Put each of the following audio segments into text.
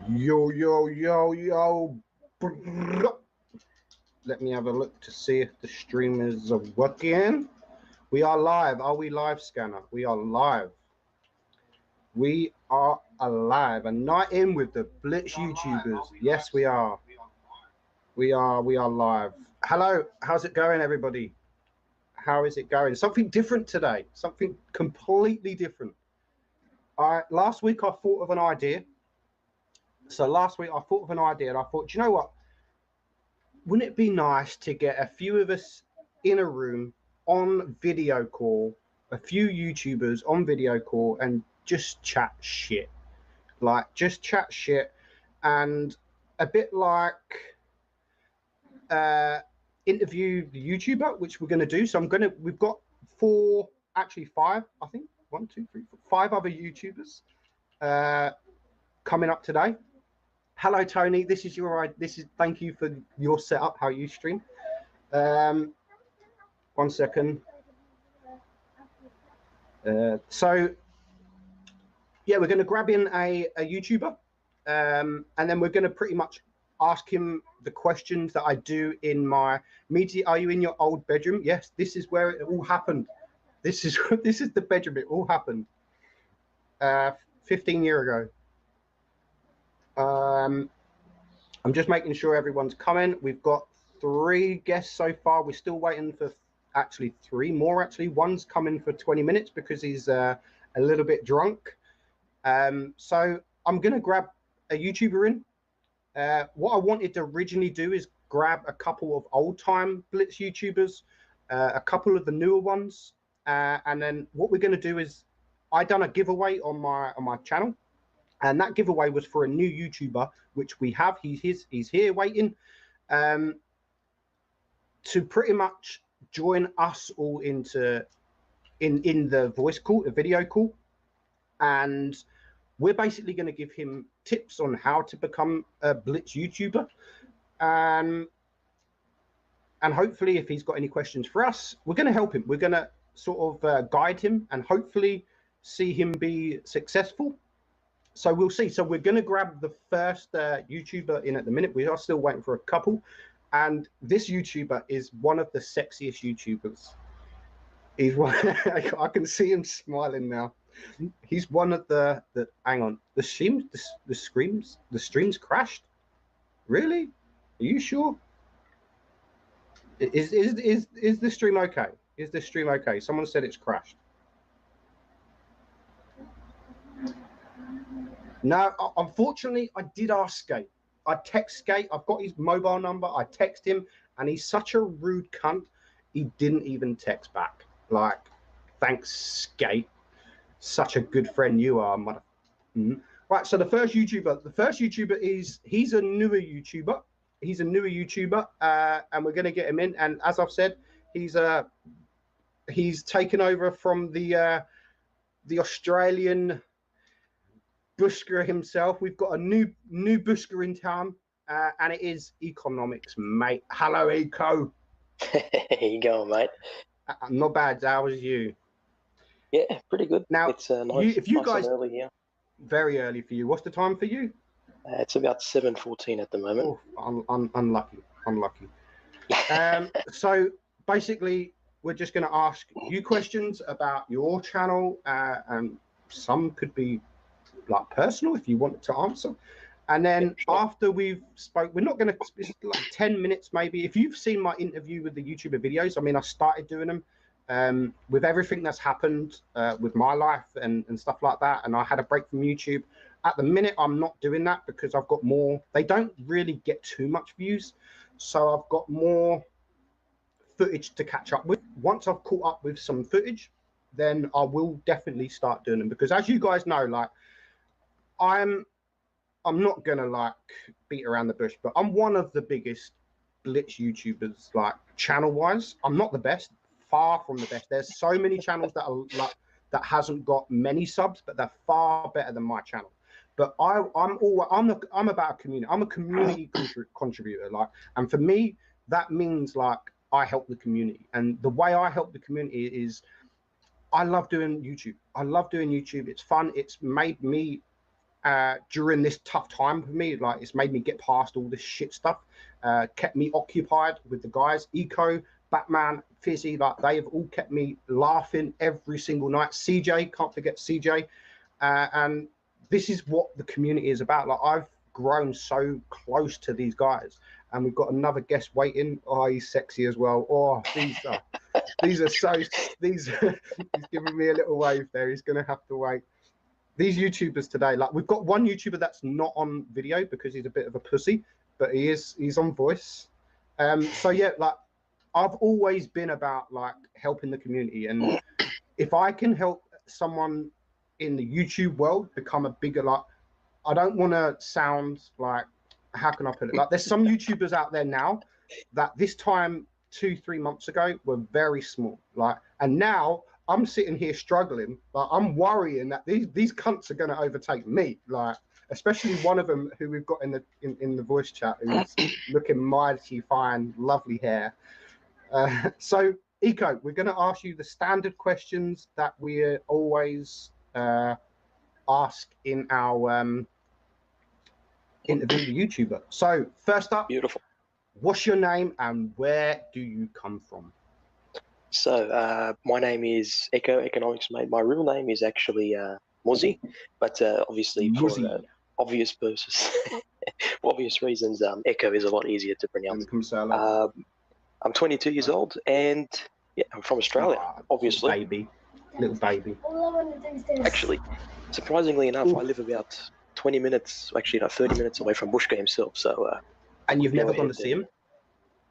Yo, yo, yo, yo. Let me have a look to see if the stream is working. We are live. Are we live, Scanner? We are live. We are alive. A night in with the Blitz YouTubers. Yes, we are. We are live. Hello. How's it going, everybody? How is it going? Something different today. Something completely different. Last week I thought of an idea. So last week I thought of an idea and I thought, you know what? Wouldn't it be nice to get a few of us in a room on video call, a few YouTubers on video call, and just chat shit? Like, just chat shit, and a bit like interview the YouTuber, which we're going to do. So we've got five, I think, 1, 2, 3, 4, 5 other YouTubers coming up today. Hello, Tony. Thank you for your setup, how you stream. 1 second. So yeah, we're going to grab in a YouTuber, and then we're going to pretty much ask him the questions that I do in my media. Are you in your old bedroom? Yes, this is where it all happened. This is the bedroom. It all happened 15 years ago. I'm just making sure everyone's coming. We've got 3 guests so far. We're still waiting for actually 3 more. Actually, one's coming for 20 minutes because he's a little bit drunk. So I'm gonna grab a YouTuber in. What I wanted to originally do is grab a couple of old-time Blitz YouTubers, a couple of the newer ones, and then what we're gonna do is I done a giveaway on my channel. And that giveaway was for a new YouTuber, which we have. He's here waiting to pretty much join us all in the voice call, a video call. And we're basically going to give him tips on how to become a Blitz YouTuber. And hopefully, if he's got any questions for us, we're going to help him. We're going to sort of guide him and hopefully see him be successful. So we'll see. So we're going to grab the first YouTuber in at the minute. We are still waiting for a couple. And this YouTuber is one of the sexiest YouTubers. He's one. I can see him smiling now. He's one of the hang on. The streams crashed. Really? Are you sure? Is the stream okay? Is the stream okay? Someone said it's crashed. No, unfortunately, I did ask Skate. I text Skate. I've got his mobile number. I text him, and he's such a rude cunt. He didn't even text back. Like, thanks, Skate. Such a good friend you are, mother. Right. So the first YouTuber he's a newer YouTuber. He's a newer YouTuber, and we're gonna get him in. And as I've said, he's taken over from the Australian Busker himself. We've got a new Busker in town, and it is Economics, mate. Hello, Eco. How you going, mate? Not bad. How was you? Yeah, pretty good. Now, it's nice. If you nice guys, and early here. Very early for you. What's the time for you? It's about 7:14 at the moment. Oh, unlucky. So basically, we're just going to ask you questions about your channel, and some could be like personal if you want to answer. And then after we've spoke, we're not going to, it's like 10 minutes maybe. If you've seen my interview with the YouTuber videos, I mean, I started doing them with everything that's happened with my life and stuff like that. And I had a break from YouTube. At the minute, I'm not doing that because I've got more, they don't really get too much views. So I've got more footage to catch up with. Once I've caught up with some footage, then I will definitely start doing them, because as you guys know, like, I'm not gonna like beat around the bush, but I'm one of the biggest Blitz YouTubers, like channel wise. I'm not the best, far from the best. There's so many channels that are like that hasn't got many subs, but they're far better than my channel. But I'm about a community. I'm a community contributor, like, and for me that means like I help the community, and the way I help the community is I love doing YouTube. I love doing YouTube. It's fun. It's made me during this tough time for me. Like, it's made me get past all this shit stuff, kept me occupied with the guys, Eco, Batman, Fizzy. Like, they have all kept me laughing every single night. CJ, can't forget CJ. And this is what the community is about. Like, I've grown so close to these guys, and we've got another guest waiting. Oh, he's sexy as well. Oh, these are so, he's giving me a little wave there. He's gonna have to wait. These YouTubers today, like, we've got one YouTuber that's not on video because he's a bit of a pussy, but he's on voice. So yeah, like, I've always been about like helping the community, and if I can help someone in the YouTube world become a bigger, like, I don't want to sound like, how can I put it? Like, there's some YouTubers out there now that this time 2-3 months ago were very small, like, and now I'm sitting here struggling. Like, I'm worrying that these cunts are going to overtake me. Like, especially one of them who we've got in the voice chat, who's looking mighty fine, lovely hair. So, Eco, we're going to ask you the standard questions that we always ask in our interview the YouTuber. So, first up, beautiful. What's your name and where do you come from? So, my name is Echo Economics Mate. My real name is actually Muzzy, but obviously for obvious purposes, for obvious reasons, Echo is a lot easier to pronounce. I'm 22 years old, and yeah, I'm from Australia, obviously. Little baby. Actually, surprisingly enough, I live about 20 minutes, actually, no, 30 minutes away from Bushka himself. So. And you've never gone to see him?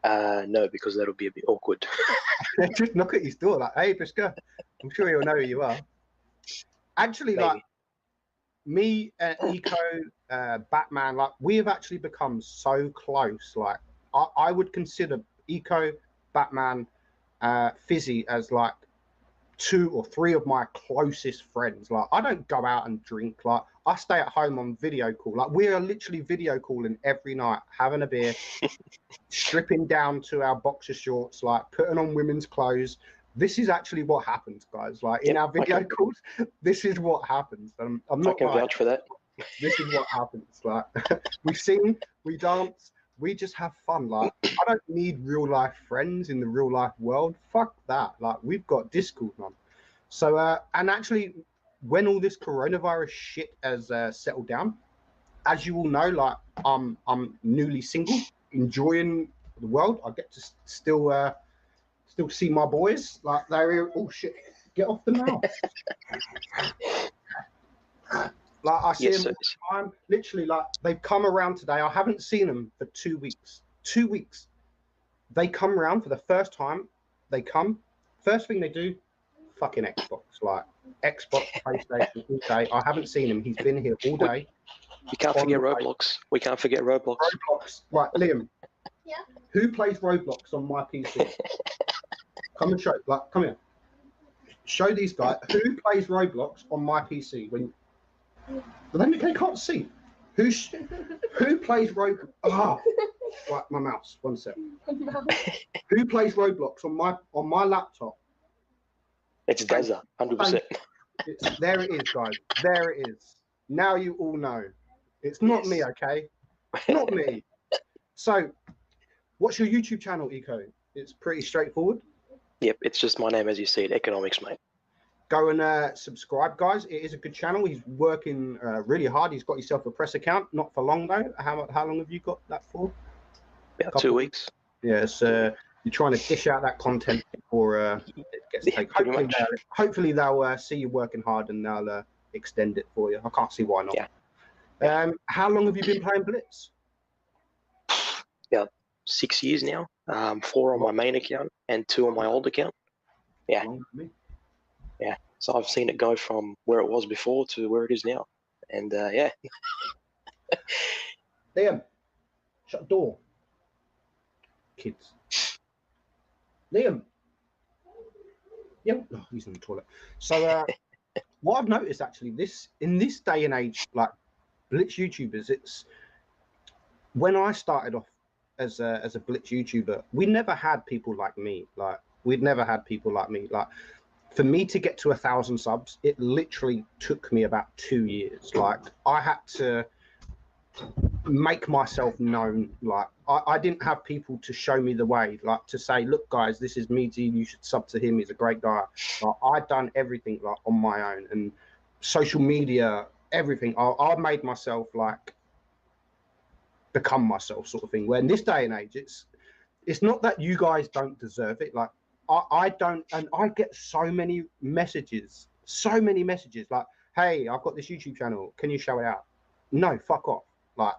No, because that would be a bit awkward. Just knock at his door like, hey, Bushka. I'm sure he'll know who you are. Actually, maybe. Like, me, Eco, Batman, like, we have actually become so close. Like, I would consider Eco, Batman, Fizzy as like 2 or 3 of my closest friends. Like, I don't go out and drink. Like, I stay at home on video call. Like, we are literally video calling every night, having a beer, stripping down to our boxer shorts, like putting on women's clothes. This is actually what happens, guys. Like, in our video calls, this is what happens. I'm not. I can vouch for that. This is what happens. Like, we sing, we dance, we just have fun. Like, I don't need real life friends in the real life world. Fuck that. Like, we've got Discord, man. So, and actually, when all this coronavirus shit has settled down, as you all know, like, I'm newly single, enjoying the world. I get to still see my boys. Like, they're here. Oh shit! Get off the mouse. Like, I see them all the time. Literally, like, they've come around today. I haven't seen them for 2 weeks. 2 weeks. They come around for the first time. They come. First thing they do, fucking Xbox. Like, Xbox, PlayStation all day. I haven't seen him. He's been here all day. We can't forget Roblox. We can't forget Roblox. Roblox. Right, Liam. Yeah. Who plays Roblox on my PC? Come and show. Like, come here. Show these guys who plays Roblox on my PC. When they can't see. Who plays Roblox? Ah, right, my mouse. 1 sec. Who plays Roblox on my laptop? It's Deza, 100%. There it is, guys. There it is. Now you all know. It's not me, okay? Not me. So, what's your YouTube channel, Eco? It's pretty straightforward. Yep, it's just my name, as you see it, Economics Mate. Go and subscribe, guys. It is a good channel. He's working really hard. He's got himself a press account. Not for long, though. How long have you got that for? About 2 weeks. Yes. You're trying to dish out that content before it gets taken. Hopefully they'll see you working hard and they'll extend it for you. I can't see why not. Yeah. How long have you been playing Blitz? About 6 years now. 4 on my main account and 2 on my old account. Yeah. Yeah. So I've seen it go from where it was before to where it is now. And yeah. Liam, shut the door. Kids. Liam. Yep. Oh, he's in the toilet. So what I've noticed actually, in this day and age, like Blitz YouTubers, it's when I started off as a Blitz YouTuber, we never had people like me. Like, we'd never had people like me. Like, for me to get to 1,000 subs, it literally took me about 2 years. Like, I had to make myself known. Like, I didn't have people to show me the way, like to say, look guys, this is Meadsy, you should sub to him, he's a great guy. Like, I'd done everything like on my own, and social media, everything. I made myself like become myself, sort of thing. Where in this day and age, it's not that you guys don't deserve it. Like, I don't, and I get so many messages like, hey, I've got this YouTube channel, can you shout it out? No, fuck off. Like,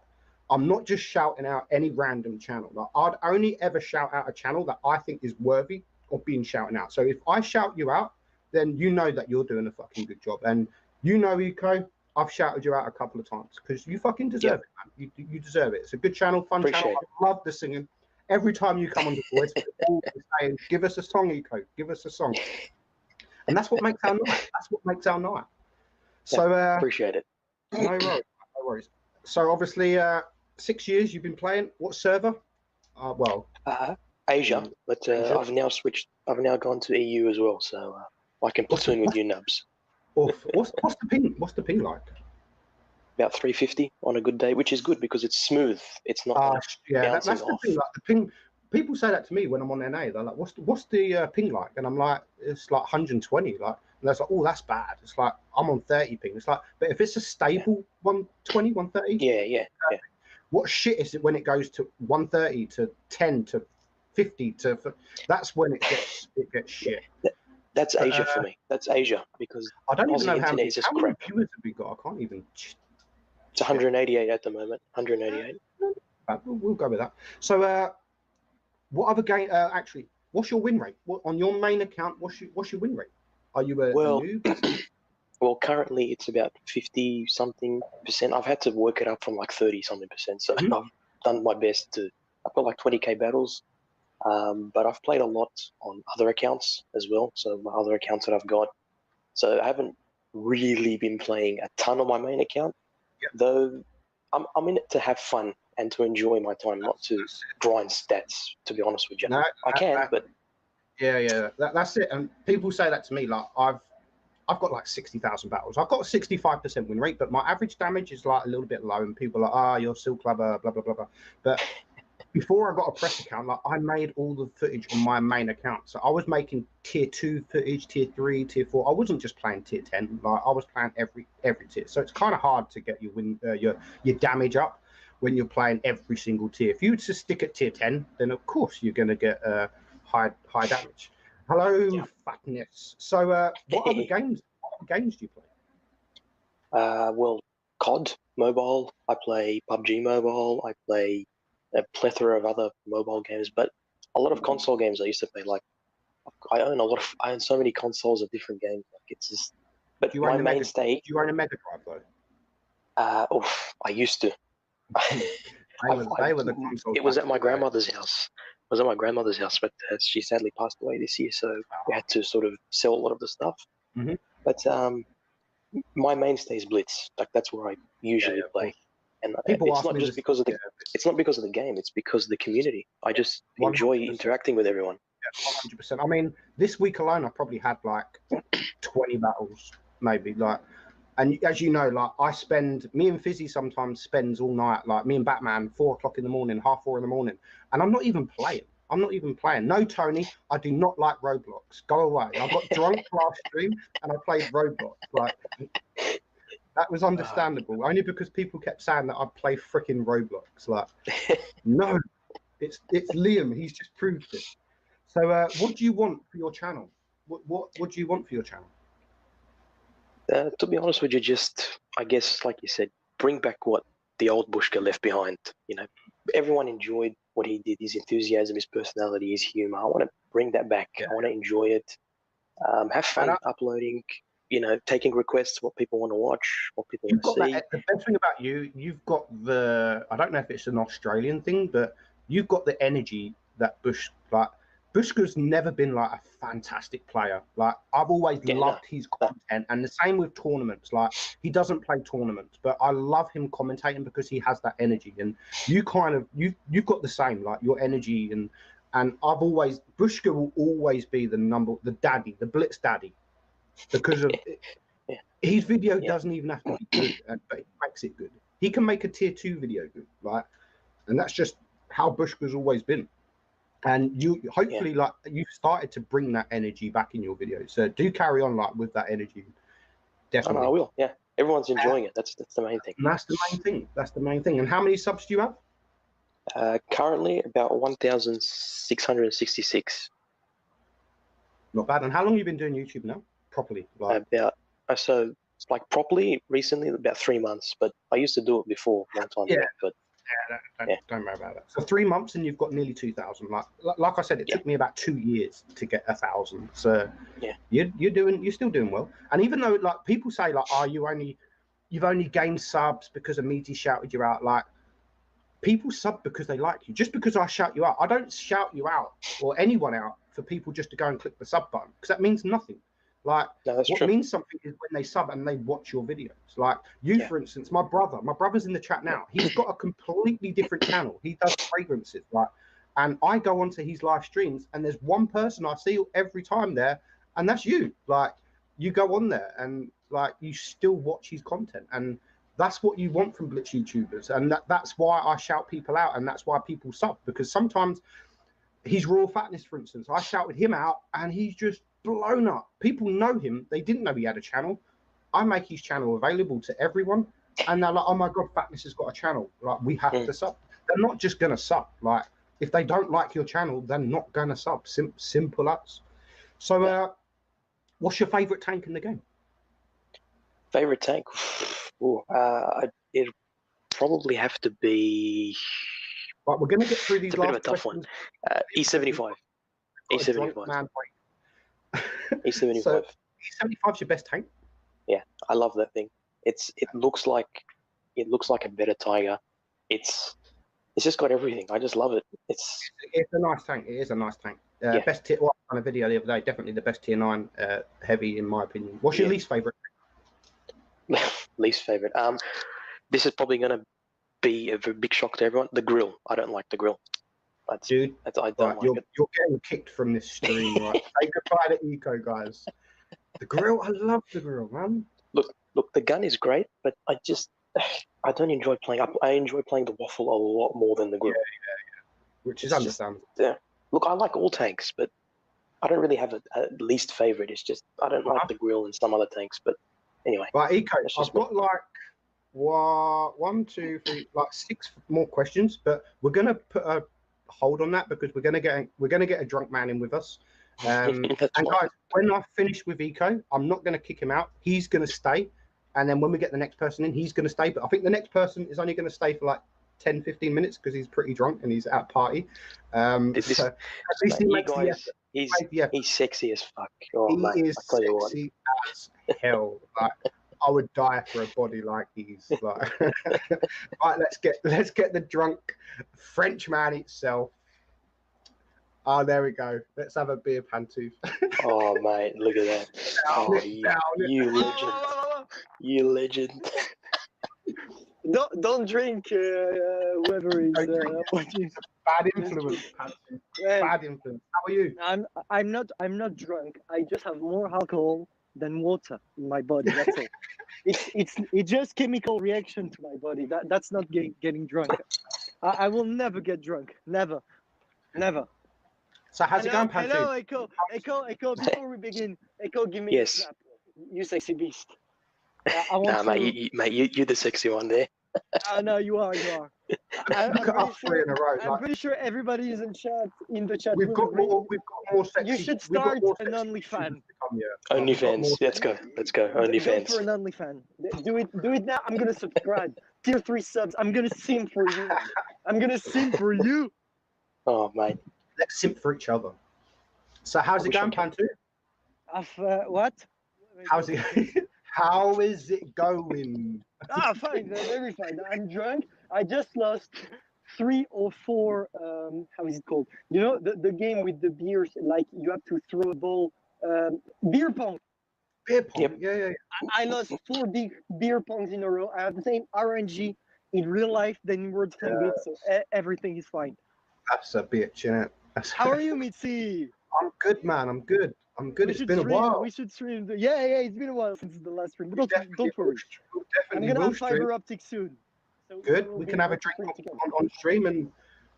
I'm not just shouting out any random channel. Like, I'd only ever shout out a channel that I think is worthy of being shouted out. So if I shout you out, then you know that you're doing a fucking good job. And you know, Eco, I've shouted you out a couple of times because you fucking deserve it, man. You deserve it. It's a good channel, fun channel. I love the singing. Every time you come on the voice, people are saying, give us a song, Eco, give us a song. And that's what makes our night. That's what makes our night. So appreciate it. No worries. No worries. So obviously, 6 years you've been playing. What server? Asia, but Asia. I've now switched. I've now gone to EU as well, so I can platoon with you nubs. What's the ping? What's the ping like? About 350 on a good day, which is good because it's smooth. It's not that's the thing. Like, the ping. People say that to me when I'm on NA. They're like, "What's the ping like?" And I'm like, "It's like 120." Like, and that's like, "Oh, that's bad." It's like I'm on 30 ping. It's like, but if it's a stable 120, 130, yeah. What shit is it when it goes to 130 to 10 to 50 to? That's when it gets shit. That's Asia for me. That's Asia because I don't even know how many viewers have we got. I can't even. It's 188 at the moment. 188. We'll go with that. So, what other game? Actually, what's your win rate? On your main account, what's your win rate? Are you a noob? Well, currently it's about 50-something%. I've had to work it up from like 30-something%. So I've done my best to. I've got like 20k battles, but I've played a lot on other accounts as well. So my other accounts that I've got. So I haven't really been playing a ton on my main account, though. I'm in it to have fun and to enjoy my time, not to grind stats. To be honest with you, no, I can, but that's it. And people say that to me. Like, I've got like 60,000 battles. I've got a 65% win rate, but my average damage is like a little bit low. And people are like, you're still clever, blah, blah, blah, blah. But before I got a press account, like, I made all the footage on my main account. So I was making tier 2 footage, tier 3, tier 4. I wasn't just playing tier 10. Like, I was playing every tier. So it's kind of hard to get your damage up when you're playing every single tier. If you were to stick at tier 10, then of course you're going to get high damage. Hello, fatness. So, what other games do you play? Well, COD mobile. I play PUBG mobile. I play a plethora of other mobile games, but a lot of console games I used to play. Like, I own so many consoles of different games. Like, it's just. But my mainstay. Do you own a Mega Drive though? I used to. They were the consoles. It was at my grandmother's house. It was at my grandmother's house, but she sadly passed away this year, so we had to sort of sell a lot of the stuff. But my mainstay is Blitz. Like, that's where I usually play, and it's not just because of the it's not because of the game. It's because of the community. I just enjoy interacting with everyone. 100%. I mean, this week alone, I probably had like 20 battles, maybe. Like, and as you know, like, me and Fizzy sometimes spends all night, like me and Batman, 4 o'clock in the morning, half 4 in the morning, and I'm not even playing. No, Tony, I do not like Roblox. Go away. I got drunk last stream and I played Roblox. Like, that was understandable, only because people kept saying that I'd play freaking Roblox. Like, no, it's Liam. He's just proved it. So, what do you want for your channel? What do you want for your channel? To be honest with you, just, I guess, like you said, bring back what the old Bushka left behind. You know, everyone enjoyed what he did, his enthusiasm, his personality, his humor. I want to bring that back. I want to enjoy it. Have fun uploading, you know, taking requests, what people want to watch, what people want to see. The best thing about you've got I don't know if it's an Australian thing, but you've got the energy that Bushka's never been like a fantastic player. Like, I've always loved his content, and the same with tournaments. Like, he doesn't play tournaments, but I love him commentating because he has that energy. And you you've got the same, like, your energy, and Bushka will always be the Blitz daddy. because of Yeah. his video Yeah. doesn't even have to be good, but he makes it good. He can make a tier 2 video good, right? And that's just how Bushka's always been. And you hopefully like you've started to bring that energy back in your videos. So do carry on like with that energy. Definitely. I will. Yeah, everyone's enjoying it. That's the main thing. And that's the main thing. That's the main thing. And how many subs do you have? Currently about 1,666. Not bad. And how long have you been doing YouTube now? Properly? Like About so like properly recently about 3 months, but I used to do it before a long time ago. But don't worry about that. So 3 months and you've got nearly 2,000. Like I said, it took me about 2 years to get 1,000. So you're still doing well. And even though like people say like, oh, you've only gained subs because a Meadsys shouted you out, like people sub because they like you. Just because I shout you out, I don't shout you out or anyone out for people just to go and click the sub button, because that means nothing. Like what means something is when they sub and they watch your videos. Like you, for instance, my brother's in the chat now. He's got a completely different channel. He does fragrances, like, and I go onto his live streams and there's one person I see every time there, and that's you. Like you go on there and like you still watch his content, and that's what you want from Blitz YouTubers, and that's why I shout people out, and that's why people sub, because sometimes his raw fatness, for instance, I shouted him out and he's just blown up. People know him. They didn't know he had a channel. I make his channel available to everyone, and they're like, oh my god, Fatness has got a channel. Like we have to sub. They're not just gonna sub. Like if they don't like your channel, they're not gonna sub. Simple as. So what's your favorite tank in the game? Favorite tank? It'd probably have to be. Right, we're gonna get through these. It's a bit of a tough one. E75. E75. E75. So E75 is your best tank? Yeah, I love that thing. It looks like a better Tiger. It's just got everything. I just love it. It's a nice tank. It is a nice tank. Best tier. Well, on a video the other day, definitely the best tier 9 heavy in my opinion. What's your least favorite? Least favorite. This is probably gonna be a very big shock to everyone. The grill. I don't like the grill. I don't like it. You're getting kicked from this stream, right? Say goodbye to Eco, guys. The grill. I love the grill, man. Look. The gun is great, but I don't enjoy playing. I enjoy playing the waffle a lot more than the grill. Yeah. Which is understandable. Look, I like all tanks, but I don't really have a least favorite. It's just I don't like the grill and some other tanks. But anyway. Right, Eco. I've got like 1, 2, 3, like 6 more questions, but we're gonna put a hold on that because we're gonna get a drunk man in with us. And guys, when I finish with Eco, I'm not gonna kick him out. He's gonna stay, and then when we get the next person in, he's gonna stay. But I think the next person is only gonna stay for like 10-15 minutes because he's pretty drunk and he's at party. So at least he's sexy as fuck. Oh, he is sexy as hell. Like I would die for a body like he's like. Right, let's get the drunk French man itself. Oh, there we go. Let's have a beer, Pantouf. Oh mate, look at that. You legend. You legend. Don't drink, whoever is watching. Bad influence, Pantouf. Bad influence. How are you? I'm not drunk. I just have more alcohol than water in my body. That's all. It's just chemical reaction to my body. That's not getting drunk. I will never get drunk. Never. So how's it going, Pantouf? Hello, Echo. Before we begin, Echo, give me a snap. You sexy beast. Mate, you're the sexy one there. No, you are. I'm pretty sure everybody is in the chat. We've got more sexy. You should start an OnlyFans. OnlyFans. Let's go. OnlyFans. Go for an OnlyFans. Do it now. I'm gonna subscribe. Tier 3 subs. I'm gonna simp for you. Oh mate. Let's simp for each other. So how's it going, Pantouf? What? How's it? How is it going? Fine, very fine. I'm drunk. I just lost 3 or 4. How is it called? You know the game with the beers. Like you have to throw a ball. Beer pong. Beer pong. Yep. Yeah. I lost 4 big beer pongs in a row. I have the same RNG in real life than in Words from Blitz, so everything is fine. That's a bitch, innit? How are you, Meadsys? I'm good, man. I'm good. I'm good. We It's should been a stream. while. We should stream. Yeah, it's been a while since the last stream. But don't worry. We'll I'm definitely gonna will have stream. fiber optic soon. So Good. we'll We be can have able a to drink stream together. on stream and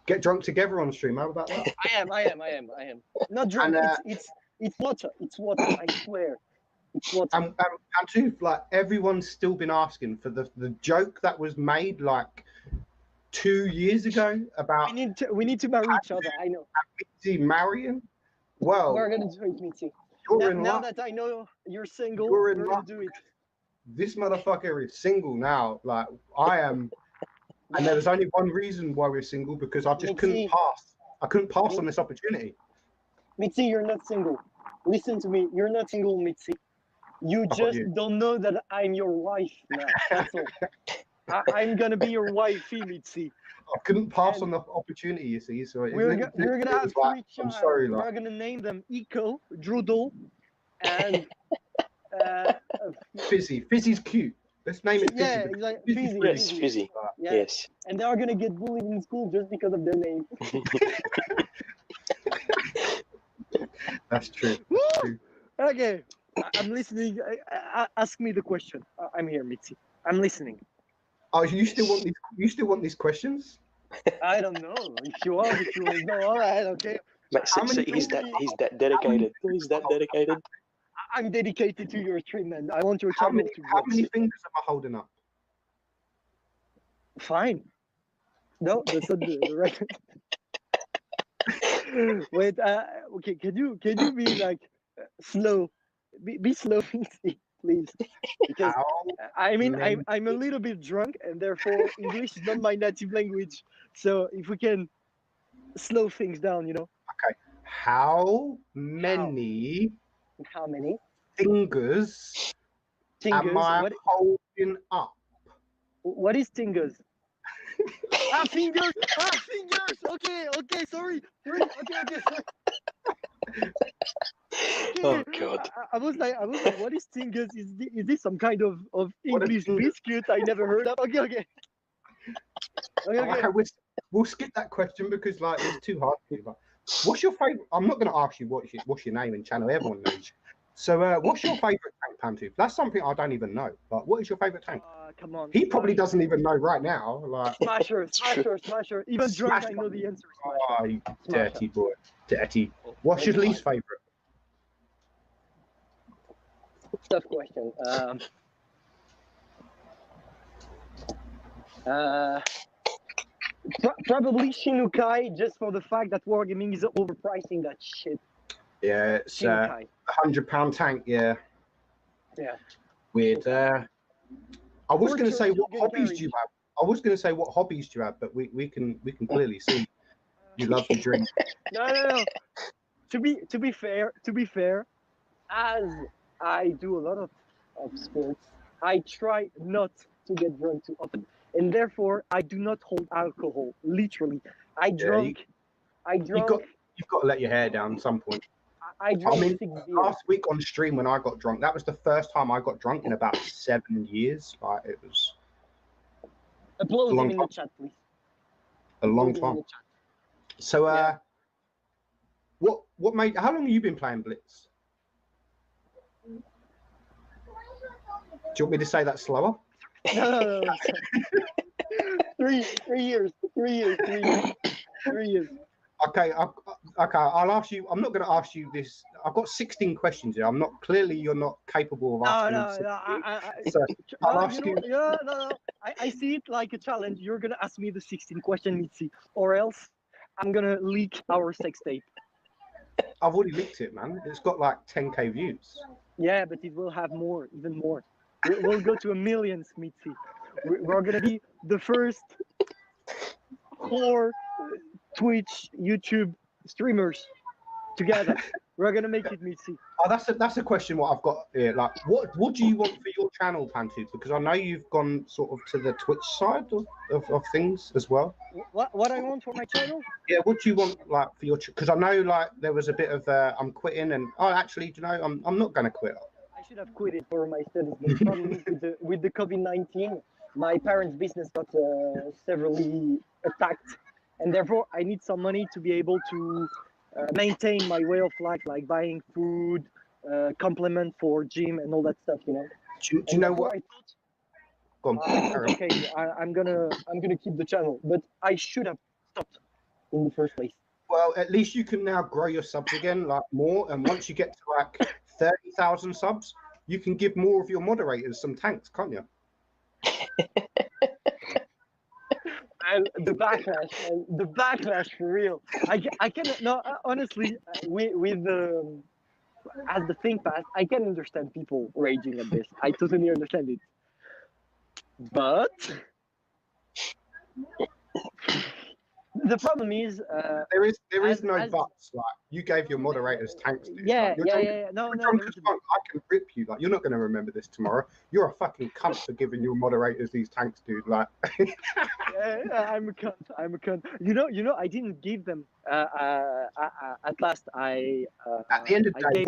get drunk together on stream. How about that? I am. Not drunk. And, It's water. It's water. I swear. It's water. and too, like everyone's still been asking for the joke that was made like 2 years ago about We need to marry each other. I know. Meadsys marrying. Well, We're gonna do it, Mitzi. you're in Now luck. that I know you're single, You're in we're gonna luck. do it. This motherfucker is single now. Like I am, and there was only one reason why we're single, because I just couldn't Mitzi. pass. I couldn't pass on this opportunity. Mitzi, you're not single. Listen to me. You're not single, Mitzi. You just don't know that I'm your wife now. That's all. I'm gonna be your wifey, Mitzi. I couldn't pass on the opportunity, you see. So we're gonna have three children. I'm sorry, like, we're gonna name them Eco, Drudel, and Fizzy. Fizzy's cute. Let's name it Fizzy. Yeah, exactly. Fizzy. Yes, Fizzy. Yeah. Yes. And they are gonna get bullied in school just because of their name. That's true. That's true. Okay, I'm listening. Ask me the question. I'm here, Mitzi. I'm listening. Oh, you still want these? You still want these questions? I don't know. If you want, if you want. No, all right, okay. Mate, he's that dedicated. He's that dedicated. I'm dedicated to your stream, man. I want your How channel many, to how grow. many fingers am I holding up? Fine. No, that's not the right. Wait. Okay. Can you be like slow? Be slow, please. Because I mean, I'm a little bit drunk, and therefore English is not my native language. So if we can slow things down, you know. Okay. How many fingers am I holding up? What is fingers? Fingers. Okay. Sorry. Okay. Sorry. Oh God. I was like, what is fingers? Is this some kind of English biscuit I never heard of? Okay. We'll skip that question because like it's too hard to do. What's your favorite? I'm not going to ask you what's your name and channel. Everyone knows. So what's your favorite tank, Pantouf? That's something I don't even know. But what is your favorite tank? Come on. He probably doesn't even know right now. Like Smasher. Even drunk, I know the answer. Oh, you dirty boy, dirty. What's your least favorite? Tough question. Probably Shinukai, just for the fact that Wargaming is overpricing that shit. Yeah, it's £100 tank. Yeah. Yeah. Weird. I was going to say what hobbies do you have? But we can clearly see you love to drink. No. To be fair, as I do a lot of sports, I try not to get drunk too often, and therefore I do not hold alcohol. Literally, I drunk. You've got to let your hair down at some point. I mean, last week on stream when I got drunk, that was the first time I got drunk in about 7 years. Like it was. Upload them in the chat, please. A long time. So, what made? How long have you been playing Blitz? Do you want me to say that slower? No. 3 years. 3 years. Okay, I'll ask you. I'm not going to ask you this. I've got 16 questions here. Clearly you're not capable of asking. I'll ask you. No. I see it like a challenge. You're going to ask me the 16 question, Mitzi, or else I'm going to leak our sex tape. I've already leaked it, man. It's got like 10k views. Yeah, but it will have more, even more. We'll go to a million, Mitzi. We're going to be the first 4 Twitch, YouTube streamers together. We're gonna make it, Meadsys. Oh, that's a question. What I've got here, like, what do you want for your channel, Pantouf? Because I know you've gone sort of to the Twitch side of things as well. What I want for my channel? Yeah, what do you want like for your? Because I know like there was a bit of I'm quitting, and actually, you know, I'm not gonna quit. I should have quit it for my studies, but the problem is with the COVID-19, my parents' business got severely attacked, and therefore I need some money to be able to maintain my way of life, like buying food, complement for gym and all that stuff, you know. Do you know what? I thought, Go on. okay, I'm gonna keep the channel, but I should have stopped in the first place. Well, at least you can now grow your subs again, like more. And once you get to like 30,000 subs, you can give more of your moderators some tanks, can't you? And the backlash for real. I can no honestly with the as the thing passed, I can understand people raging at this. I totally understand it, but the problem is there is no buts. Like you gave your moderators tanks. Dude. Yeah, like, yeah. No. I can rip you. Like you're not going to remember this tomorrow. You're a fucking cunt for giving your moderators these tanks, dude. Like. Yeah, I'm a cunt. You know, I didn't give them. At last, at the end of the day,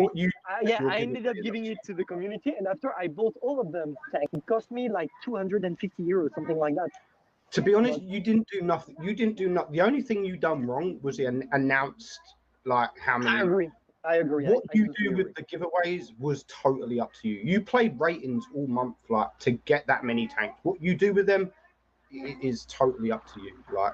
I ended up giving it to the community, and after I bought all of them tanks, it cost me like 250 euros, something like that. To be honest, you didn't do nothing. You didn't do nothing. The only thing you done wrong was announced like how many. I agree. What you do with the giveaways was totally up to you. You played ratings all month, like to get that many tanks. What you do with them is totally up to you. Like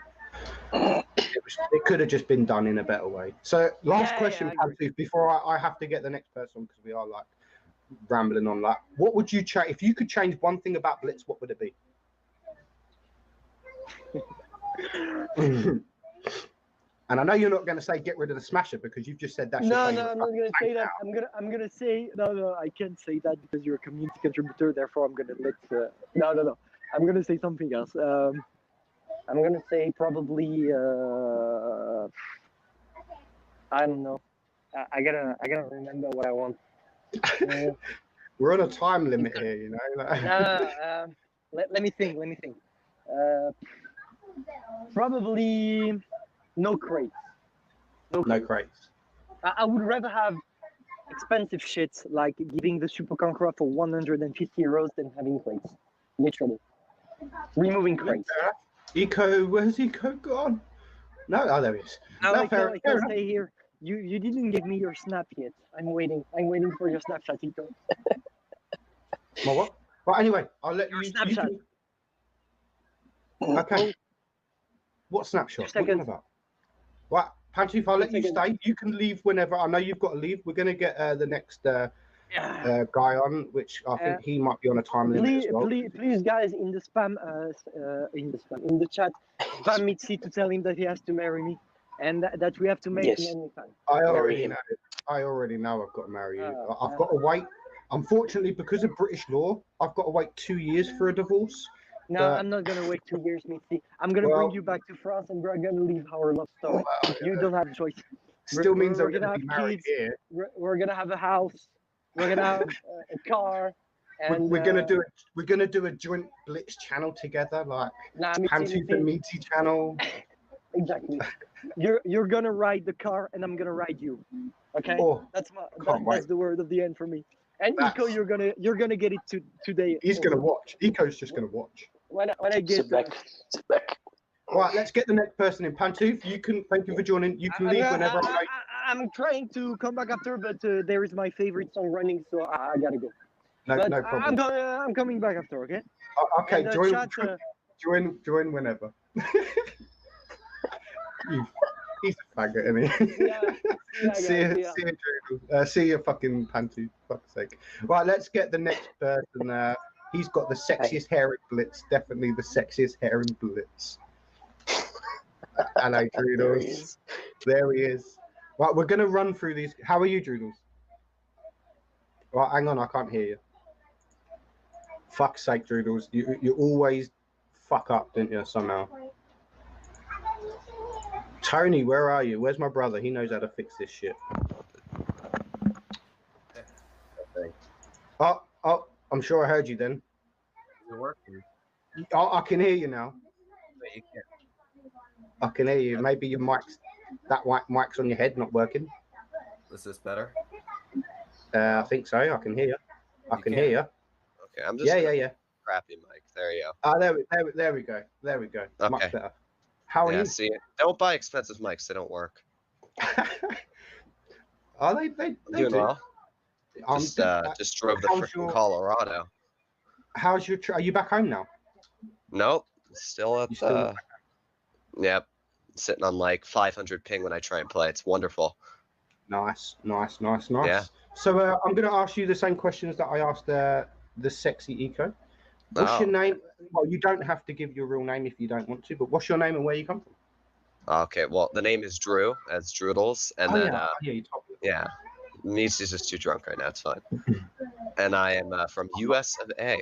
it could have just been done in a better way. So last question, before I have to get the next person because we are like rambling on. Like, what would you change if you could change one thing about Blitz? What would it be? And I know you're not going to say get rid of the smasher because you've just said that. No, I'm not going to say that. I'm gonna say no. I can't say that because you're a community contributor. Therefore, I'm going to let. No. I'm going to say something else. I'm going to say probably. I don't know. I gotta remember what I want. We're on a time limit here, you know. Let me think. Probably no crates. No crates. I would rather have expensive shit like giving the Super Conqueror for 150 euros than having crates. Literally. Removing crates. Eco, where's Eco gone? No, there he is. No, Eco, stay here. You didn't give me your snap yet. I'm waiting for your Snapchat, Eco. My what? Well, anyway, I'll let you. Snapchat. Okay. What snapshot? What are you talking about? Right, Pantooth, I'll let you stay. You can leave whenever. I know you've got to leave. We're going to get the next guy on, which I think he might be on a time limit as well. Please, guys, in the chat, spam Meadsys to tell him that he has to marry me, and that we have to make an OnlyFans. I already know I've got to marry you. I've got to wait. Unfortunately, because of British law, I've got to wait 2 years for a divorce. No, I'm not going to wait 2 years, Meadsys. I'm going to bring you back to France and we're going to leave our love story. You don't have a choice. Still means we're going to be married here. We're going to have a house. We're going to have a car. And we're going to do a joint Blitz channel together, like Pantooth and Meadsys channel. Exactly. You're going to ride the car and I'm going to ride you. Okay? That's the word of the end for me. And Eco, you're gonna get it today. He's gonna watch. Eco's just gonna watch. When I get sit back. All right, let's get the next person in. Pantooth, thank you for joining. You can leave whenever. I'm trying to come back after, but there is my favorite song running, so I gotta go. No problem. I'm coming back after. Okay. Okay, join whenever. He's a faggot, isn't he? Yeah. See you fucking Pantooth, for fuck's sake. Right, let's get the next person. He's got the sexiest hair in Blitz. Definitely the sexiest hair in Blitz. Hello, Droodles. There he is. Right, we're going to run through these. How are you, Droodles? Right, hang on, I can't hear you. Fuck's sake, Droodles. You always fuck up, didn't you, somehow? Tony, where are you? Where's my brother? He knows how to fix this shit. Oh, I'm sure I heard you then. Is it working? Oh, I can hear you now. Wait, you can't. I can hear you. Maybe your mic's on your head not working. Is this better? I think so. I can hear you. I can hear you. Okay, I'm just yeah. Crappy mic. There you go. Oh, there we go. Okay. Much better. How are you? See, don't buy expensive mics. They don't work. Are they Doing do. well. Just drove the how's freaking your- Colorado. How's your? Are you back home now? Nope. Still at You still Yep. Sitting on like 500 ping when I try and play. It's wonderful. Nice. Yeah. So I'm going to ask you the same questions that I asked the sexy eco. What's your name? Well, you don't have to give your real name if you don't want to, but what's your name and where you come from? Okay. Well, the name is Drew, as Droodles, and then you told me. yeah, Meadsys is just too drunk right now. It's fine. And I am from US of A.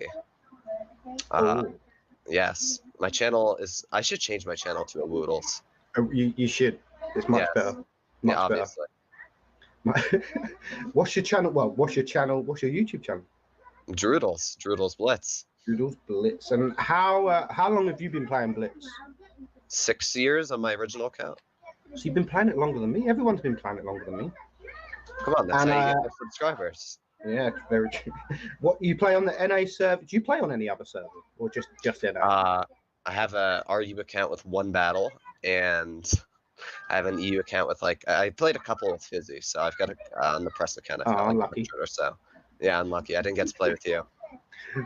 Yes, my channel is. I should change my channel to a Woodles. You should. It's much better. Much yeah, obviously. Better. What's your channel? Well, what's your channel? What's your YouTube channel? Droodles Blitz. Droodles Blitz. And how long have you been playing Blitz? 6 years on my original account. So you've been playing it longer than me. Everyone's been playing it longer than me. Come on, that's how you get the subscribers. Yeah, very true. What you play on the NA server? Do you play on any other server or just NA? I have a RU account with one battle, and I have an EU account with like I played a couple with Fizzy, so I've got on the press account. I've got like unlucky. 100 or so. Yeah, unlucky. I didn't get to play with you.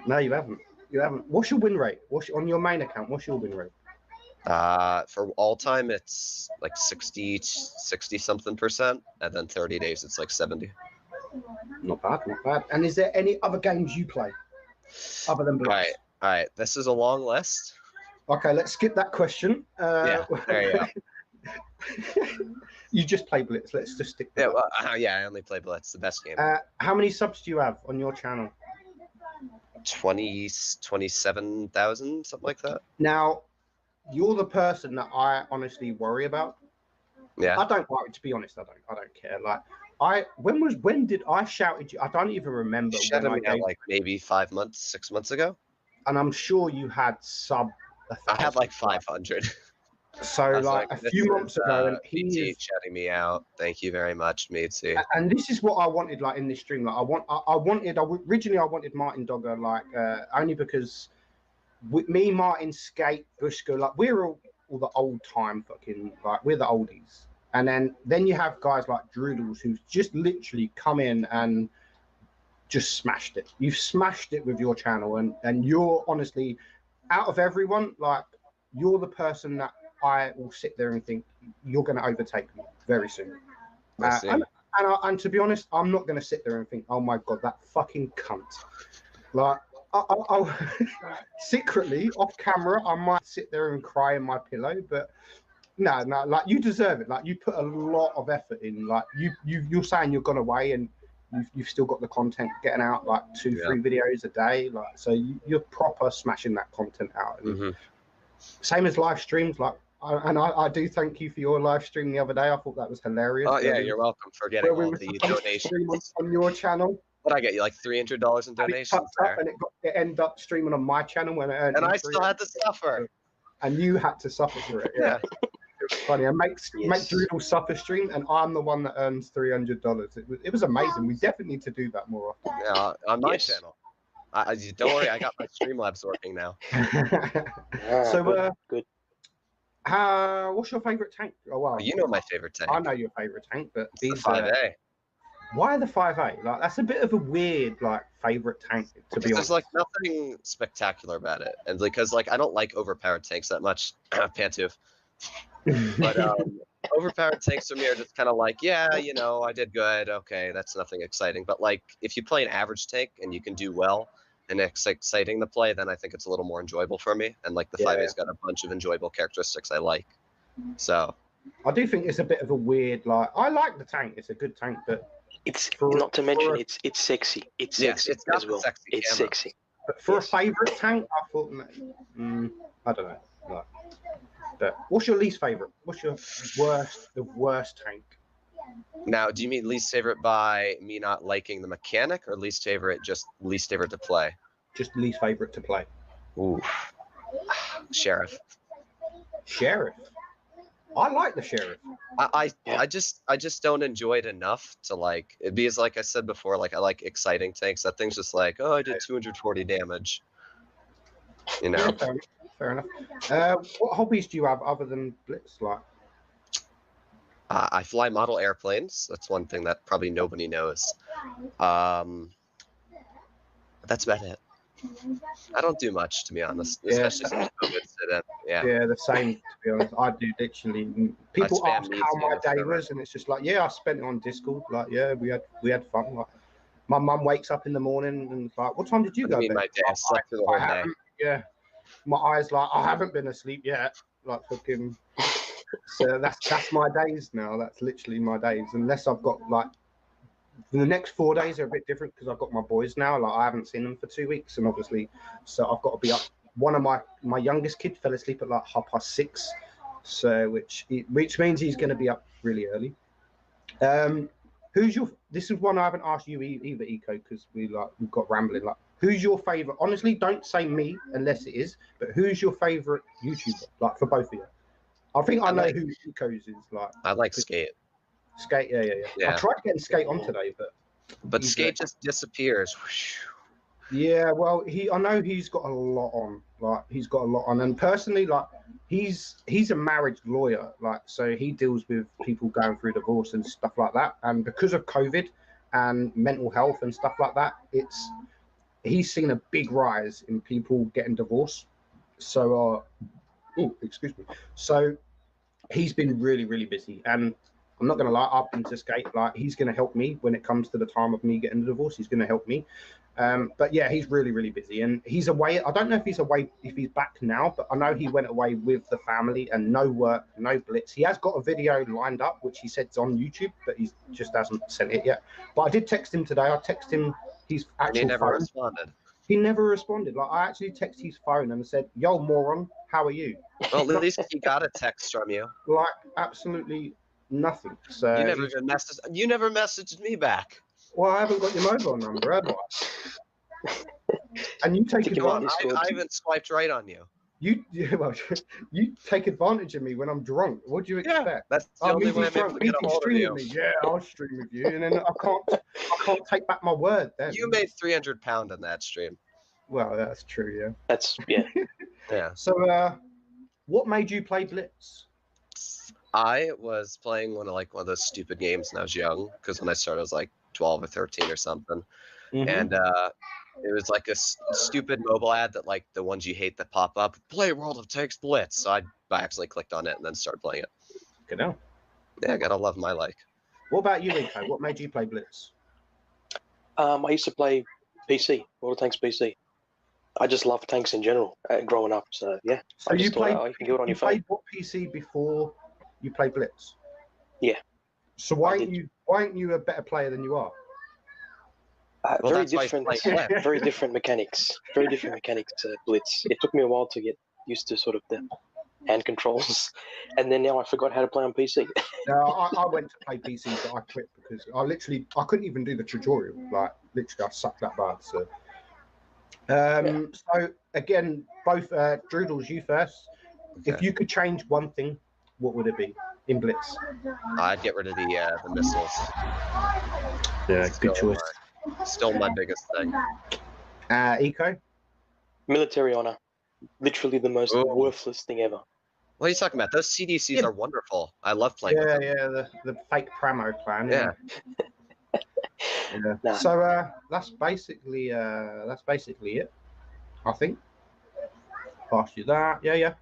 No, you haven't. You haven't. What's your win rate? On your main account? What's your win rate? For all time, it's like 60 something %, and then 30 days, it's like 70. Not bad. And is there any other games you play other than Blitz? All right. This is a long list. Okay, let's skip that question. Yeah, there you go. You just play Blitz. Let's just stick. Yeah, I only play Blitz. The best game. How many subs do you have on your channel? 27,000, something like that. Now, you're the person that I honestly worry about. Yeah. I don't worry. To be honest, I don't care. Like, when did I shouted you? I don't even remember. You shouted me out like maybe 6 months ago. And I'm sure you had I had like 500. So like a few months ago, and he is shouting me out. Thank you very much, Meadsys. And this is what I wanted, like in this stream. Like originally I wanted Martin Dogger, like only because with me, Martin, Skate, Bushko, like we're all the old time fucking, like we're the oldies. And then you have guys like Droodles who's just literally come in and just smashed it. You've smashed it with your channel, and you're honestly, out of everyone, like you're the person that I will sit there and think you're going to overtake me very soon. And to be honest, I'm not going to sit there and think, oh my God, that fucking cunt. Like, I'll secretly off camera, I might sit there and cry in my pillow, but no, like you deserve it. Like you put a lot of effort in. Like you're saying you're gone away and you've still got the content getting out like 2-3 videos a day. Like so, you're proper smashing that content out. And same as live streams, like. I do thank you for your live stream the other day. I thought that was hilarious. Oh yeah, you're welcome for getting all the donations on your channel. What I get you like $300 in donations there, and it ended up streaming on my channel when it earned. And I still had to suffer. And you had to suffer for it. Yeah, it was funny. I make Droodle suffer stream, and I'm the one that earns $300. It was amazing. We definitely need to do that more often. Yeah, on my channel. Don't worry, I got my Streamlabs working now. So good. What's your favorite tank? Oh wow, you know my favorite tank. I know your favorite tank, but these the 5A. Why the 5A? Like that's a bit of a weird like favorite tank to be honest. There's like nothing spectacular about it, and because like I don't like overpowered tanks that much, Pantoof. But overpowered tanks for me are just kind of like, yeah, you know, I did good. Okay, that's nothing exciting. But like if you play an average tank and you can do well, and it's exciting to play, then I think it's a little more enjoyable for me. And like the 5A's got a bunch of enjoyable characteristics I like. So I do think it's a bit of a weird, like I like the tank. It's a good tank, but it's not to mention it's sexy. It's sexy it's got as well. Sexy it's camera. sexy. But for a favorite tank, I thought, I don't know. Like, but what's your least favorite? What's your worst tank? Now, do you mean least favorite by me not liking the mechanic, or least favorite to play? Just least favorite to play. Ooh, Sheriff. Sheriff. I like the Sheriff. I just don't enjoy it enough to like it, because like I said before, like I like exciting tanks. That thing's just like, oh, I did 240 damage. You know. Yeah, fair enough. What hobbies do you have other than Blitz? Like, I fly model airplanes. That's one thing that probably nobody knows. That's about it. I don't do much, to be honest, especially since COVID sit-in. Yeah. Yeah, the same, to be honest. I do literally. People spam ask how my Meadsys day forever. was, and it's just like, yeah, I spent it on Discord. Like, yeah, we had fun. Like, my mum wakes up in the morning and it's like, what time did you What do go you to mean bed? my day? I slept through the whole day. haven't. Yeah, my eyes like I haven't been asleep yet. Like fucking. So that's my days now. That's literally my days. Unless I've got like the next 4 days are a bit different because I've got my boys now. Like I haven't seen them for 2 weeks, and obviously, so I've got to be up. One of my youngest kid fell asleep at like 6:30, so which means he's going to be up really early. Who's your? This is one I haven't asked you either, Eco, because we've got rambling. Like, who's your favorite? Honestly, don't say me unless it is. But who's your favorite YouTuber? Like for both of you. I think I know who Eco's is. Like I like Skate. Skate, yeah. I tried getting Skate on today, but Skate just disappears. Yeah, well, I know he's got a lot on. Like he's got a lot on, and personally, like he's a marriage lawyer, like so he deals with people going through divorce and stuff like that. And because of COVID and mental health and stuff like that, he's seen a big rise in people getting divorced. So, excuse me. So he's been really, really busy, and I'm not gonna lie, I've been to Skate. Like he's gonna help me when it comes to the time of me getting a divorce. He's gonna help me. But yeah, he's really, really busy, and he's away. I don't know if he's back now, but I know he went away with the family and no work, no Blitz. He has got a video lined up, which he said's on YouTube, but he just hasn't sent it yet. But I did text him today. I texted him his actual He never phone. responded. He never responded. Like I actually texted his phone and said, "Yo, moron, how are you?" Well, at least he got a text from you. Like absolutely nothing. So You never even messaged. You never messaged me back. well, I haven't got your mobile number, have I? And you take advantage. I even swiped right on you. You take advantage of me when I'm drunk. What do you expect? Yeah, that's the only way I'm able to get a hold of you. Yeah, I'll stream with you, and then I can't take back my word. Then you made 300 pounds on that stream. Well, that's true. Yeah. That's Yeah. So, what made you play Blitz? I was playing one of those stupid games when I was young, because when I started I was like 12 or 13 or something. Mm-hmm. And it was like a stupid mobile ad that like the ones you hate that pop up, play World of Tanks Blitz. So I actually clicked on it and then started playing it. Good now. Yeah, I gotta love my like. What about you, Rico? What made you play Blitz? I used to play PC, World of Tanks PC. I just love tanks in general growing up. So yeah. So you played. You can do it on your phone. Played what PC before you played Blitz? Yeah. So why aren't you a better player than you are? Well, very different mechanics. Very different mechanics to Blitz. It took me a while to get used to sort of the hand controls, and then now I forgot how to play on PC. No, I went to play PC, but I quit because I couldn't even do the tutorial. Like literally, I sucked that bad. So, So again, both Droodles, you first. Okay. If you could change one thing, what would it be in Blitz? I'd get rid of the missiles. Yeah, good choice. Still my biggest thing. Eco? Military honor. Literally the most worthless thing ever. What are you talking about? Those CDCs are wonderful. I love playing with them. Yeah, the fake Pramo plan. Yeah. Yeah. Nah. So that's basically it, I think. Pass you that. Yeah.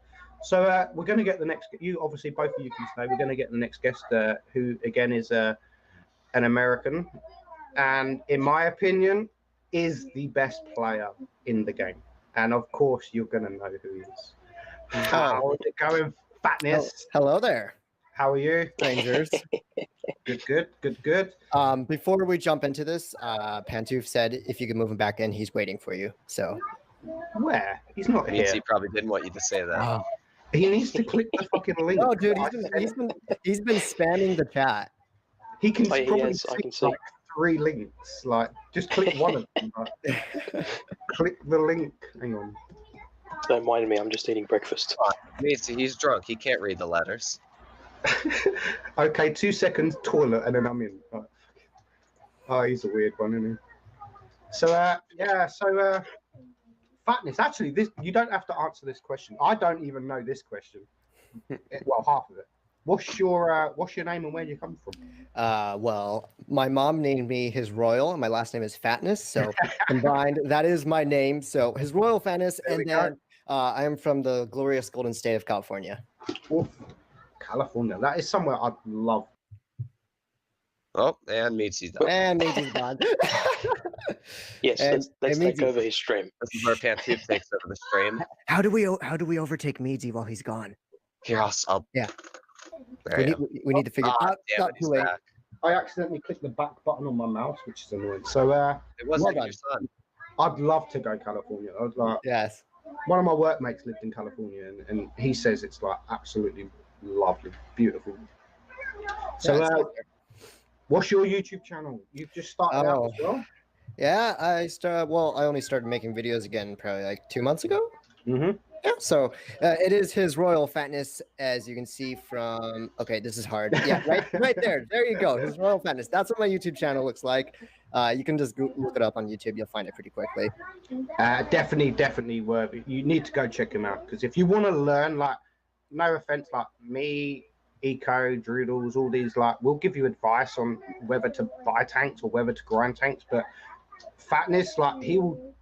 So we're going to get the next. You obviously both of you can stay. We're going to get the next guest, who again is an American, and in my opinion, is the best player in the game. And of course, you're going to know who he is. How is it going, Fatness? Hello there. How are you, strangers? Good. Before we jump into this, Pantouf said if you could move him back in, he's waiting for you. So where? He's not here. He probably didn't want you to say that. He needs to click the fucking link. Oh, dude, he's been spamming the chat. He can probably I can see like 3 links. Like, just click one of them. Like, click the link. Hang on. Don't mind me. I'm just eating breakfast. He's drunk. He can't read the letters. Okay, 2 seconds, toilet, and then I'm in. Oh, he's a weird one, isn't he? So, Fatness, actually, you don't have to answer this question. I don't even know this question. Well, half of it. what's your name and where do you come from? Well, my mom named me His Royal, and my last name is Fatness. So combined, that is my name. So His Royal Fatness, and then I am from the glorious Golden State of California. Oof, California. That is somewhere I'd love. Oh, and Meadsys done. And Meadsys gone. Yes, let's take over his stream. This is where Pantoof takes over the stream. How do we overtake Meadsy while he's gone? Here, I'll Yeah. There We need to figure out. damn Not it, too he's late. back. I accidentally clicked the back button on my mouse, which is annoying. So It wasn't Well your son. I'd love to go California. I'd like. Yes. One of my workmates lived in California, and he says it's like absolutely lovely, beautiful. So, Yeah, what's your YouTube channel? You've just started out as well? Yeah, I only started making videos again probably like 2 months ago. Mm-hmm. Yeah, so it is His Royal Fatness, as you can see from. Okay, this is hard. Yeah, right there. There you go. His Royal Fatness. That's what my YouTube channel looks like. You can just look it up on YouTube. You'll find it pretty quickly. Definitely worth it. You need to go check him out because if you want to learn, like, no offense, like me, Eco, Droodles, all these, like, we'll give you advice on whether to buy tanks or whether to grind tanks, but Fatness, like, he will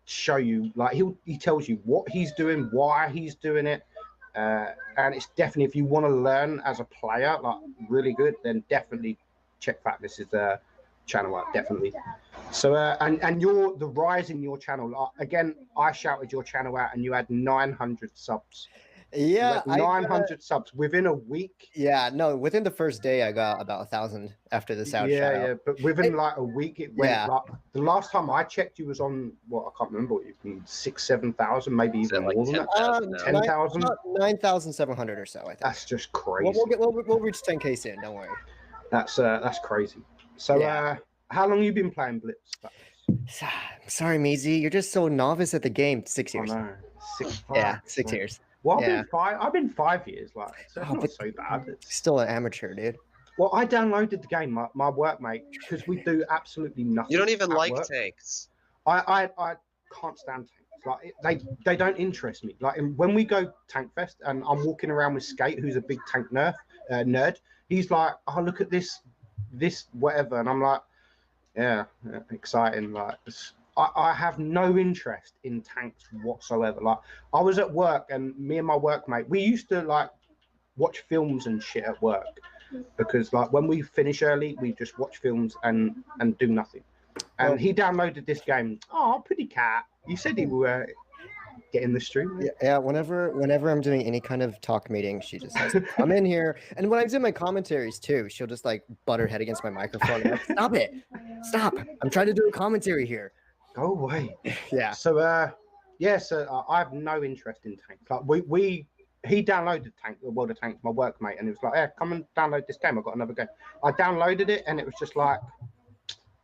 show you, like, he tells you what he's doing, why he's doing it, and it's definitely, if you want to learn as a player, like, really good, then definitely check Fatness's channel out, definitely. So and the rise in your channel, again, I shouted your channel out and you had 900 subs. Yeah, 900 subs within a week. Yeah, no, within the first day I got about 1,000 after the shout out. But within like a week it went. Like, the last time I checked, you was on what, I can't remember what you've been, 6,000-7,000, maybe even like more than that. 10,000. 9,700 or so, I think. That's just crazy. We'll reach 10K soon. Don't worry. That's crazy. So how long have you been playing Blitz? Sorry, Meadsy, you're just so novice at the game. 6 years. I know. 6 years. Well, I've been 5 years, like, so it's not so bad. It's still an amateur, dude. Well, I downloaded the game, my workmate, because we do absolutely nothing. You don't even like work. Tanks. I can't stand tanks. Like, they don't interest me. Like, when we go Tank Fest and I'm walking around with Skate, who's a big tank nerd, he's like, oh, look at this whatever, and I'm like, yeah, exciting. Like, I have no interest in tanks whatsoever. Like, I was at work and me and my workmate, we used to like watch films and shit at work because like when we finish early, we just watch films and do nothing. And he downloaded this game. Oh, pretty cat. You said he will get in the stream. Yeah. Whenever I'm doing any kind of talk meeting, she just says, "I'm in here." And when I do my commentaries too, she'll just like butt her head against my microphone. And like, stop it! Stop! I'm trying to do a commentary here. Go away. Yeah. So I have no interest in tanks. Like he downloaded World of Tanks, my workmate, and it was like, yeah, come and download this game. I've got another game. I downloaded it and it was just like,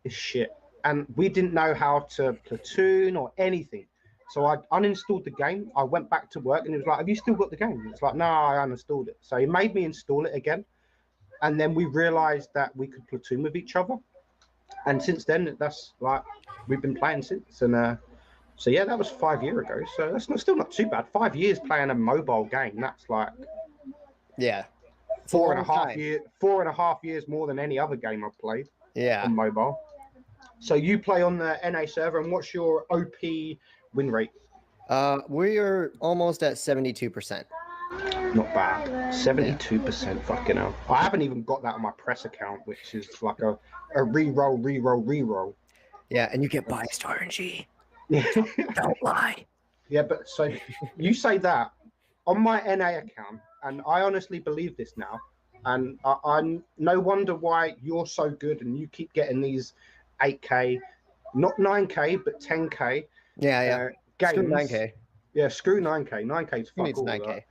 it's shit. And we didn't know how to platoon or anything. So I uninstalled the game. I went back to work and it was like, have you still got the game? It's like, no, I uninstalled it. So he made me install it again. And then we realized that we could platoon with each other. And since then, that's like, we've been playing since. And so yeah, that was 5 years ago. So that's still not too bad. 5 years playing a mobile game. That's like, yeah, 4.5 years more than any other game I've played. Yeah, on mobile. So you play on the NA server, and what's your OP win rate? We're almost at 72%. Not bad. 72%. Fucking hell. I haven't even got that on my press account, which is like a reroll. Yeah, and you get biased RNG. Yeah. Don't lie. Yeah, but so you say that on my NA account, and I honestly believe this now, and I'm no wonder why you're so good and you keep getting these 8K, not 9K, but 10K. Yeah. Games. Screw 9K. Yeah, screw 9K. 9K is fuck all. 9K.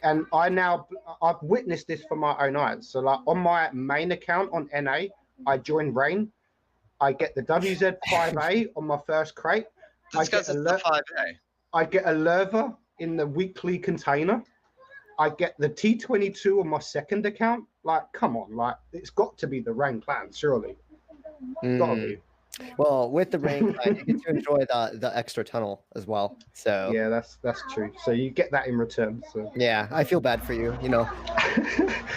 And I've witnessed this for my own eyes. So like on my main account on NA, I join Rain. I get the WZ5A on my first crate. I get a Lerva in the weekly container. I get the T22 on my second account. Like, come on, like, it's got to be the Rain clan, surely. Gotta be. Well, with the rain climb, you get to enjoy the extra tunnel as well. So Yeah, that's true. So you get that in return. So yeah, I feel bad for you. You know.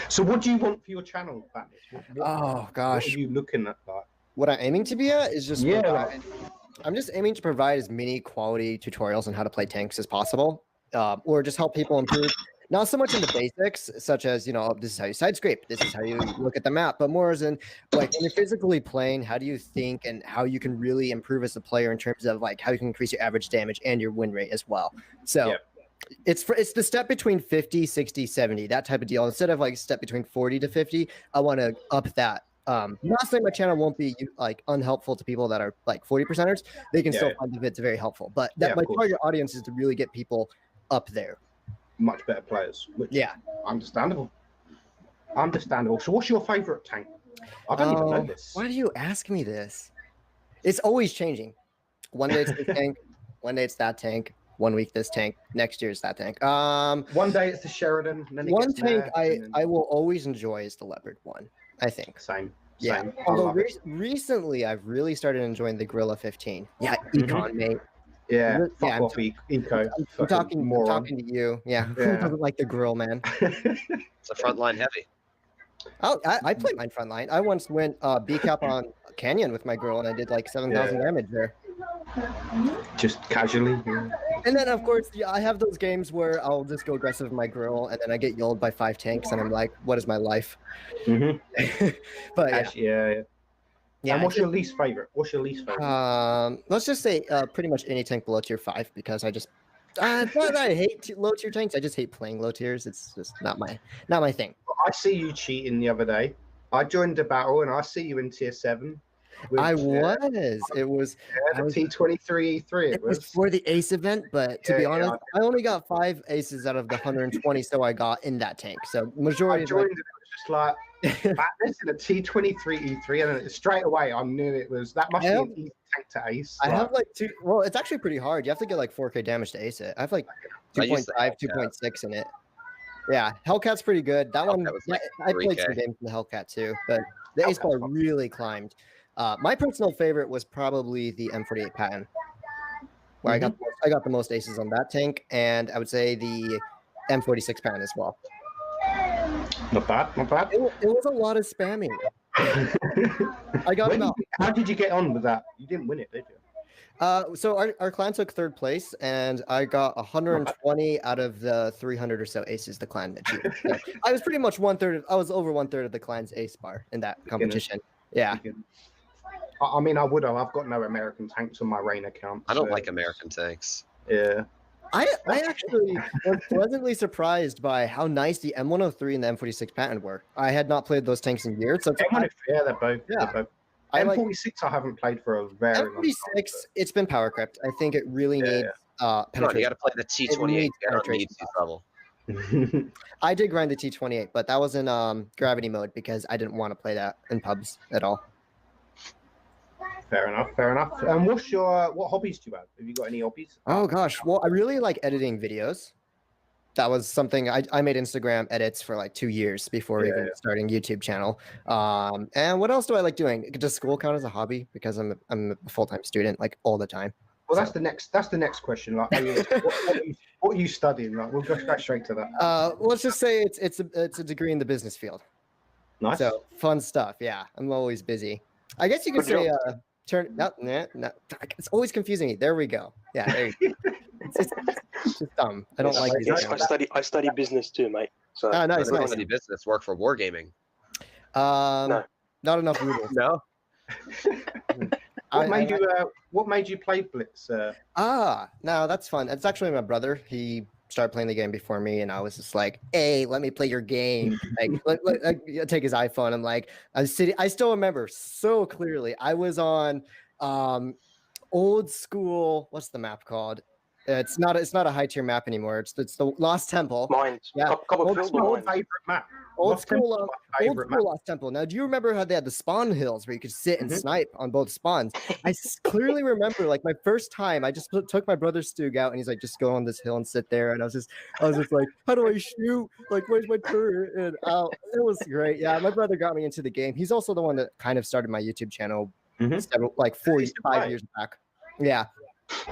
So what do you want for your channel, Fatness? Oh What gosh, are you looking at? Like? what I'm aiming to be at is just Yeah, provide- I'm just aiming to provide as many quality tutorials on how to play tanks as possible, or just help people improve. Not so much in the basics, such as, you know, this is how you side scrape, this is how you look at the map, but more as in like when you're physically playing, how do you think and how you can really improve as a player in terms of like how you can increase your average damage and your win rate as well. So Yeah. it's the step between 50, 60, 70, that type of deal. Instead of like step between 40 to 50, I want to up that. Not saying my channel won't be like unhelpful to people that are like 40%ers. They can still find the vids very helpful, but that Yeah, my of course. target audience is to really get people up there. Much better players. Which Yeah. Understandable. So what's your favorite tank? I don't even know this. Why do you ask me this? It's always changing. One day it's this tank, one day it's that tank, 1 week this tank, next year it's that tank. One day it's the Sheridan, and then it One gets tank there, and then... I will always enjoy is the Leopard one, I think. Same. Yeah. I Although love it. recently I've really started enjoying the Gorilla 15. Yeah, Mhm. Econ, mate. Yeah, Yeah, fuck I'm off, Eco. I'm talking to you. Yeah. Who Yeah. doesn't like the grill, man? It's a frontline heavy. Oh, I played mine frontline. I once went B cap on Canyon with my grill, and I did like 7,000 damage there. Just casually. Yeah. And then, of course, I have those games where I'll just go aggressive with my grill, and then I get yelled by 5 tanks, and I'm like, what is my life? Mm-hmm. But yeah. Yeah. And what's your least favorite? Let's just say pretty much any tank below tier 5, because I just it's not that I hate low tier tanks. I just hate playing low tiers. It's just not my thing. I see you cheating the other day. I joined a battle and I see you in tier 7. I was. It was. Yeah, the T23 E3. It was for the ace event, but to be honest, I only got 5 aces out of the 120, so I got in that tank. So majority. I joined and it was just like this in a T23 E3, and then straight away I knew it was that must be an easy tank to ace. I have like 2. Well, it's actually pretty hard. You have to get like 4K damage to ace it. I have like 2.5, 2.6 in it. Yeah, Hellcat's pretty good. That one, like I played some games in the Hellcat too, but the ace bar really climbed. My personal favorite was probably the M48 pattern, where I got the most aces on that tank, and I would say the M46 pattern as well. Not bad, not bad. It was a lot of spamming. I got him out. How did you get on with that? You didn't win it, did you? So our clan took 3rd place, and I got 120 out of the 300 or so aces the clan achieved. So I was pretty much 1/3. I was over 1/3 of the clan's ace bar in that competition. Yeah. I mean, I would have. I've got no American tanks on my rain account. I don't like American tanks. Yeah. I actually was pleasantly surprised by how nice the M103 and the M46 patent were. I had not played those tanks in years. So they're both. Yeah. They're both. M46 I haven't played for a very long time. M46, it's been power crept. I think it really needs penetration. You got to play the T28 penetration level. I did grind the T28, but that was in gravity mode because I didn't want to play that in pubs at all. Fair enough. And what hobbies do you have? Have you got any hobbies? Oh gosh, well, I really like editing videos. That was something I made Instagram edits for like 2 years before even starting YouTube channel. And what else do I like doing? Does school count as a hobby? Because I'm a full-time student, like all the time. Well, that's the next question. Like, what are you studying? Like, we'll go straight to that. Let's just say it's a degree in the business field. Nice. So fun stuff. Yeah, I'm always busy. I guess you could say it's always confusing me. There we go. Yeah, there you go. It's just dumb. I don't like these. I study business too, mate. So nice. I study business. Work for wargaming. No. Not enough rubles. No. What made you play Blitz? No, that's fun. It's actually my brother. He started playing the game before me, and I was just like, "Hey, let me play your game." Like, let take his iPhone. I'm like, I'm sitting. I still remember so clearly. I was on old school. What's the map called? It's not a high tier map anymore. It's the Lost Temple. Mine. Yeah. Old favorite map. Old school Lost Temple. Now, do you remember how they had the spawn hills where you could sit and snipe on both spawns? I clearly remember, like, my first time, I just took my brother's Stug out, and he's like, just go on this hill and sit there. And I was just like, how do I shoot? Like, where's my turret? And it was great. Yeah, my brother got me into the game. He's also the one that kind of started my YouTube channel several, like 5 years back. Yeah.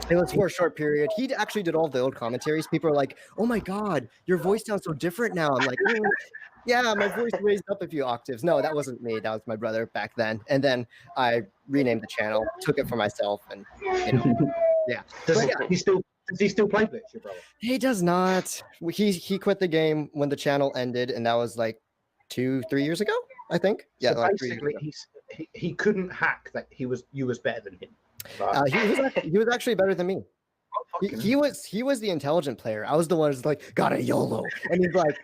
It was for a short period. He actually did all the old commentaries. People are like, "Oh my god, your voice sounds so different now." I'm like, "Yeah, my voice raised up a few octaves." No, that wasn't me. That was my brother back then. And then I renamed the channel, took it for myself, and yeah. Does But yeah, he still play Blitz, your brother? he does not. He quit the game when the channel ended, and that was like 2-3 years ago, I think. Yeah, So like 3 years basically, ago. he couldn't hack that you was better than him. He was actually better than me. He was the intelligent player. I was the one who's like, got a YOLO. And he's like,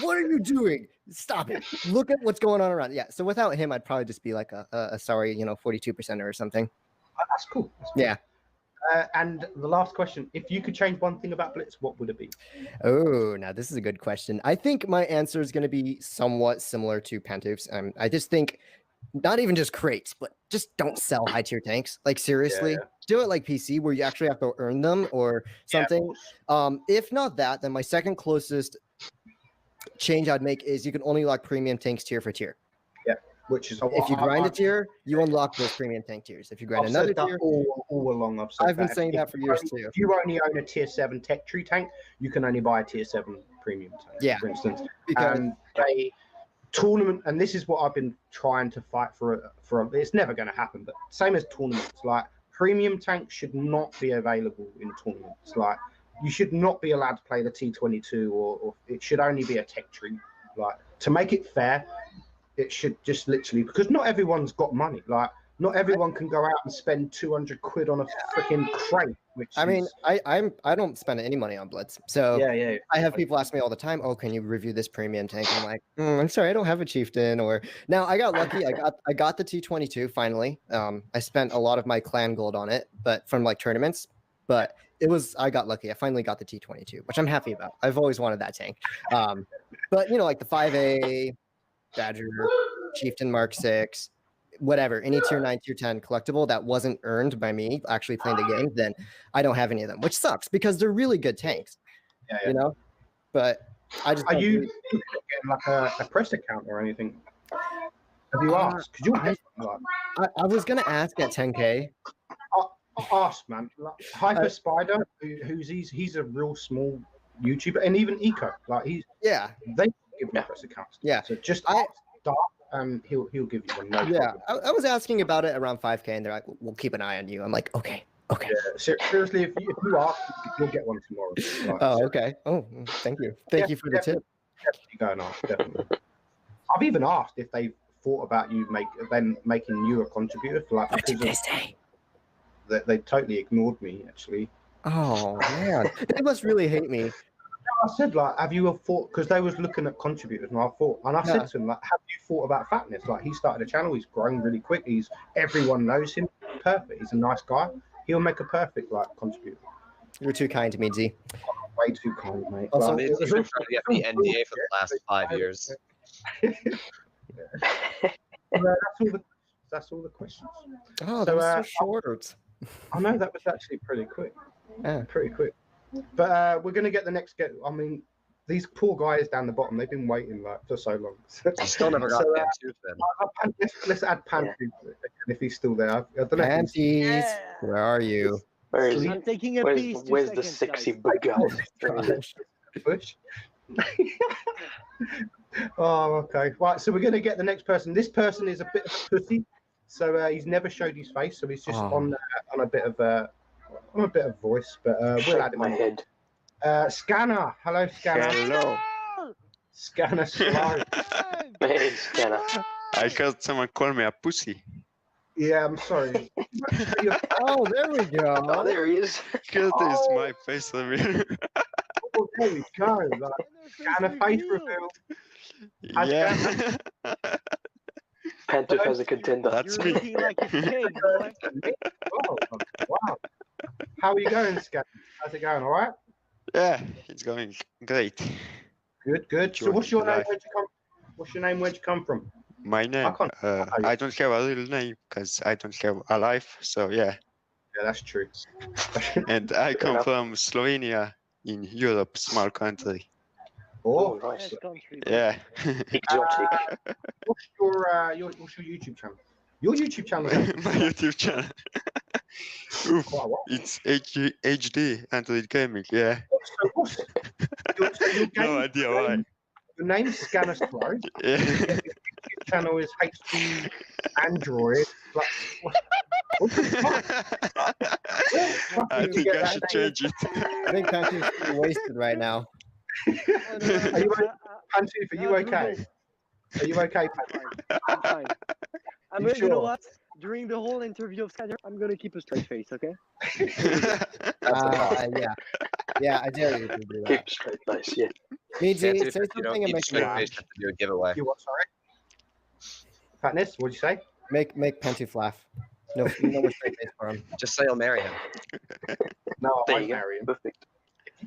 what are you doing? Stop it. Look at what's going on around. Yeah. So without him, I'd probably just be like a sorry, 42% or something. That's cool. That's cool. Yeah. And the last question, if you could change one thing about Blitz, what would it be? Oh, now this is a good question. I think my answer is going to be somewhat similar to Pantouf's. I just think not even just crates, but just don't sell high tier tanks. Like seriously, do it like PC where you actually have to earn them or something. If not that, then my second closest change I'd make is you can only lock premium tanks tier for tier. Yeah, which is if you grind a tier, you unlock those premium tank tiers. If you grind another tier, all along I've been saying that for years too. If you only own a tier 7 tech tree tank, you can only buy a tier 7 premium tank. Yeah, for instance, because tournament, and this is what I've been trying to fight for. It's never going to happen, but same as tournaments, like premium tanks should not be available in tournaments. Like you should not be allowed to play the T22, or it should only be a tech tree. Like to make it fair, it should just literally, because not everyone's got money. Like not everyone can go out and spend 200 quid on a freaking crate. I don't spend any money on Blitz. So yeah. I have people ask me all the time, "Oh, can you review this premium tank?" I'm like, I'm sorry, I don't have a chieftain. Or now I got lucky. I got the T22 finally. I spent a lot of my clan gold on it, but from like tournaments. But I got lucky. I finally got the T22, which I'm happy about. I've always wanted that tank. But like the 5A, Badger, Chieftain Mark 6. Whatever, any tier 9, tier 10 collectible that wasn't earned by me actually playing the game, then I don't have any of them, which sucks because they're really good tanks. Yeah. But I just are you getting like a press account or anything? Have you asked? I was gonna ask at 10K. Ask, man. Like, Hyper Spider, he's a real small YouTuber, and even Eco, like they give him press accounts. Yeah. So just ask Dark, and he'll give you one. No problem. I was asking about it around 5K, and they're like, "We'll keep an eye on you." I'm like, "Okay." Yeah, seriously, if you ask, you'll get one tomorrow. Like, okay. Oh, thank you. Thank you for the tip. Definitely go and ask. Definitely. I've even asked if they thought about making you a contributor for like. They totally ignored me, actually. Oh man, they must really hate me. I said, like, have you thought? Because they was looking at contributors, and I said to him, like, have you thought about fatness? Like, he started a channel, he's grown really quick. Everyone knows him. Perfect. He's a nice guy. He'll make a perfect contributor. You're too kind to me, Z. Way too kind, mate. Also, Meadsys has been trying to get the NDA for the last 5 years. That's all the questions. Oh, that was so short. I know that was actually pretty quick. Yeah, pretty quick. But we're gonna get the next get. I mean, these poor guys down the bottom, they've been waiting like for so long. I still never got Pantouf then. Let's add Pantouf if he's still there. I don't know. Panties, where are you? Where is he? I'm taking a piece. Where's the sexy big guy? Bush. Oh, okay. Right, so we're gonna get the next person. This person is a bit of a pussy, so he's never showed his face, so he's just on a bit of voice, but we'll add him my in. head. Scanner, hello, Scanner. Hello. Scanner slow. Hey, Scanner. I heard someone call me a pussy. Yeah, I'm sorry. Oh, there we go. Oh, there he is. Because there's my face over here. Oh, there we go. Like, Scanner face reveal. Yeah. Pantouf as a contender. That's You're me. looking like a pig, boy. Oh, wow. How are you going, Scanner? How's it going? All right? Yeah, it's going great. Good. So what's your name? What's your name? Where'd you come from? My name, I don't have a real name because I don't have a life. So yeah. Yeah, that's true. And I come from Slovenia in Europe, small country. Oh, nice. Country, boy. Yeah. Exotic. What's your YouTube channel? Your YouTube channel is My YouTube channel. Oof, quite a while. it's HD Android gaming. Yeah. So what's your No idea why. Your name's Scanner's Pro. Yeah. Your channel is HD Android. Like, what the fuck? Where the fuck I did you think get I that should name? change it. I think Pantu's pretty wasted right now. Are you Pantooth, are you okay? Are you okay, Pantooth? I'm fine. You You know sure? what? During the whole interview of Scanner, I'm gonna keep a straight face, okay? Yeah, I dare you to do Keep that. straight face, yeah. Meadsy, say Pantouf, if you something don't and keep make straight me face, you have to do a giveaway. You what, sorry? Fatness, what'd you say? make Pantouf laugh. No more straight face for him. Just say you'll marry him. No, I There won't you go. marry him. Perfect.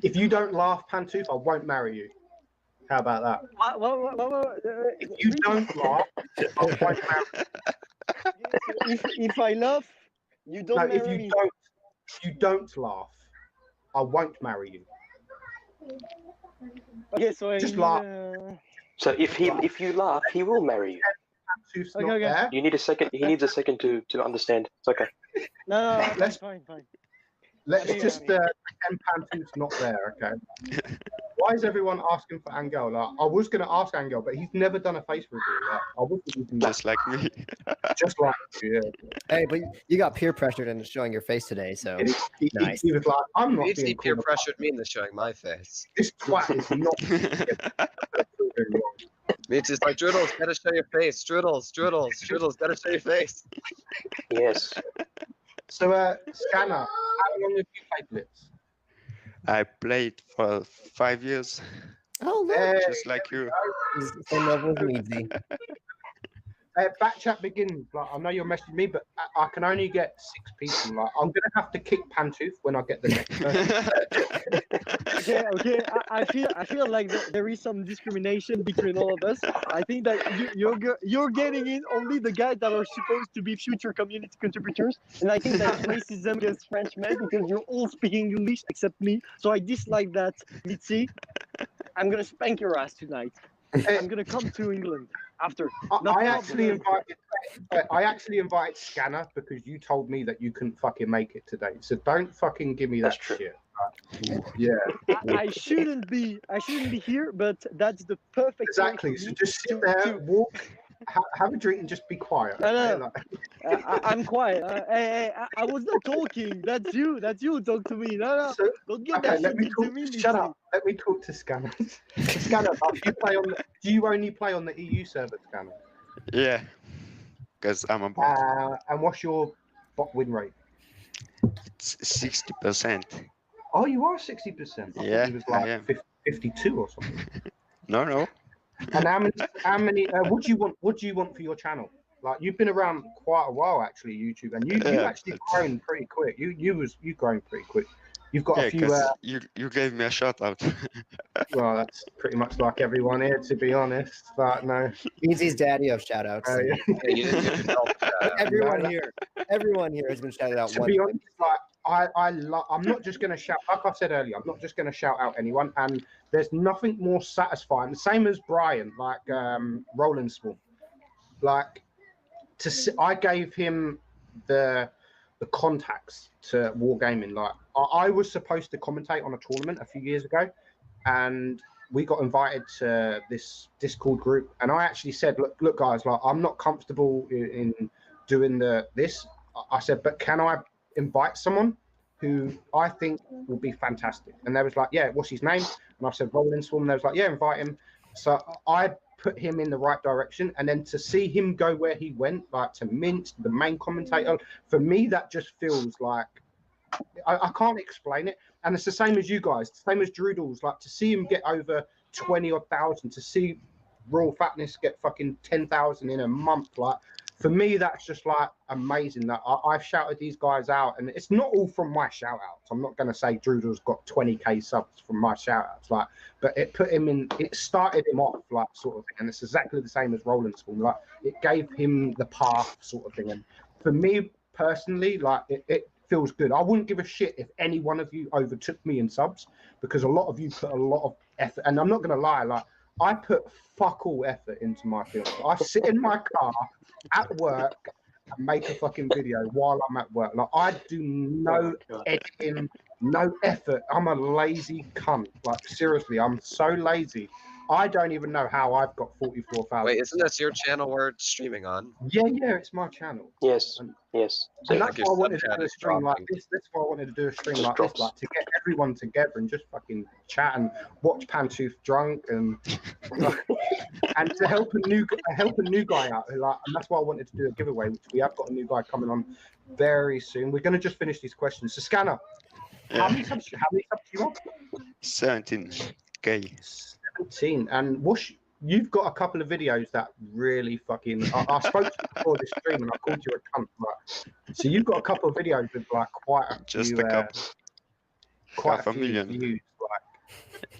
If you don't laugh, Pantooth, I won't marry you. How about that? What, If you don't laugh, I won't marry you. if I laugh, you don't No, marry me. if you don't laugh, I won't marry you. Okay, so I Just need, laugh. So if you laugh, he will marry you. Pantooth's Okay, not okay. there. You need a second. He needs a second to understand. It's okay. No, Let's- fine. Let's Yeah, just pretend Pantooth's not there, okay? Why is everyone asking for Angel? Like, I was going to ask Angel, but he's never done a face reveal. Like, I wasn't even Just like me. just like you, yeah. Hey, but you got peer pressured into showing your face today, so Nice. He was like, I'm not Meadsy being peer called a- pressured me into showing my face. This twat is not. Meadsy's like, Droodles, gotta show your face. Droodles, gotta show your face. Yes. So, Scanner, how long have you played Blitz? I played for 5 years, oh look, Hey, just like you. he's the same level as Meadsy. back chat begins. Like, I know you're messaging me, but I can only get 6 people. Like, I'm gonna have to kick Pantooth when I get the next person. Okay. I feel like there is some discrimination between all of us. I think that you're getting in only the guys that are supposed to be future community contributors, and I think that's racism against Frenchmen because you're all speaking English except me. So I dislike that. Mitzi, I'm gonna spank your ass tonight. I'm gonna come to England after. I actually invited Scanner because you told me that you couldn't fucking make it today. So don't fucking give me that That's true. shit. Yeah, I shouldn't be here, but that's the perfect exactly. time for So me just sit to- there, to- walk, have a drink, and just be quiet. No, okay? no. Like- I'm quiet. Hey, I was not talking. That's you. Talk to me. No. So, Don't get okay, that let shit me into talk. me. Shut up. Let me talk to Scanner. Scanner, do you only play on the EU server, Scanner? Yeah, because I'm a bot. And what's your bot win rate? It's 60%. Oh, you are 60%. I Yeah, thought you was like I am. 52 or something. No. And how many? What do you want? What do you want for your channel? Like, you've been around quite a while, actually, YouTube, and you Yeah, actually but- grown pretty quick. You grown pretty quick. You've got Yeah, a few. because you gave me a shout out. Well, that's pretty much like everyone here, to be honest. But no. Meadsy's daddy of shoutouts. Yeah. Yeah, you didn't give yourself a shout out. Everyone here has been shouted out To once. be honest, like I'm not just going to shout. Like I said earlier, I'm not just going to shout out anyone. And there's nothing more satisfying. The same as Brian, like Roland Swarm. Like I gave him the contacts to Wargaming. Like I was supposed to commentate on a tournament a few years ago, and we got invited to this Discord group. And I actually said, look, guys, like I'm not comfortable in doing this. I said, but can I invite someone who I think will be fantastic? And they was like, yeah, what's his name? And I said, Roland Swarm. And they was like, yeah, invite him. So I put him in the right direction, and then to see him go where he went, like to Mint, the main commentator, for me that just feels like I can't explain it. And it's the same as you guys, the same as Droodles, like to see him get over 20,000, to see Royal Fatness get fucking 10,000 in a month, like for me that's just like amazing. That I've shouted these guys out, and it's not all from my shout outs. I'm not going to say Droodles got 20k subs from my shout outs, like, but it put him in, it started him off, like, sort of thing. And it's exactly the same as Roland Spawn, like it gave him the path, sort of thing. And for me personally, like it feels good. I wouldn't give a shit if any one of you overtook me in subs, because a lot of you put a lot of effort, and I'm not going to lie, like I put fuck all effort into my films. I sit in my car at work and make a fucking video while I'm at work. Like I do no editing, no effort. I'm a lazy cunt. Like seriously, I'm so lazy. I don't even know how I've got 44,000. Wait, isn't this your channel we're streaming on? Yeah, it's my channel. Yes, And, yes. and Like that's your why I wanted to subchat do a is stream like dropping. this. That's why I wanted to do a stream Just like drops. this, like to get everyone together and just fucking chat and watch Pantooth drunk and and to help a new guy out. Like, and that's why I wanted to do a giveaway, which we have got a new guy coming on very soon. We're going to just finish these questions. So Scanner, how many subs do you have? 17K. 17. And you've got a couple of videos that really fucking. I spoke to you before this stream and I called you a cunt. Like, so you've got a couple of videos with like quite a Just few, a couple. quite Half a a few million. views. Like,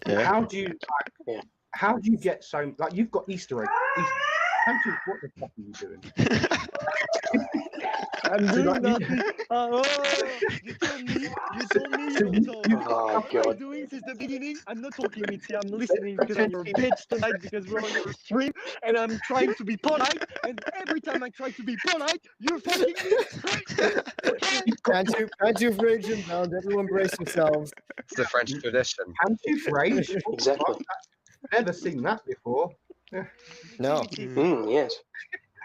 Yeah. how do you how do you get so like you've got Easter eggs? What the fuck are you doing? I'm So, doing like, nothing. You told me you told. Oh What are you god. doing since the beginning? I'm not talking, Mitzi. I'm listening because I'm your bitch tonight because we're on your stream and I'm trying to be polite. And every time I try to be polite, you're fucking me straight. Okay? Pantooth rage inbound. Everyone brace yourselves. It's the French tradition. Pantooth rage? What the Exactly. fuck? I've never seen that before. No. Yes.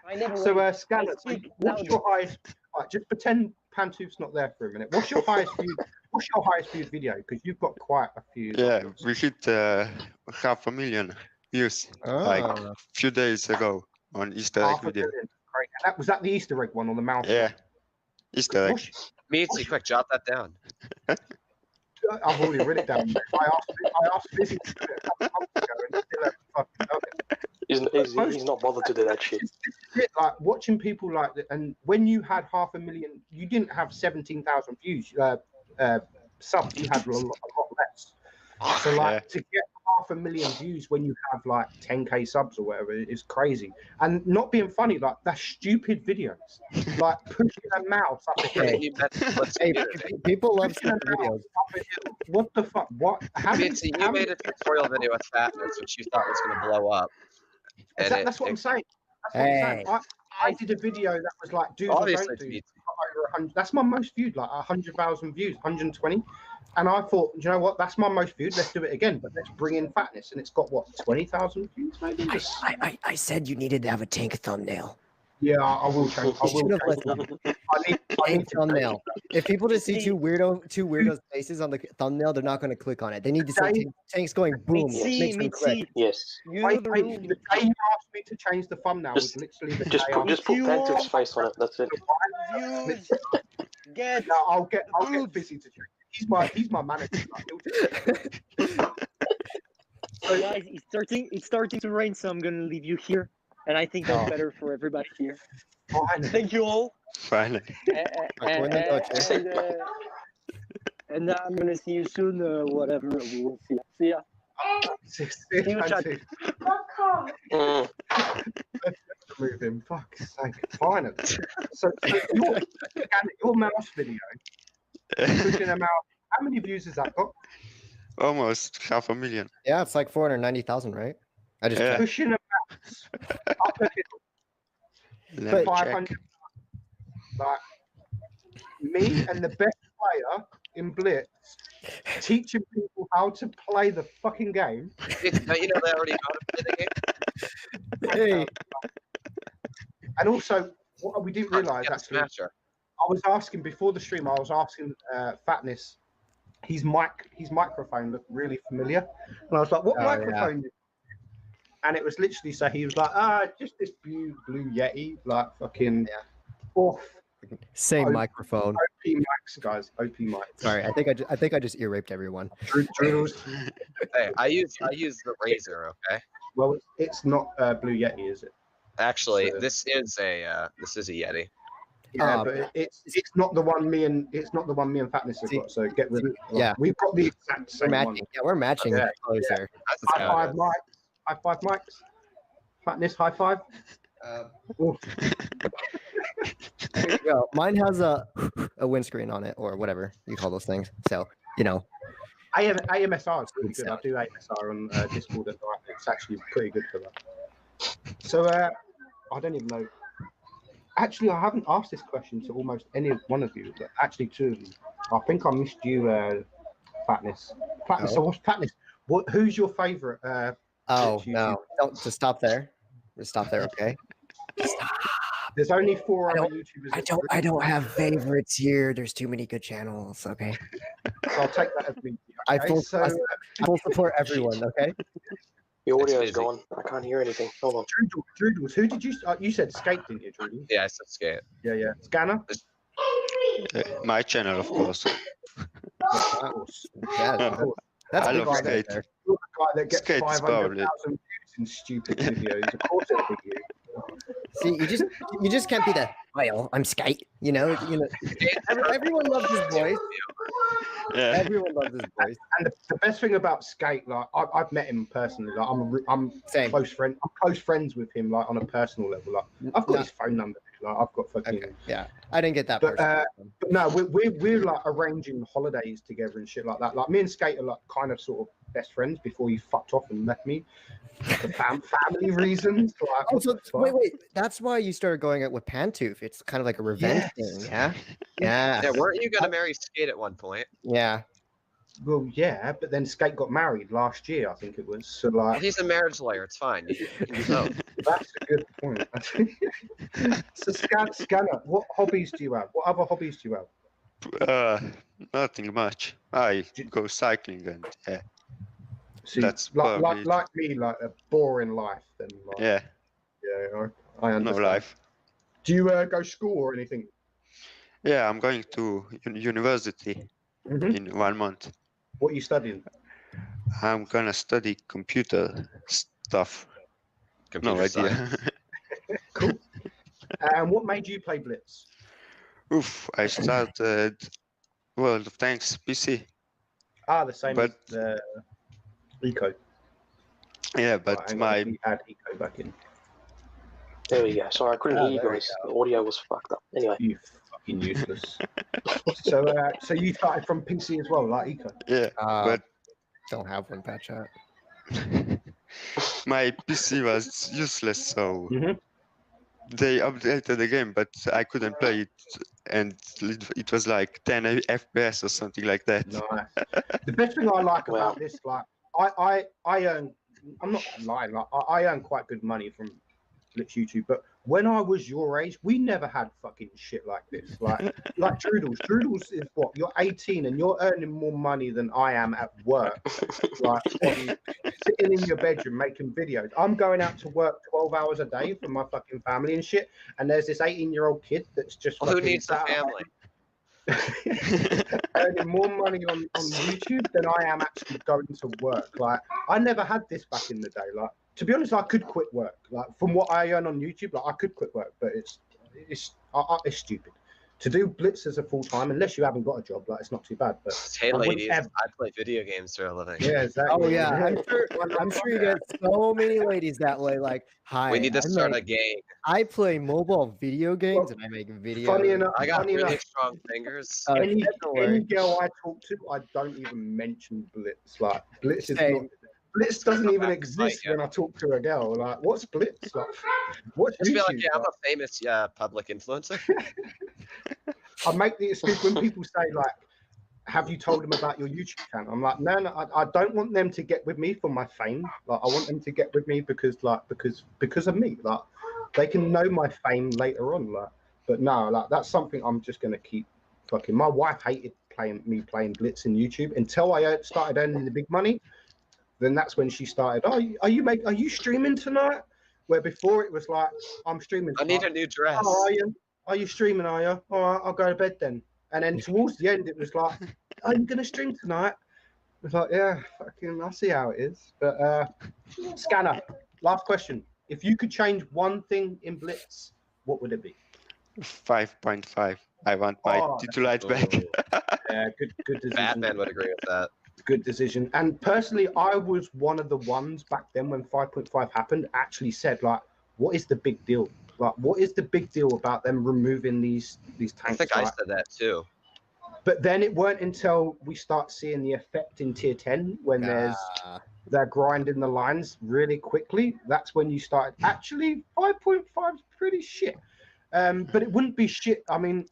I never So, rage. Scanner, I speak what's loudly. your highest? Right, just pretend Pantooth's not there for a minute. What's your highest viewed? What's your highest viewed video? Because you've got quite a few. Yeah, we hit 500,000 views like Oh. a few days ago on Easter egg Half a video. million. Great. Was that the Easter egg one or the mouse? Yeah, Easter egg. Meadsy, quick, jot that down. I've already written it down. I asked Busy to do it a couple months ago and still haven't fucking done it. He's not bothered to do that shit. This is it, like watching people like that, and when you had 500,000, you didn't have 17,000 views, subs. You had a lot less. So like to get 500,000 views when you have like 10k subs or whatever is crazy. And not being funny, like that's stupid videos, like pushing a mouse up a hill. Hey, people love Pushing a stupid videos. mouse up a hill. What the fuck? What? How many? Meadsy, you made a tutorial video with fatness, which you thought was going to blow up. And That's what I'm saying. That's what I'm saying. I did a video that was like do's or Obviously, don't do. it's Over 100. That's my most viewed, like 100,000 views, 120. And I thought, you know what? That's my most viewed. Let's do it again, but let's bring in fatness. And it's got what 20,000 views, maybe. I said you needed to have a tank thumbnail. Yeah, I will change. I will change. I need Tank to thumbnail. If people just see two weirdos' faces on the thumbnail, they're not going to click on it. They need to see tanks going boom. Makes them click. Yes. You know Wait, the wait, rule. the day you asked me to change the thumbnail was literally the Just day put Pantooth's face on it. That's it. Views. Get No, I'll get busy to change. He's my manager. So guys, it's starting to rain, so I'm gonna leave you here. And I think that's better for everybody here. Fine. Thank you all. Finally. And I'm gonna see you soon. Whatever. We'll see. See ya. you, chat. Mm. Let's move him. Fuck's sake. Finally. So your mouse video, pushing a mouse. How many views has that got? Almost 500,000. Yeah, it's like 490,000, right? I just checked. Pushing a mouse up a hill. Let me 500. check. Like me and the best player in Blitz teaching people how to play the fucking game. You know they already know how to play the game. Hey, And also, what we didn't realise Yeah, actually, Smasher. I was asking before the stream. I was asking Fatness. His microphone looked really familiar, and I was like, "What Oh, microphone?" And it was literally so he was like, just this blue Yeti, like fucking off. same microphone. OP mics, guys. OP mics. Sorry, I think I just ear raped everyone. Drills. Hey, I use the razor. Okay. Well, it's not Blue Yeti, is it? Actually, So- this is a Yeti. Yeah, but it's not the one me and Fatness have See- got. So get rid of it. yeah. We've got the exact We're same one. matching. Yeah, we're matching Yeah. clothes here. That's High how it five, is. Mike. High five, Mike's. Fatness, high five. Oh, There you go. Mine has a windscreen on it, or whatever you call those things. So AMSR is pretty good. I Sound. do AMSR on Discord at night. It's actually pretty good for that. So I don't even know. actually, I haven't asked this question to almost any one of you, but actually two of you. I think I missed you, Fatness. Fatness. Oh. So what's Fatness? Who's your favourite? Oh YouTuber? no! Don't just stop there. Just stop there, okay? There's only four I other don't- YouTubers. I don't have favorites here. There's too many good channels. Okay. So I'll take that as me. I Okay, full, so I full support everyone. Okay. Your audio's busy. gone. I can't hear anything. Hold on. Droodles, who did you? You said Skate, didn't you, Droodles? Yeah, I said skate. Yeah. Scanner. My channel, of course. Yeah, that's I a big love guy skate. there. You're the guy that gets Skate's 500,000 views in stupid videos. Of course, it'll be you. See, you just can't be the well. I'm Skate. You know. Everyone loves his voice. Yeah. Everyone loves his voice. And the best thing about Skate, like I've met him personally. Like I'm Same. close friend. I'm close friends with him, like on a personal level. Like I've got his phone number. Like I've got fucking. Okay. Yeah, I didn't get that. But, person. But no, we're like arranging holidays together and shit like that. Like me and Skate are like kind of sort of best friends before he fucked off and left me for family reasons. Like, Oh, so wait. That's why you started going out with Pantooth. It's kind of like a revenge thing, yeah? Yeah. Yeah, weren't you gonna marry Skate at one point? Yeah. Well, yeah, but then Skate got married last year, I think it was. So like, He's a marriage lawyer. It's fine. You can do both. that's a good point. So Scanner, what hobbies do you have? What other hobbies do you have? Nothing much. I go cycling and yeah. So That's like probably- me, like a boring life. Then like, Yeah, I no understand. life. Do you go to school or anything? Yeah, I'm going to university Mhm. in 1 month. What are you studying? I'm gonna study computer stuff. Computer No science. idea. Cool. And what made you play Blitz? Oof, I started World of Tanks PC. The same But- as Eco. Yeah, Right, but hang on, my we had Eco back in. There we go. Sorry, I couldn't Ah, hear you there we guys. The audio was fucked up. Anyway, You fucking useless. so you started from PC as well, like Eco. yeah, but Don't have one, patch out. my PC was useless, so Mhm. they updated the game, but I couldn't play it, and it was like 10 FPS or something like that. Nice. The best thing I like Wow. about this, like, I earn. I'm not lying. Like, I earn quite good money from Blitz YouTube, but when I was your age, we never had fucking shit like this. Like Droodles. Droodles is what? You're 18 and you're earning more money than I am at work. Like fucking sitting in your bedroom making videos. I'm going out to work 12 hours a day for my fucking family and shit. And there's this 18-year-old kid that's just Well, who fucking needs a sat at family? earning more money on YouTube than I am actually going to work. Like I never had this back in the day. Like to be honest, I could quit work. Like from what I earn on YouTube, like I could quit work, but it's stupid to do Blitz as a full time unless you haven't got a job. Like it's not too bad. But Hey, I wouldn't ladies, ever- I play video games for a living. yeah, exactly. Oh yeah, I'm sure you get so many ladies that way. Like, hi, We need to I start make- a gang. I play mobile video games and I make videos. Funny enough, I got funny really enough, strong fingers. any don't worry. girl I talk to, I don't even mention Blitz. Like Blitz is Same. not. Blitz doesn't Come even back to exist fight, when I talk to a girl. Like, what's Blitz? Like, what's Just be like, YouTube? yeah, I'm a famous public influencer. I make the excuse when people say like, "Have you told them about your YouTube channel?" I'm like, no, I don't want them to get with me for my fame. Like, I want them to get with me because of me. Like, they can know my fame later on. Like, but no, like that's something I'm just gonna keep fucking. My wife hated playing Blitz in YouTube until I started earning the big money. Then that's when she started. Oh, are you streaming tonight? Where before it was like, I'm streaming. I need tonight. a new dress. Oh, are you? Are you streaming? Are you? All right, I'll go to bed then. And then towards the end, it was like, "Are you gonna stream tonight?" I was like, "Yeah, fucking, I see how it is." But Scanner, last question: if you could change one thing in Blitz, what would it be? 5.5. I want my Oh, titulite back. Yeah, good decision. Batman would agree with that. Good decision. And personally, I was one of the ones back then when 5.5 happened. Actually, said like, "What is the big deal? Like, what is the big deal about them removing these tanks?" I think I Like, said that too. but then it weren't until we start seeing the effect in tier 10 when they're grinding the lines really quickly. That's when you started. Actually, 5.5 is pretty shit. But it wouldn't be shit. I mean,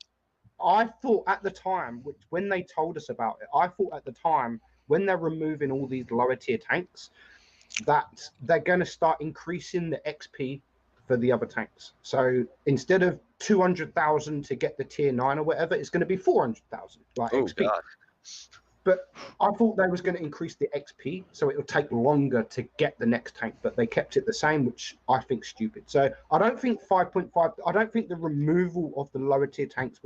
I thought at the time, when they told us about it, I thought at the time when they're removing all these lower tier tanks, that they're going to start increasing the XP for the other tanks. So instead of 200,000 to get the tier 9 or whatever, it's going to be 400,000 like XP. God. But I thought they was going to increase the XP, so it would take longer to get the next tank, but they kept it the same, which I think stupid. So I don't think 5.5. I don't think the removal of the lower tier tanks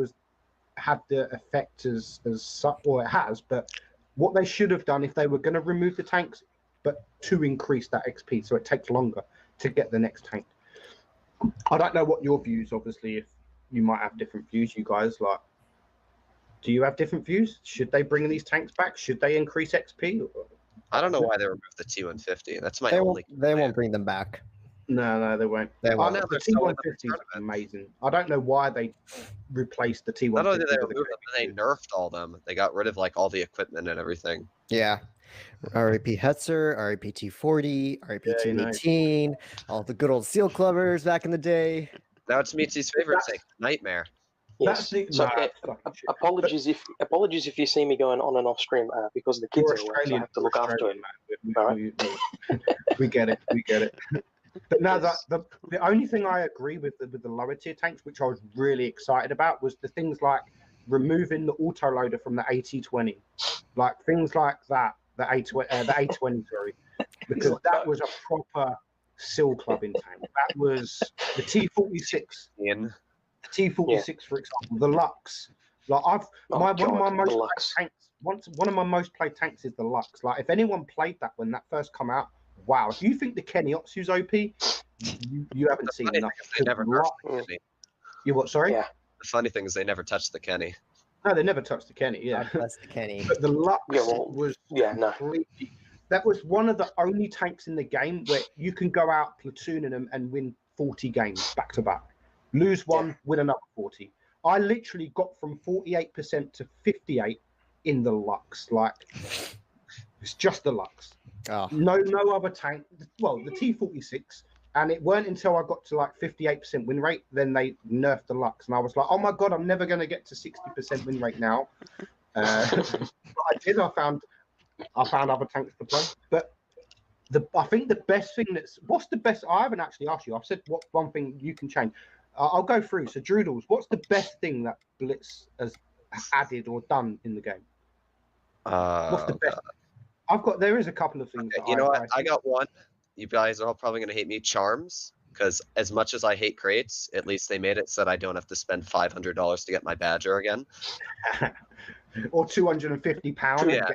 had the effect as such, or it has. But what they should have done if they were going to remove the tanks, but to increase that XP, so it takes longer to get the next tank. I don't know what your views. Obviously, if you might have different views, you guys like. Do you have different views? Should they bring these tanks back? Should they increase XP? I don't know why they removed the T150. That's my only. They won't bring them back. No, they won't. They won't. Oh, no, the T150 is amazing. I don't know why they replaced the T150. Not only did they remove them, but they nerfed all them. They got rid of like all the equipment and everything. Yeah. RAP Hetzer, RAP T40, RAP T18, all the good old seal clubbers back in the day. Now it's Meadsys' favorite tank, Nightmare. Yes. So, apologies if you see me going on and off stream because the kids are away, so I have to look after it. We get it. But no, the only thing I agree with the lower tier tanks, which I was really excited about, was the things like removing the autoloader from the AT20, like things like that, the A20, sorry, because that was a proper seal clubbing tank. That was the T46. T46, for example, the Lux. Like one of my most played tanks. One of my most played tanks is the Lux. Like if anyone played that when that first come out, wow! If you think the Kenny Otsu's OP, you haven't seen enough. They never You what? Sorry. Yeah. The funny thing is they never touched the Kenny. No, they never touched the Kenny. Yeah. That's the Kenny. But the Lux was completely. That was one of the only tanks in the game where you can go out platooning them and win 40 games back to back. Lose one, win another 40. I literally got from 48% to 58 in the Lux. Like, it's just the Lux. Oh. No other tank. Well, the T46, and it weren't until I got to like 58% win rate, then they nerfed the Lux, and I was like, oh my god, I'm never going to get to 60% win rate now. But I did. I found other tanks to play, but. I think the best thing what's the best? I haven't actually asked you. I've said what one thing you can change. I'll go through. So, Droodles, what's the best thing that Blitz has added or done in the game? What's the best? There is a couple of things. Okay, you know what? I got one. You guys are all probably going to hate me. Charms, because as much as I hate crates, at least they made it so that I don't have to spend $500 to get my badger again. Or £250. Yeah.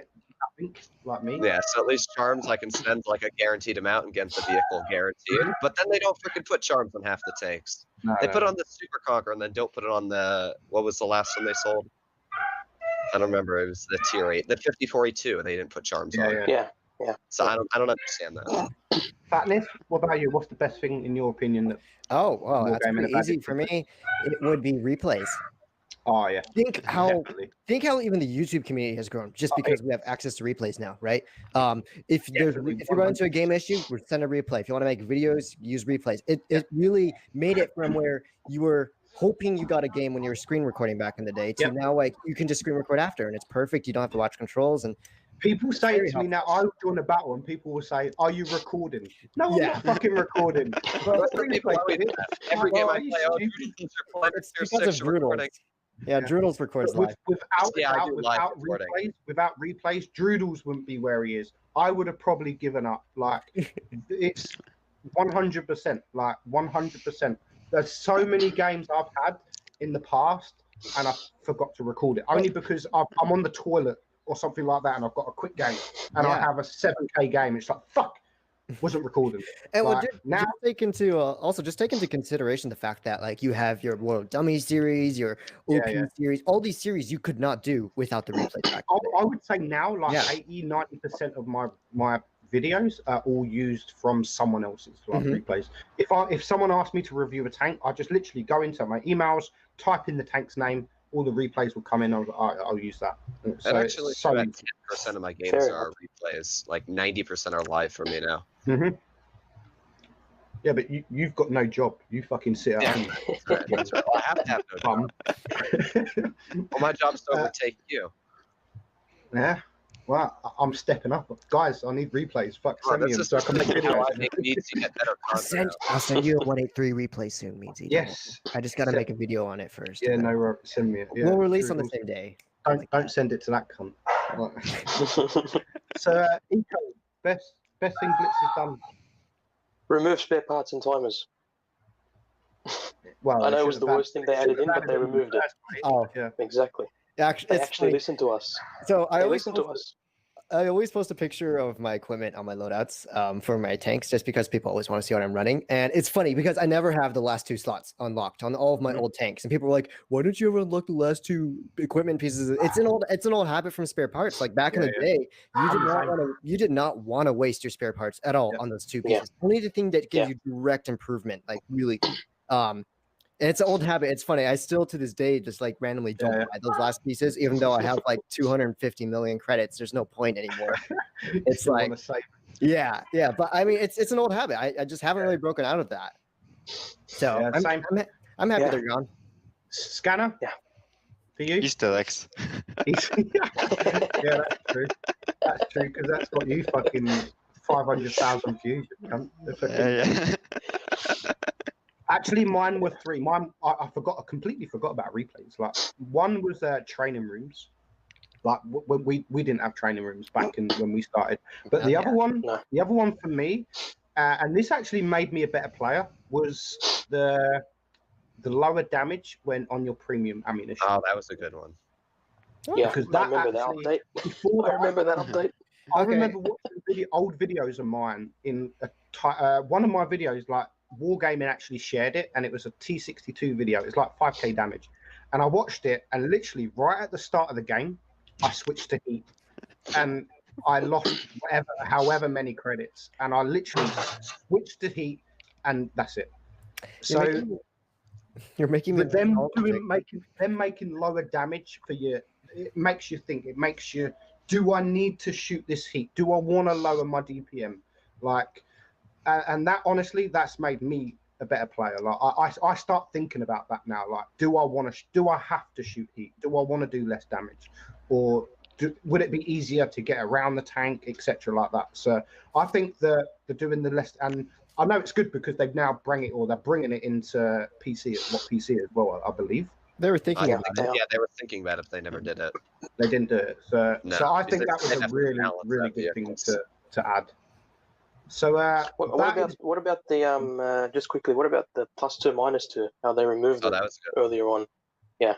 Like me. Yeah, so at least charms I can spend like a guaranteed amount and get the vehicle guaranteed. But then they don't freaking put charms on half the tanks. They put it on the Super Conqueror and then don't put it on the what was the last one they sold? I don't remember. It was the tier 8, the 5042. They didn't put charms on. Yeah. So I don't understand that. Fatness, what about you? What's the best thing in your opinion? That's pretty easy for me. It would be replays. Oh yeah. Think how even the YouTube community has grown just because we have access to replays now, right? If you run into a game issue, we'll send a replay. If you want to make videos, use replays. It really made it from where you were hoping you got a game when you were screen recording back in the day to now like you can just screen record after and it's perfect. You don't have to watch controls and people say it to me now. I will join a battle and people will say, "Are you recording?" No, I'm not fucking recording. Every game I play, it's because of Droodles. Yeah, Droodles records live. Without replays, Droodles wouldn't be where he is. I would have probably given up. Like, it's 100%. Like, 100%. There's so many games I've had in the past, and I forgot to record it. Only because I'm on the toilet or something like that, and I've got a quick game, and I have a 7K game. It's like, fuck. Wasn't recording. And just take into consideration the fact that like you have your World Dummy series, your OP series, all these series you could not do without the replay track. I would say now like 80-90% of my videos are all used from someone else's replays. If someone asked me to review a tank, I just literally go into my emails, type in the tank's name, all the replays will come in. I'll use that. So actually, 10% of my games are replays. Like 90% are live for me now. Yeah, but you've got no job. You fucking sit at home. That's right. Well, I have to have no job. Well, my job's to overtake you. Yeah. Well, I'm stepping up, guys. I need replays. Fuck, Bro, send me them this so I is can make how videos. I make Meadsys get better content. I'll send you a 183 replay soon, Meadsy. Yes. I just gotta make a video on it first. Yeah, and then no, send me it. Yeah, we'll release sure, on the we'll- same day. Don't send it to that cunt. So, Eco, best thing Blitz has done. Remove spare parts and timers. Well, I know they it was should the have worst thing they added in, but they removed it. Oh, Yeah. Exactly. actually, They it's actually funny. listen to us. So They listen to us. I always post a picture of my equipment on my loadouts for my tanks, just because people always want to see what I'm running. And it's funny because I never have the last 2 slots unlocked on all of my old tanks, and people are like, "Why don't you ever unlock the last 2 equipment pieces?" It's an old habit from spare parts. Like back in the day, you did not want to waste your spare parts at all on those 2 pieces. Only the thing that gives you direct improvement, like really. And it's an old habit. It's funny. I still to this day just like randomly don't buy those last pieces, even though I have like 250 million credits. There's no point anymore. It's like, yeah. But I mean, it's an old habit. I just haven't really broken out of that. So I'm happy they're gone. Scanner. Yeah. For you. Easter eggs. Yeah, that's true. That's true because that's got you fucking 500,000 views. Yeah. Actually, mine were 3. Mine, I completely forgot about replays. Like one was training rooms. Like we didn't have training rooms back when we started. But the other one for me, and this actually made me a better player, was the lower damage when on your premium ammunition. Oh, that was a good one. Yeah, because I remember that update. I remember that update. I remember watching old videos of mine in one of my videos, like Wargaming actually shared it, and it was a T62 video. It's like 5k damage, and I watched it, and literally right at the start of the game, I switched to heat, and I lost however many credits, and I literally switched to heat, and that's it. So you're making them making lower damage for you. It makes you think. It makes you. Do I need to shoot this heat? Do I want to lower my DPM? Like. And that honestly, that's made me a better player. Like I start thinking about that now. Like, do I have to shoot heat? Do I want to do less damage, or would it be easier to get around the tank, etc. like that? So I think they're doing the less, and I know it's good because they're bringing it into PC as well. I believe they were thinking about it. Yeah, they were thinking about it, but they never did it. They didn't do it. So I think that was a really good thing to add. So what about the just quickly? What about the +2 -2? How they removed it earlier on? Yeah.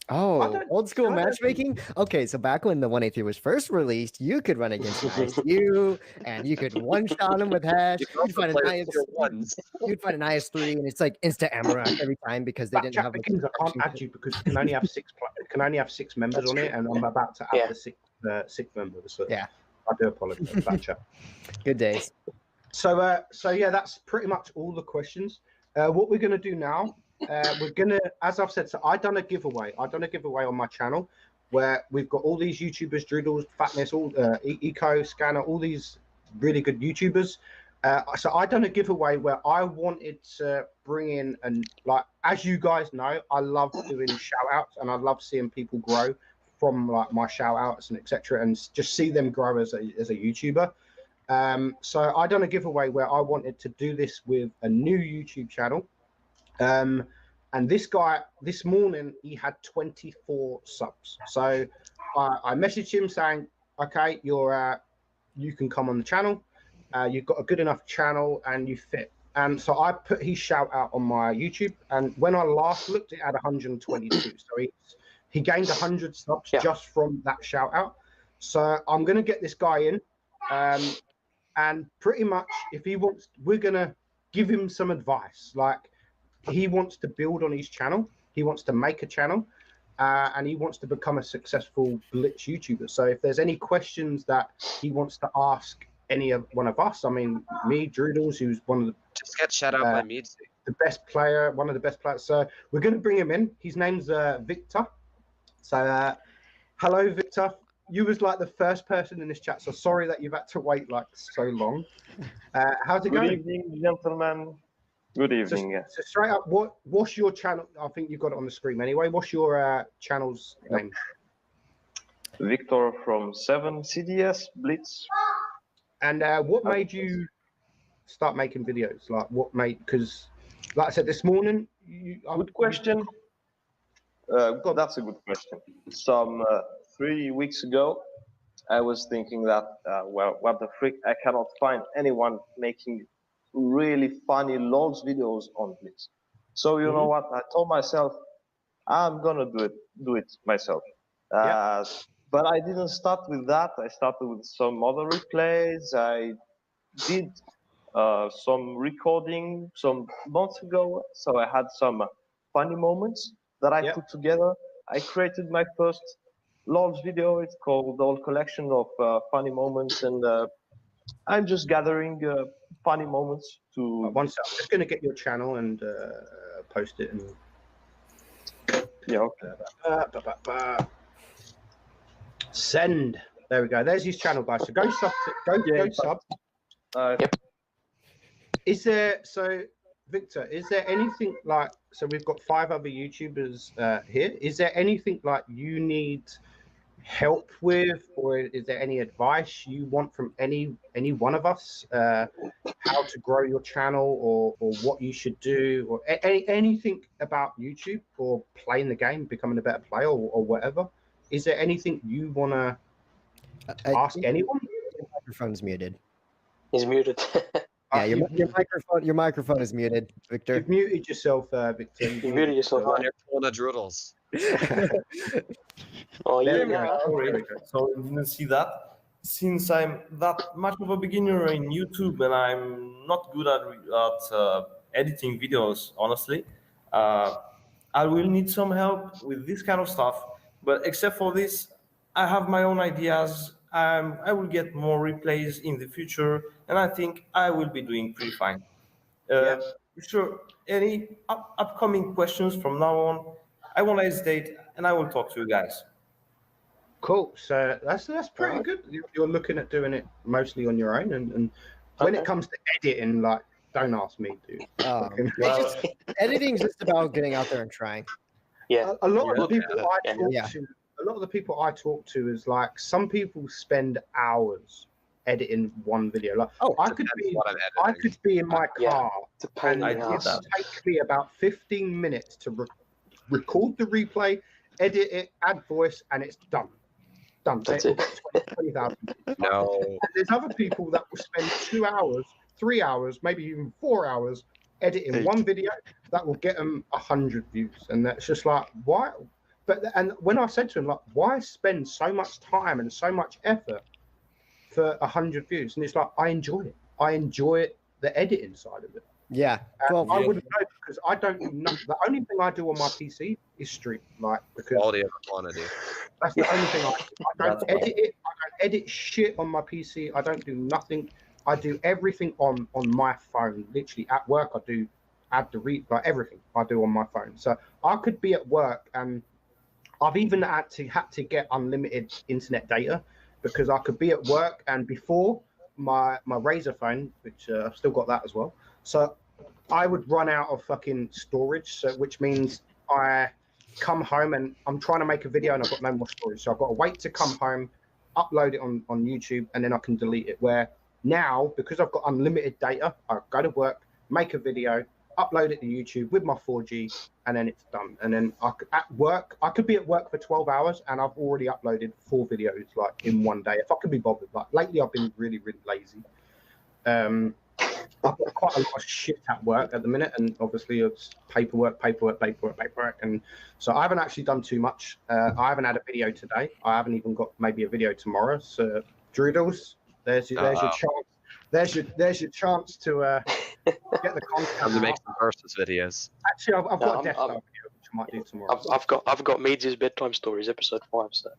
Oh, old school matchmaking. Okay, so back when the 183 was first released, you could run against ISU, and you could one-shot them with hash. You'd find an IS3, and it's like insta amaranth every time because they didn't have. I can't add you because it can only have 6 members on it, and I'm about to add the sixth member. So yeah. I do apologize for that, chat. Good days. So yeah, that's pretty much all the questions. What we're gonna do now, we're gonna, as I've said, so I done a giveaway on my channel where we've got all these YouTubers, Droodles, Fatness, all Eco, Scanner, all these really good YouTubers. So I done a giveaway where I wanted to bring in, and like as you guys know, I love doing shout outs and I love seeing people grow from like my shout outs and etc. and just see them grow as a YouTuber. So I done a giveaway where I wanted to do this with a new YouTube channel. And this guy, this morning, he had 24 subs. So I messaged him saying, okay, you can come on the channel. You've got a good enough channel and you fit. And so I put his shout out on my YouTube. And when I last looked, it had 122. So he gained 100 subs just from that shout out. So I'm going to get this guy in. And pretty much if he wants, we're going to give him some advice. Like he wants to build on his channel. He wants to make a channel and he wants to become a successful Blitz YouTuber. So if there's any questions that he wants to ask any of one of us, I mean, me, Droodles, who's one of the just get shout out by Meadsys, the best player, one of the best players. So we're going to bring him in. His name's Victor. So hello, Victor. you was like the first person in this chat, so sorry that you've had to wait like so long. How's it Good going? evening, gentlemen. Good evening. So straight up, what's your channel? I think you've got it on the screen anyway. What's your channel's name? Victor from 7 CDS Blitz. And what made you start making videos? Like what made? Because like I said this morning, Good question. That's a good question. Some 3 weeks ago, I was thinking that, well, what the freak? I cannot find anyone making really funny LOLs videos on Blitz. So you know what? I told myself, I'm gonna do it myself. But I didn't start with that. I started with some other replays. I did some recording some months ago. So I had some funny moments that I put together. I created my first LOLs video. It's called All Collection of Funny Moments, and I'm just gathering funny moments to. One sec, I'm just going to get your channel and post it. And yeah. Okay. Send. There we go. There's his channel, guys. So go sub. Go sub. Is there Victor? Is there anything like? So we've got 5 other YouTubers here. Is there anything like you need help with, or is there any advice you want from any one of us? How to grow your channel, or what you should do, or anything about YouTube or playing the game, becoming a better player, or whatever? Is there anything you want to ask anyone? Your microphone's muted. He's muted. Yeah, your microphone is muted, Victor. You've muted yourself, Victor. You muted yourself. On your phone of droodles. Oh yeah. Sorry, so I didn't see that. Since I'm that much of a beginner in YouTube and I'm not good at editing videos, honestly, I will need some help with this kind of stuff. But except for this, I have my own ideas. I will get more replays in the future, and I think I will be doing pretty fine. Sure, any upcoming questions from now on, I won't hesitate, and I will talk to you guys. Cool. So that's pretty good. You're looking at doing it mostly on your own, and when it comes to editing, like, don't ask me, dude. Editing's just about getting out there and trying. Yeah. A lot of the people I talk to is like, some people spend hours editing one video. Like, I could be in my car, and it would take me about 15 minutes to record the replay, edit it, add voice, and it's done. That's it. 20,000. No. And there's other people that will spend 2 hours, 3 hours, maybe even 4 hours editing one video that will get them 100 views, and that's just like, why? And when I said to him, like, why spend so much time and so much effort for 100 views? And it's like, I enjoy it. I enjoy the editing side of it. Yeah. Well, I wouldn't know, because I don't do nothing. The only thing I do on my PC is stream, like, because Quality over quantity. that's the only thing I do. I don't edit it. I don't edit shit on my PC. I don't do nothing. I do everything on my phone. Literally at work, I do add the like everything I do on my phone. So I could be at work, and I've even had to get unlimited internet data, because I could be at work, and before my Razer phone, which I've still got that as well. So I would run out of fucking storage, so which means I come home and I'm trying to make a video and I've got no more storage. So I've got to wait to come home, upload it on YouTube, and then I can delete it. Where now, because I've got unlimited data, I go to work, make a video, upload it to YouTube with my 4G, and then it's done. And then I could be at work for 12 hours and I've already uploaded 4 videos like in one day, if I could be bothered. Like lately I've been really, really lazy. I've got quite a lot of shit at work at the minute, and obviously it's paperwork, and so I haven't actually done too much. I haven't had a video today. I haven't even got maybe a video tomorrow. So Droodles, there's your chance. There's your chance to get the content. Time to make some versus videos. Actually, I've got a Death Star video, which I might do tomorrow. I've got Meadsys bedtime stories, episode 5. So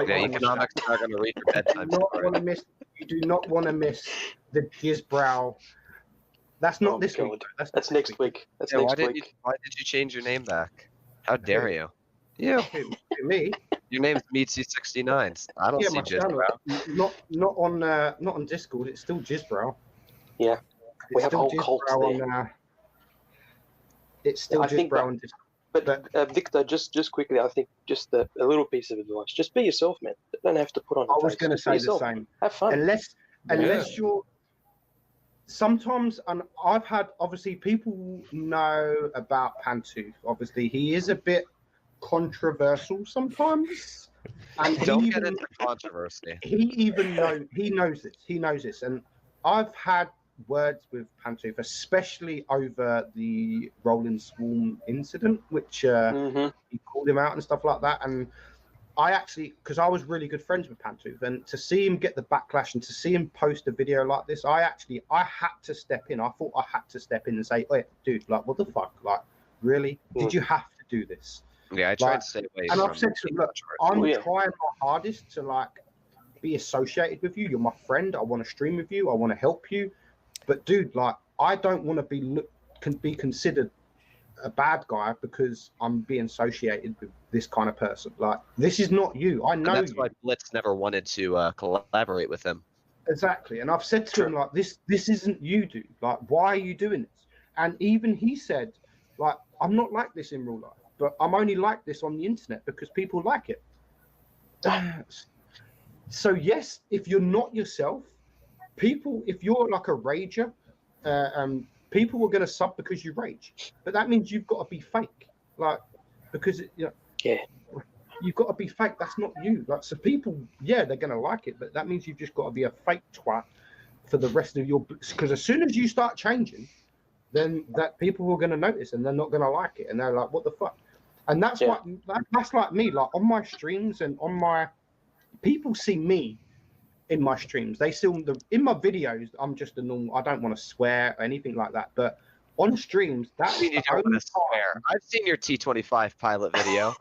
economics are going to read your bedtime. You do not want to miss the Jizzbrow. That's not this week. That's next week. Why did you change your name back? How dare you? Yeah. Me? Your name's Meadsys69. I don't Yeah, see my Jizz channel. Brow. Not on Discord. It's still Jizzbrow. Yeah. We have a whole Jizzbrow cult there. on. It's still I think Jizzbrow that- on Discord. But Victor, just quickly, I think just a little piece of advice: just be yourself, man. You don't have to put on. I was going to say the same. Have fun. Unless you're. Sometimes, and I've had obviously people know about Pantooth. Obviously, he is a bit controversial sometimes, and Don't get into controversy. He knows this. He knows this, and I've had words with Pantooth, especially over the Rolling Swarm incident, which he called him out and stuff like that. And I actually, because I was really good friends with Pantooth, and to see him get the backlash and to see him post a video like this, I had to step in. I thought I had to step in and say, "Hey, dude, like, what the fuck? Like, really? Did you have to do this?" Yeah, I tried to stay away and from I've said to him, "Look, I'm trying my hardest to like be associated with you. You're my friend. I want to stream with you. I want to help you. But dude, like, I don't want to be considered a bad guy because I'm being associated with this kind of person. Like, this is not you. I know that's why Blitz never wanted to collaborate with him. Exactly. And I've said to him, like, this isn't you, dude. Like, why are you doing this? And even he said, like, I'm not like this in real life, but I'm only like this on the internet because people like it. So yes, if you're not yourself, people, if you're like a rager, people are going to sub because you rage, but that means you've got to be fake, like, because you've got to be fake. That's not you. Like, so people, they're going to like it, but that means you've just got to be a fake twat for the rest of your. Because as soon as you start changing, then that people are going to notice and they're not going to like it, and they're like, "What the fuck?" And that's what that's like me. Like on my streams and on my, people see me in my streams. They see in my videos. I'm just a normal. I don't want to swear or anything like that. But on streams, that's you don't want to swear. I've seen your T25 pilot video.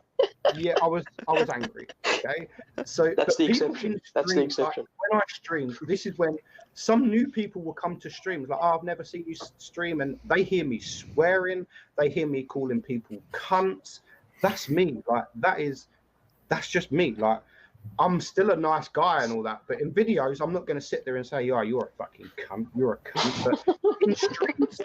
Yeah, I was angry. Okay, so that's the exception. That's the exception. Like, when I stream, this is when some new people will come to streams. Like, I've never seen you stream, and they hear me swearing. They hear me calling people cunts. That's me. Like, that's just me. Like, I'm still a nice guy and all that, but in videos, I'm not going to sit there and say, "Oh, you're a fucking cunt. You're a cunt." But in streams,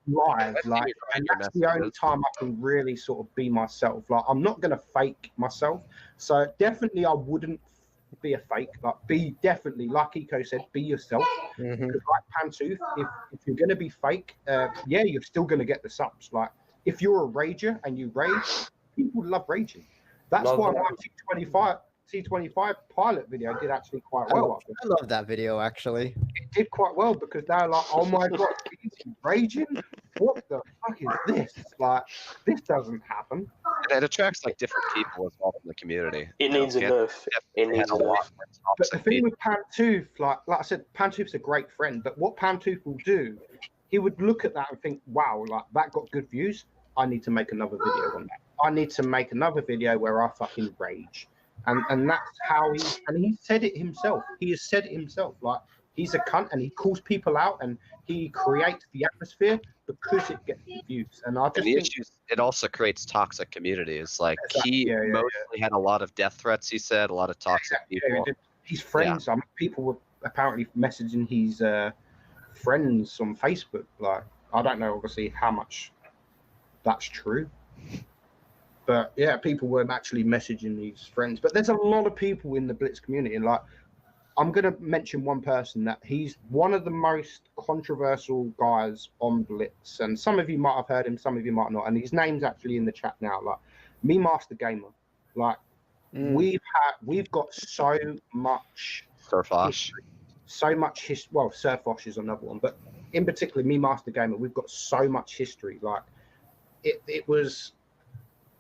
live, like, and that's the only time I can really sort of be myself. Like, I'm not going to fake myself. So definitely, I wouldn't be a fake. Like, be definitely, like Eco said, be yourself. Because like Pantooth, if you're going to be fake, you're still going to get the subs. Like, if you're a rager and you rage, people love raging. That's why my T25 pilot video did actually quite well. I love that video, actually. It did quite well because they're like, "Oh my god, he's raging? What the fuck is this? Like, this doesn't happen." And it attracts like different people as well from the community. It needs a nerf. It needs a nerf. But the thing with Pantooth, like I said, Pantooth's a great friend. But what Pantooth will do, he would look at that and think, "Wow, like that got good views. I need to make another video on that. I need to make another video where I fucking rage." And that's how he said it himself. He has said it himself. Like, he's a cunt and he calls people out and he creates the atmosphere because it gets views. And I just think it also creates toxic communities. Like, he mostly had a lot of death threats. He said a lot of toxic people. His friends, I mean, people were apparently messaging his friends on Facebook. Like, I don't know, obviously, how much that's true. But yeah, people weren't actually messaging these friends. But there's a lot of people in the Blitz community. And like, I'm going to mention one person that he's one of the most controversial guys on Blitz. And some of you might have heard him, some of you might not. And his name's actually in the chat now. Like, Meadsys Gamer. Like, we've got so much Surfosh. So much history. Well, Surfosh is another one. But in particular, Meadsys Gamer, we've got so much history. Like, it was...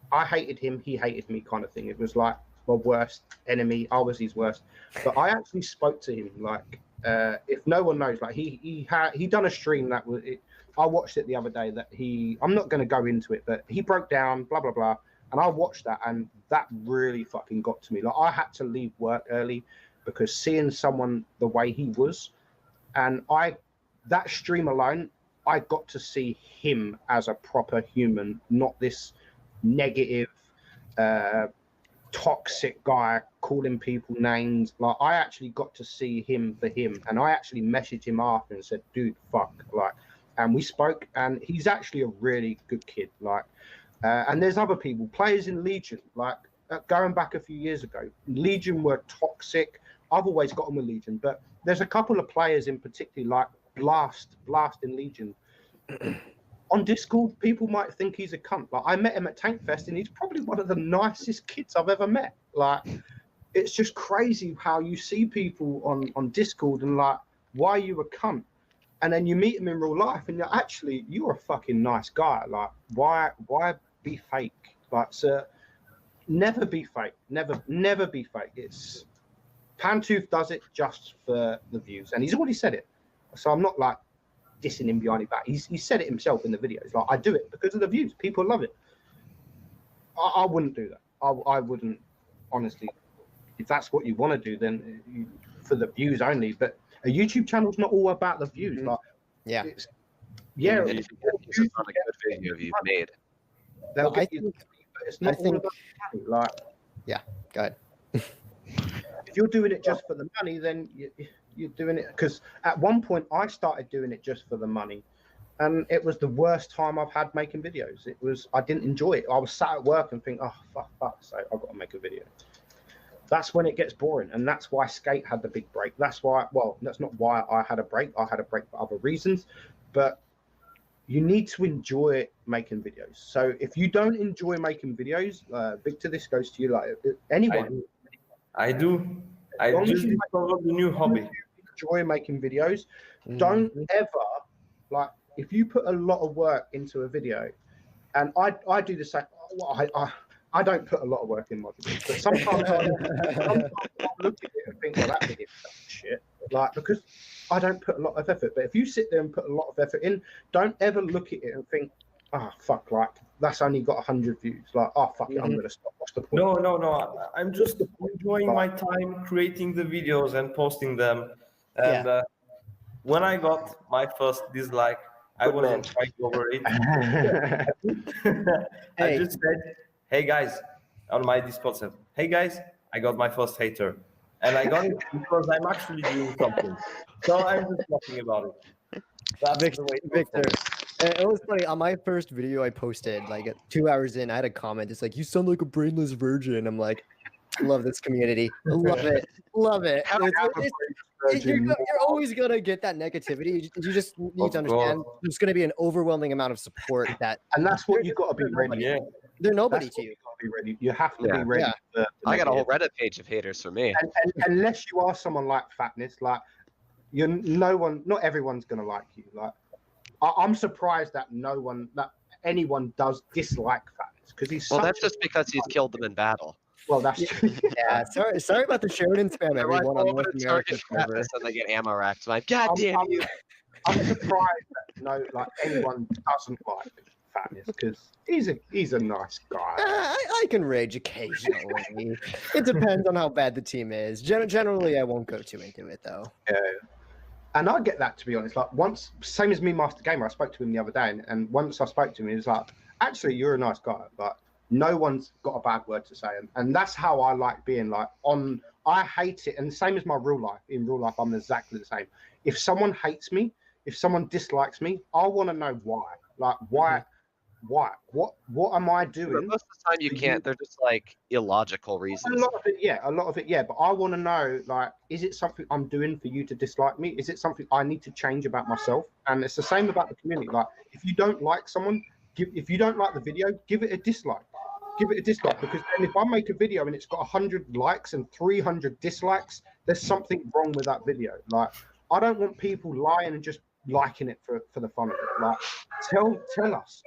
I hated him, he hated me, kind of thing. It was like my worst enemy. I was his worst. But I actually spoke to him. Like, if no one knows, like he done a stream that was. I watched it the other day. That I'm not going to go into it, but he broke down, blah blah blah, and I watched that, and that really fucking got to me. Like, I had to leave work early because seeing someone the way he was, and that stream alone, I got to see him as a proper human, not this negative toxic guy calling people names. Like, I actually got to see him for him, and I actually messaged him after and said, dude, fuck, like, and we spoke, and he's actually a really good kid. Like, and there's other people, players in Legion, like, going back a few years ago, Legion were toxic. I've always got on with Legion, but there's a couple of players in particular, like Blast in Legion. On Discord, people might think he's a cunt. Like, I met him at Tankfest, and he's probably one of the nicest kids I've ever met. Like, it's just crazy how you see people on Discord and like, why are you a cunt? And then you meet him in real life, and you're a fucking nice guy. Like, why be fake? Like, sir, never be fake. Never be fake. It's Pantooth does it just for the views, and he's already said it. So I'm not like dissing him behind his back. He said it himself in the videos. Like, I do it because of the views. People love it. I wouldn't do that. I wouldn't, honestly. If that's what you want to do, then for the views only. But a YouTube channel's not all about the views. Like, yeah. And if you get on a good video you've made, they'll get you. But it's not all about the money. Like, yeah, go ahead. If you're doing it just for the money, then you're doing it. Because at one point I started doing it just for the money, and it was the worst time I've had making videos. I didn't enjoy it. I was sat at work and think, oh fuck, so I've got to make a video. That's when it gets boring, and that's why Skate had the big break. That's why, well, that's not why I had a break. I had a break for other reasons, but you need to enjoy making videos. So if you don't enjoy making videos, Victor, this goes to you. Like, anyone. I do. I just discovered the new hobby. Enjoy making videos. Don't ever, like, if you put a lot of work into a video, and I do the same. I don't put a lot of work in my videos, but sometimes I look at it and think, well, that video's shit. Like, because I don't put a lot of effort. But if you sit there and put a lot of effort in, don't ever look at it and think, oh fuck, like, that's only got 100 views. Like, oh fuck it, I'm gonna stop. What's the point? No. I'm just enjoying my time creating the videos and posting them. And when I got my first dislike, I wasn't fighting over it. I just said, hey guys, on my Discord said, hey guys, I got my first hater. And I got it because I'm actually doing something. So I'm just talking about it. That's the way Victor. It was funny. On my first video I posted, like 2 hours in, I had a comment. It's like, you sound like a brainless virgin. I'm like, love this community. I love it. Love it. You're always going to get that negativity. You just need to understand there's going to be an overwhelming amount of support. And that's what you've got to be ready. Yeah. They're nobody to you. Be ready. You have to be ready. Yeah. I got a whole Reddit page of haters for me. And unless you are someone like Fatness, like, not everyone's going to like you. Like, I'm surprised that anyone does dislike Fatness, because he's. Well, that's just because he's killed them in battle. Well, that's true. Yeah, sorry about the Sheridan spam, everyone. On North America and they get ammo racked. I'm like, God damn you! I'm surprised that anyone doesn't like Fatness, because he's a nice guy. I can rage occasionally. It depends on how bad the team is. Generally, I won't go too into it though. Yeah. And I get that, to be honest. Like, once, same as me, Master Gamer, I spoke to him the other day, and once I spoke to him, he was like, actually, you're a nice guy, but no one's got a bad word to say. And that's how I like being. Like, I hate it. And same as my real life. In real life, I'm exactly the same. If someone hates me, if someone dislikes me, I want to know why. Like, why? What am I doing? But most of the time you can't. They're just like illogical reasons. A lot of it, yeah. But I want to know, like, is it something I'm doing for you to dislike me? Is it something I need to change about myself? And it's the same about the community. Like, if you don't like someone, if you don't like the video, give it a dislike. Give it a dislike, because then if I make a video and it's got 100 likes and 300 dislikes, there's something wrong with that video. Like, I don't want people lying and just liking it for the fun of it. Like, tell us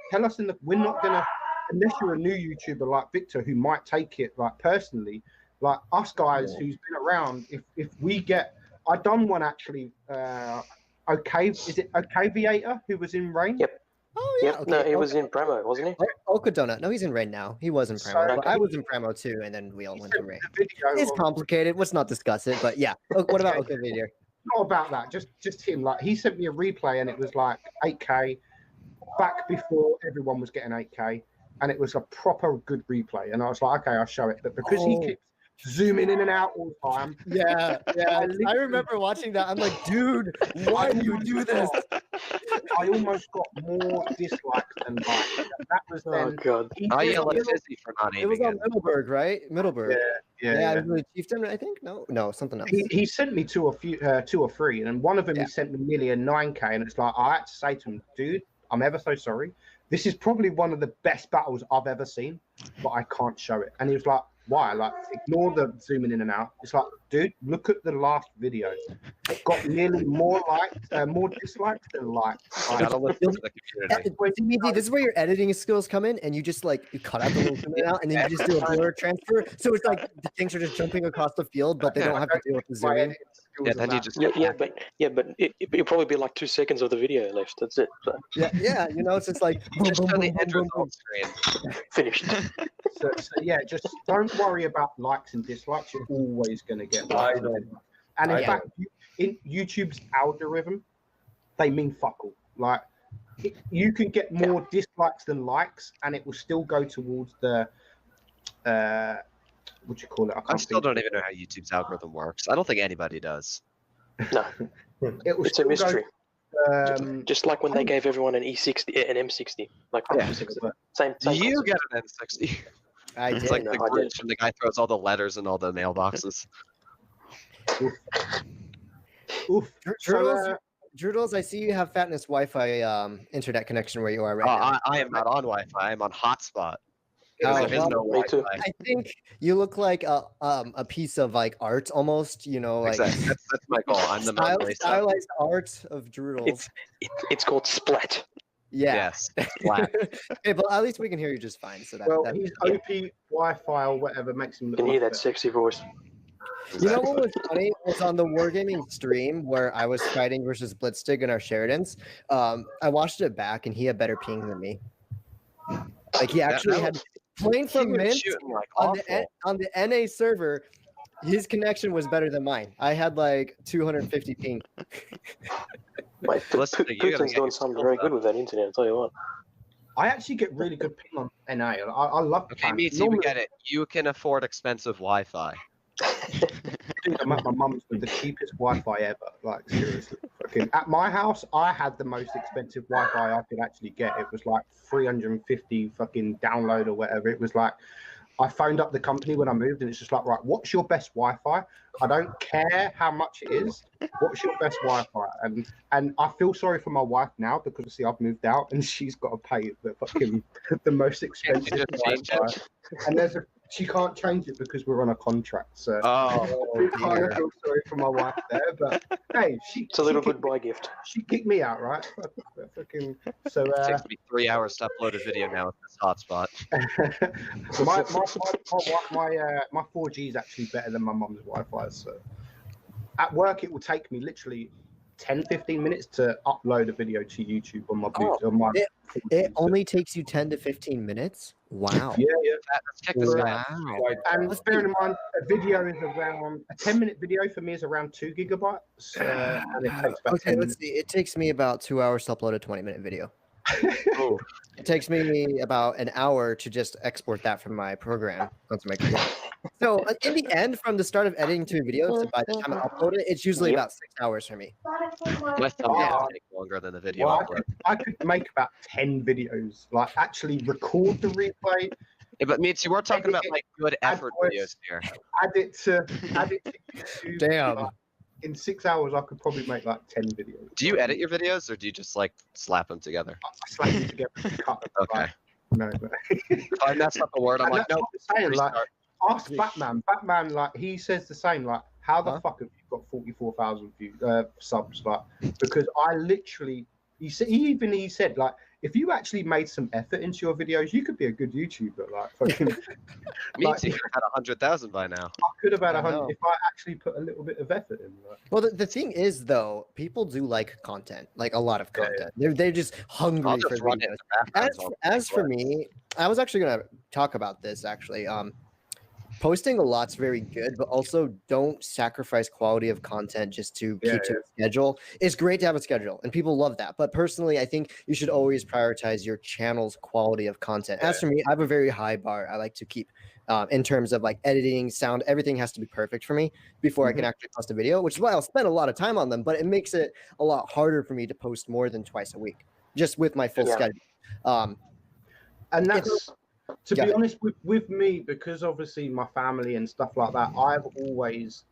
we're not gonna, unless you're a new YouTuber like Victor, who might take it like personally, like us guys who's been around. If we get, I done one actually. Is it Okaviator who was in Rain? Yep. Oh yeah. Yep. Okay. No, he was in Premo, wasn't he? Okadona. No, he's in Rain now. He was in Premo, but I was in Premo too, and then we all went to Rain. It's complicated. Let's not discuss it. But yeah. What about Okaviator? Not about that, just him. Like, he sent me a replay and it was like 8K back before everyone was getting 8K, and it was a proper good replay. And I was like, okay, I'll show it. But because he keeps zooming in and out all the time. Yeah. I remember watching that. I'm like, dude, why do you do this? I almost got more dislikes than likes. That was then. Oh god. I yell at Fizzy for not It was aiming on Middleburg, right? Middleburg. Yeah. It was the Chieftain, I think. No, something else. He sent me two or three, and one of them he sent me nearly a 9K, and it's like I had to say to him, dude, I'm ever so sorry. This is probably one of the best battles I've ever seen, but I can't show it. And he was like, why? Like, ignore the zooming in and out. It's like, dude, look at the last video. It got nearly more dislikes than likes. Gotta listen to the community. This is where your editing skills come in, and you just like you cut out the little zoom in and out, and then you just do a blur transfer. So it's like the things are just jumping across the field, but they don't have to deal with the zooming. Yeah, then you just but it'll probably be like 2 seconds of the video left. That's it. So. Yeah, you know, it's just like just on the end result screen. Finished. So yeah, just don't worry about likes and dislikes. You're always going to get likes. And in fact, in YouTube's algorithm, they mean fuck all. Like, you can get more dislikes than likes, and it will still go towards the what do you call it? I still don't even know how YouTube's algorithm works. I don't think anybody does. No, it's a mystery. Just like when they gave everyone an E60, an M60, like same. Do you get an M60? It's like the glitch, and the guy throws all the letters in all the mailboxes. Oof. Drudels, I see you have Fatness Wi-Fi internet connection where you are right now. I am not on Wi-Fi. I'm on hotspot. There is no Wi-Fi. I think you look like a piece of like art almost, you know, like exactly. That's my goal. I'm the stylized art of Drudels. It's called Splat. Yeah. Yes. Splat. Okay, but at least we can hear you just fine. So he's OP Wi-Fi or whatever makes him. You can hear that sexy voice. You know what was funny? It was on the Wargaming stream where I was fighting versus Blitzstig in our Sheridans. I watched it back, and he had better ping than me. Like he actually had playing from Mint on the NA server. His connection was better than mine. I had like 250 ping. Putin's doing something very good with that internet. I'll tell you what. I actually get really good ping on NA. I love. Okay, me too. We get it. You can afford expensive Wi-Fi. Dude, I'm at my mum's with the cheapest Wi-Fi ever. Like seriously, at my house, I had the most expensive Wi-Fi I could actually get. It was like 350 fucking download or whatever. It was like, I phoned up the company when I moved, and it's just like, right, what's your best Wi-Fi? I don't care how much it is. What's your best Wi-Fi? And I feel sorry for my wife now because see, I've moved out and she's got to pay the most expensive Wi-Fi. And she can't change it because we're on a contract. So I feel sorry for my wife there, but hey, it's a little goodbye gift. She kicked me out, right? So it takes me 3 hours to upload a video now with this hotspot. my 4G is actually better than my mum's Wi-Fi. So at work, it will take me literally 10-15 minutes to upload a video to YouTube on my Bluetooth. It only takes you 10 to 15 minutes. Wow. Yeah. Let's check this guy out. And bearing in mind, a 10-minute video for me is around 2 gigabytes. And it takes about 10 let's minutes. see. It takes me about 2 hours to upload a 20-minute video. It takes me about an hour to just export that from my program onto my computer. So in the end, from the start of editing to a video to by the time I upload it, it's usually about 6 hours for me. My thumbnails take longer than the video. Well, I could make about 10 videos, like actually record the replay. Yeah, but Meadsy, we're talking about like good effort videos here. Add it to YouTube. Damn. Like, in 6 hours, I could probably make like 10 videos. Do you edit your videos, or do you just like slap them together? I slap them together and cut them. Okay. No. If I mess up a word, I'm like, no. Like, ask Batman. Batman, like, he says the same. Like, how the fuck have you got 44,000 subs? Like, because I literally, he said, like, if you actually made some effort into your videos, you could be a good YouTuber. Like, fucking. Meadsy had 100,000 by now. I could have had 100 if I actually put a little bit of effort in. Like. Well, the thing is, though, people do like content, like a lot of content. Yeah. They're just hungry for videos. As for me, I was actually going to talk about this, actually. posting a lot's very good, but also don't sacrifice quality of content just to keep to a schedule. It's great to have a schedule, and people love that. But personally, I think you should always prioritize your channel's quality of content. As for me, I have a very high bar I like to keep in terms of like editing, sound. Everything has to be perfect for me before I can actually post a video, which is why I'll spend a lot of time on them. But it makes it a lot harder for me to post more than twice a week, just with my full schedule. And that's, to be honest, with me, because obviously my family and stuff like that, I've always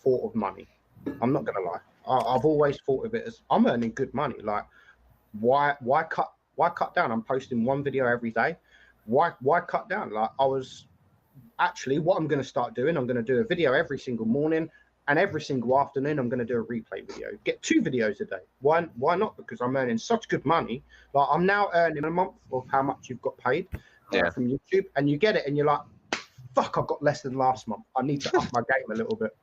thought of money. I'm not gonna lie. I've always thought of it as I'm earning good money. Like, why cut down? I'm posting one video every day. Why cut down? Like, I was actually, what I'm gonna start doing, I'm gonna do a video every single morning, and every single afternoon I'm gonna do a replay video. Get 2 videos a day. Why not? Because I'm earning such good money. Like, I'm now earning a month of how much you've got paid from YouTube, and you get it, and you're like, fuck, I've got less than last month. I need to up my game a little bit.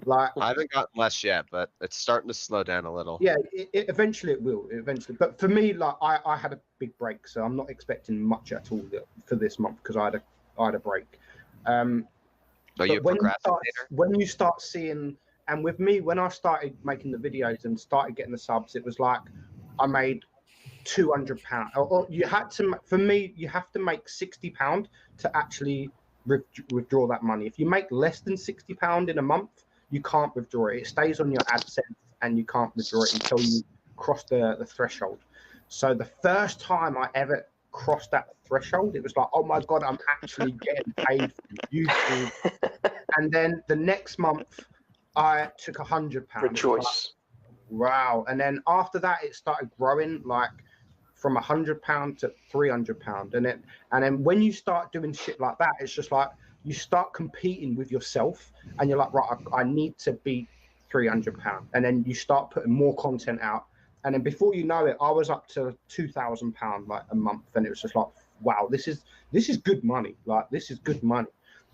Like, I haven't gotten less yet, but it's starting to slow down a little. Yeah, eventually it will. Eventually, but for me, like, I had a big break, so I'm not expecting much at all for this month because I had a break. So you when you start seeing, and with me, when I started making the videos and started getting the subs, it was like I made £200. Or you had to, for me, you have to make £60 to actually withdraw that money. If you make less than £60 in a month, you can't withdraw it. It stays on your AdSense, and you can't withdraw it until you cross the threshold. So the first time I ever crossed that threshold, it was like, oh my god, I'm actually getting paid from YouTube. And then the next month I took £100. Rejoice. Like, wow. And then after that it started growing, like from £100 to £300. And then when you start doing shit like that, it's just like you start competing with yourself, and you're like, right, I need to beat £300. And then you start putting more content out. And then before you know it, I was up to £2,000 like a month, and it was just like, wow, this is good money. Like, this is good money.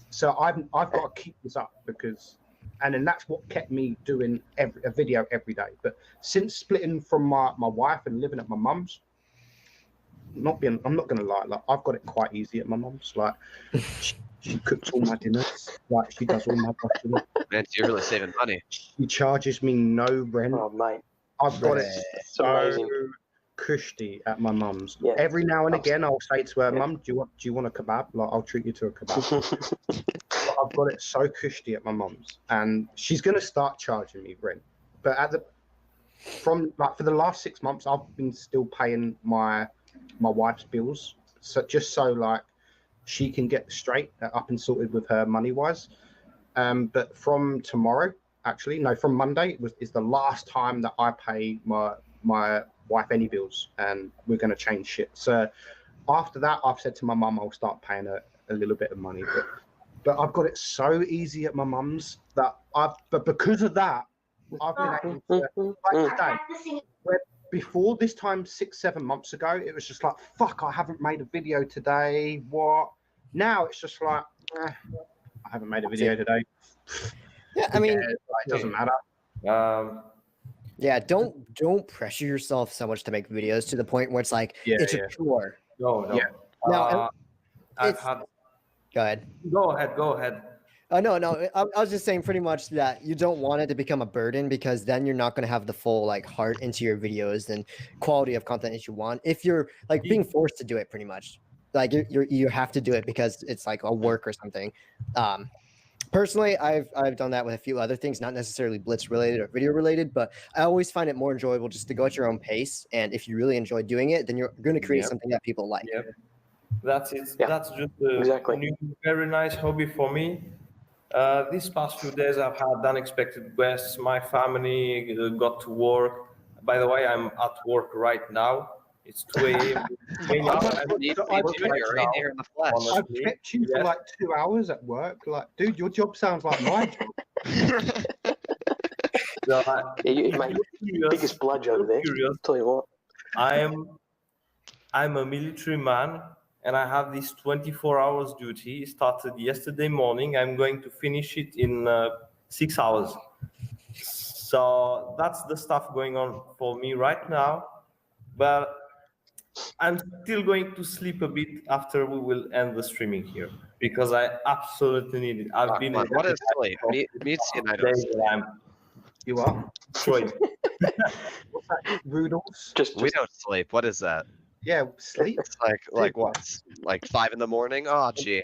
So I've got to keep this up, because, and then that's what kept me doing a video every day. But since splitting from my wife and living at my mum's, I'm not gonna lie, like, I've got it quite easy at my mum's. Like, she cooks all my dinners, like, she does all my washing. Man, you're really saving money. She charges me no rent. Oh mate, I've got it amazing. cushy at my mum's. Yeah. Every now and again, I'll say to her, Mum, do you want a kebab? Like, I'll treat you to a kebab. I've got it so cushy at my mum's, and she's gonna start charging me rent. But for the last 6 months, I've been still paying my wife's bills, so like she can get straight up and sorted with her money wise. But from tomorrow, from Monday, is the last time that I pay my wife any bills, and we're going to change shit. So after that, I've said to my mum, I'll start paying her a little bit of money. But I've got it so easy at my mum's but because of that, I've been able to, like today, where before this time 6-7 months ago, it was just like, fuck, I haven't made a video today. What? Now it's just like, I haven't made a video today. Yeah, I mean, it doesn't matter. Yeah, don't pressure yourself so much to make videos to the point where it's like it's a chore. No. Yeah. No, Go ahead. No. I was just saying pretty much that you don't want it to become a burden, because then you're not going to have the full like heart into your videos and quality of content that you want. If you're like being forced to do it, pretty much, like you have to do it because it's like a work or something. Personally, I've done that with a few other things, not necessarily Blitz related or video related, but I always find it more enjoyable just to go at your own pace. And if you really enjoy doing it, then you're going to create something that people like. Yep. That's it. Yeah. That's just a new, very nice hobby for me. These past few days, I've had unexpected guests. My family got to work. By the way, I'm at work right now. It's 2 a.m. I've kept you for like 2 hours at work. Like, dude, your job sounds like my job. My biggest bludge over there. Tell you what. I'm a military man, and I have this 24 hours duty. It started yesterday morning. I'm going to finish it in 6 hours. So that's the stuff going on for me right now. But I'm still going to sleep a bit after we will end the streaming here. because I absolutely need it. I've been. What is sleep? Meadsys and I don't days sleep. that I'm You are? destroyed. What's that? Rudolphs? We don't sleep. What is that? Yeah, sleep. It's like what? Like 5 in the morning? Oh, gee.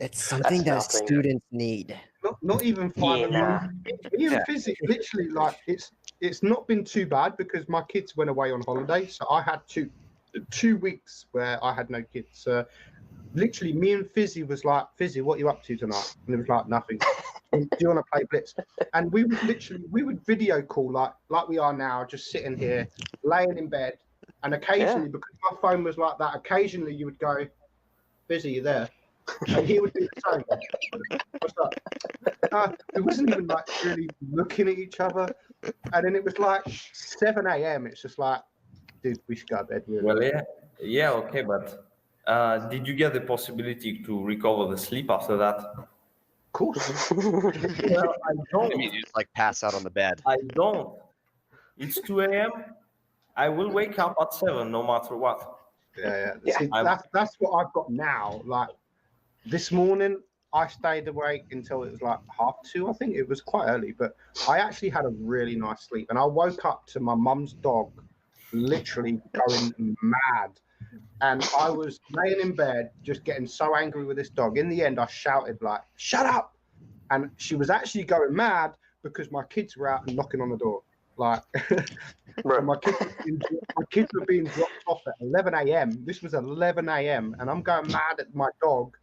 It's something that nothing. students need. Not even 5 Yeah, in the morning. Me and Yeah. physics, literally, like it's not been too bad because my kids went away on holiday, so I had 2 weeks where I had no kids. Literally, me and Fizzy was like, Fizzy, what are you up to tonight? And it was like, nothing. Do you want to play Blitz? And we would video call like we are now, just sitting here, laying in bed, and occasionally, because my phone was like that, occasionally you would go, Fizzy, you there? And he would do the same. What's up? It wasn't even like really looking at each other. And then it was like 7 a.m. It's just like, dude, we should go to bed. Really. Well, yeah, okay, but did you get the possibility to recover the sleep after that? Of course. Well, I I don't. mean, you just like pass out on the bed. I don't. It's 2 a.m. I will wake up at 7 no matter what. Yeah. Yeah. See, that's what I've got now. Like this morning, I stayed awake until it was like 2:30. I think it was quite early, but I actually had a really nice sleep. And I woke up to my mum's dog literally going mad. And I was laying in bed, just getting so angry with this dog. In the end, I shouted like, "Shut up!" And she was actually going mad because my kids were out and knocking on the door. Like, my kids were being dropped off at 11 a.m. This was 11 a.m. And I'm going mad at my dog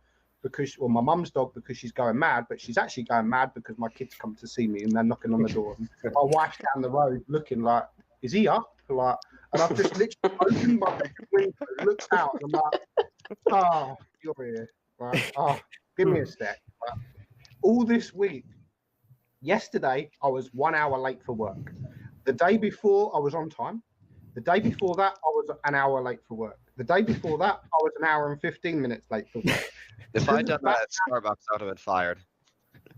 my mum's dog because she's going mad, but she's actually going mad because my kids come to see me and they're knocking on the door. And my wife's down the road looking like, is he up? Like, and I've just literally opened my window, looked out, and I'm like, you're here. Like, give me a sec. Like, all this week, yesterday, I was 1 hour late for work. The day before, I was on time. The day before that, I was an hour late for work. The day before that, I was an hour and 15 minutes late for work. If I'd done that at Starbucks, I would have been fired.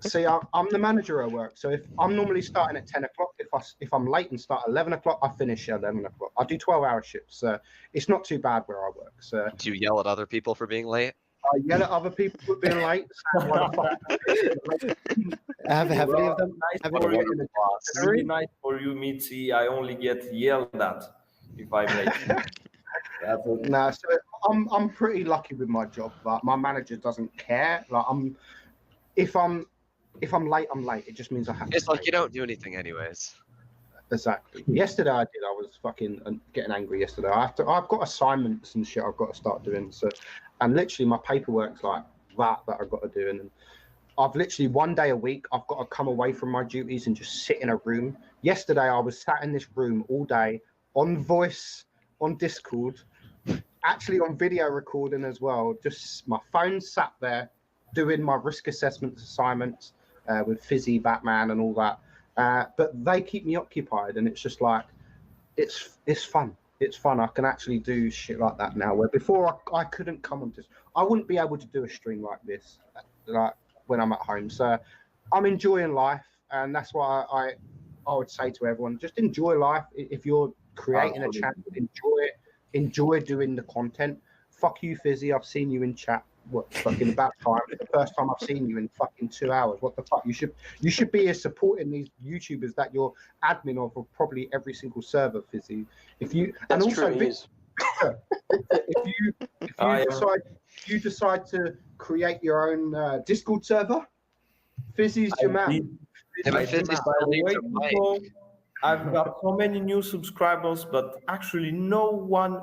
See, I'm the manager at work, so if I'm normally starting at 10 o'clock, if I'm late and start at 11 o'clock, I finish at 11 o'clock. I do 12-hour shifts, so it's not too bad where I work. So Do you yell at other people for being late? I yell at other people for being late. Have any of them? It's really nice for you, Mitzi. I only get yelled at if I'm late. No, so I'm pretty lucky with my job. Like my manager doesn't care. Like if I'm late, I'm late. It just means I have to. It's like stay. you don't do anything anyways. Exactly. Yesterday I did. I was fucking getting angry yesterday. I've got assignments and shit I've got to start doing. So, and literally my paperwork's like that I've got to do. And I've literally 1 day a week I've got to come away from my duties and just sit in a room. Yesterday I was sat in this room all day on voice, on Discord, actually on video recording as well. Just my phone sat there doing my risk assessment assignments with Fizzy, Batman, and all that. But they keep me occupied, and it's just like it's fun. It's fun. I can actually do shit like that now. Where before I couldn't come on this. I wouldn't be able to do a stream like this, like when I'm at home. So I'm enjoying life, and that's why I would say to everyone, just enjoy life. If you're creating a channel, enjoy it. Enjoy doing the content. Fuck you, Fizzy. I've seen you in chat. What fucking about time? The first time I've seen you in fucking 2 hours. What the fuck? You should be here supporting these YouTubers that you're admin of probably every single server, Fizzy. If you That's and also true, it is. if you decide to create your own Discord server, Fizzy's your man. I've got so many new subscribers, but actually no one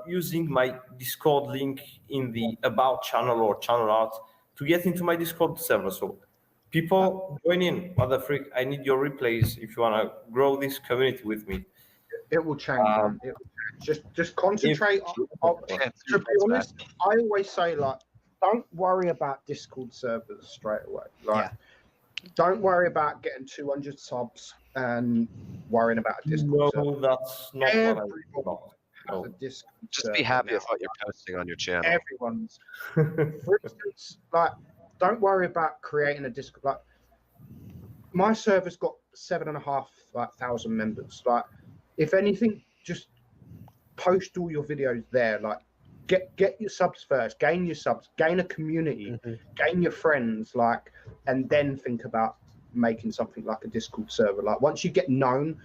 using my Discord link in the About channel or channel art to get into my Discord server. So people join in. What the freak? I need your replays if you want to grow this community with me. It will change, man. It will change. Just concentrate on to be honest, I always say, like, don't worry about Discord servers straight away. Like, don't worry about getting 200 subs and worrying about a Discord server. No, that's not what I thought. No. Just be happy with what you're posting on your channel. Everyone's. For instance, like, don't worry about creating a Discord. Like, my server's got 7,500 members. Like, if anything, just post all your videos there. Like, get your subs first, gain your subs, gain a community, gain your friends, like, and then think about making something like a Discord server. Like once you get known,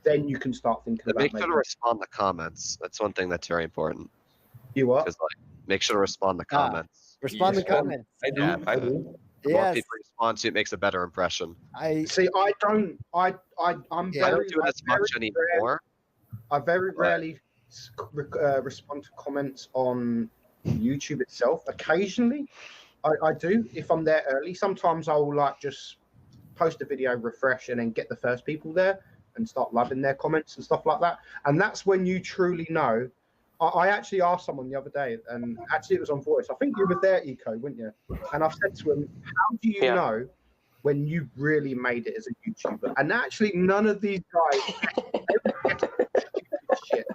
then you can start thinking about Make sure to making. respond to comments. That's one thing that's very important. You what? Like, make sure to respond to comments. Respond to comments. I do. Yeah, I do. The more Yes. people respond to it, makes a better impression. I See, I'm I very, don't do it as much anymore. I very rarely respond to comments on YouTube itself. Occasionally, I do if I'm there early. Sometimes I'll like just post a video, refresh, and then get the first people there and start loving their comments and stuff like that. And that's when you truly know. I actually asked someone the other day, and actually it was on voice. I think you were there, Eco, weren't you? And I said to him, "How do you know when you really made it as a YouTuber?" And actually, none of these guys ever get shit.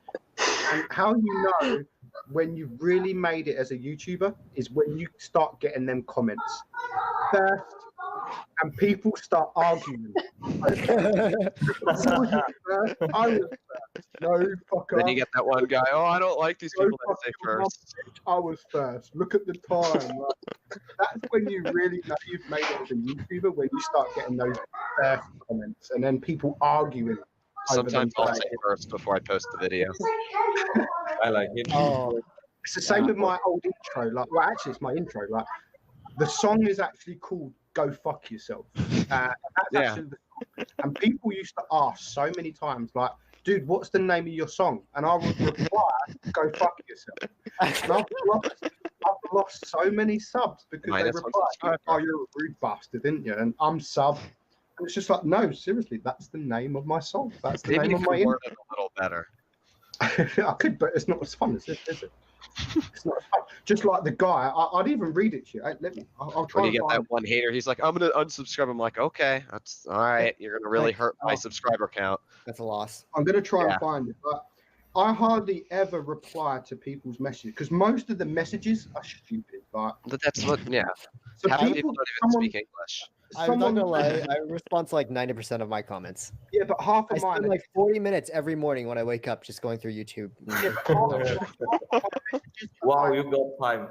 And how you know when you really made it as a YouTuber is when you start getting them comments first, and people start arguing. I was first. No, fuck Then off. you get that one guy. Oh, I don't like these people that say first. I was first. Look at the time. Like, that's when you really know you've made it as a YouTuber, when you start getting those first comments and then people arguing. Sometimes I'll say first before I post the video. I like it. oh It's the same with my old intro. Like, well, actually, it's my intro. Like, the song is actually called "Go Fuck Yourself." And that's actually the song. And people used to ask so many times, like, "Dude, what's the name of your song?" And I would reply, "Go fuck yourself." And I've lost so many subs because they replied, "Oh, you're a rude bastard, didn't you?" And I'm sub. And it's just like, no, seriously, that's the name of my song. That's the Maybe name you of my could word it a little better. I could, but it's not as fun as this, is it? It's not as fun. Just like the guy, I'd even read it to you. I'll try. When you and get find that one hater, he's like, "I'm gonna unsubscribe." I'm like, "Okay, that's all right. You're gonna really hurt my subscriber count." that's a loss. I'm going to try and find it, but I hardly ever reply to people's messages because most of the messages are stupid. Like, But that's what, so half the people don't even speak English. I'm not gonna lie, I respond to like 90% of my comments. Yeah, but half I of mine. spend like 40 minutes every morning when I wake up just going through YouTube. Yeah, but half Wow, you got time.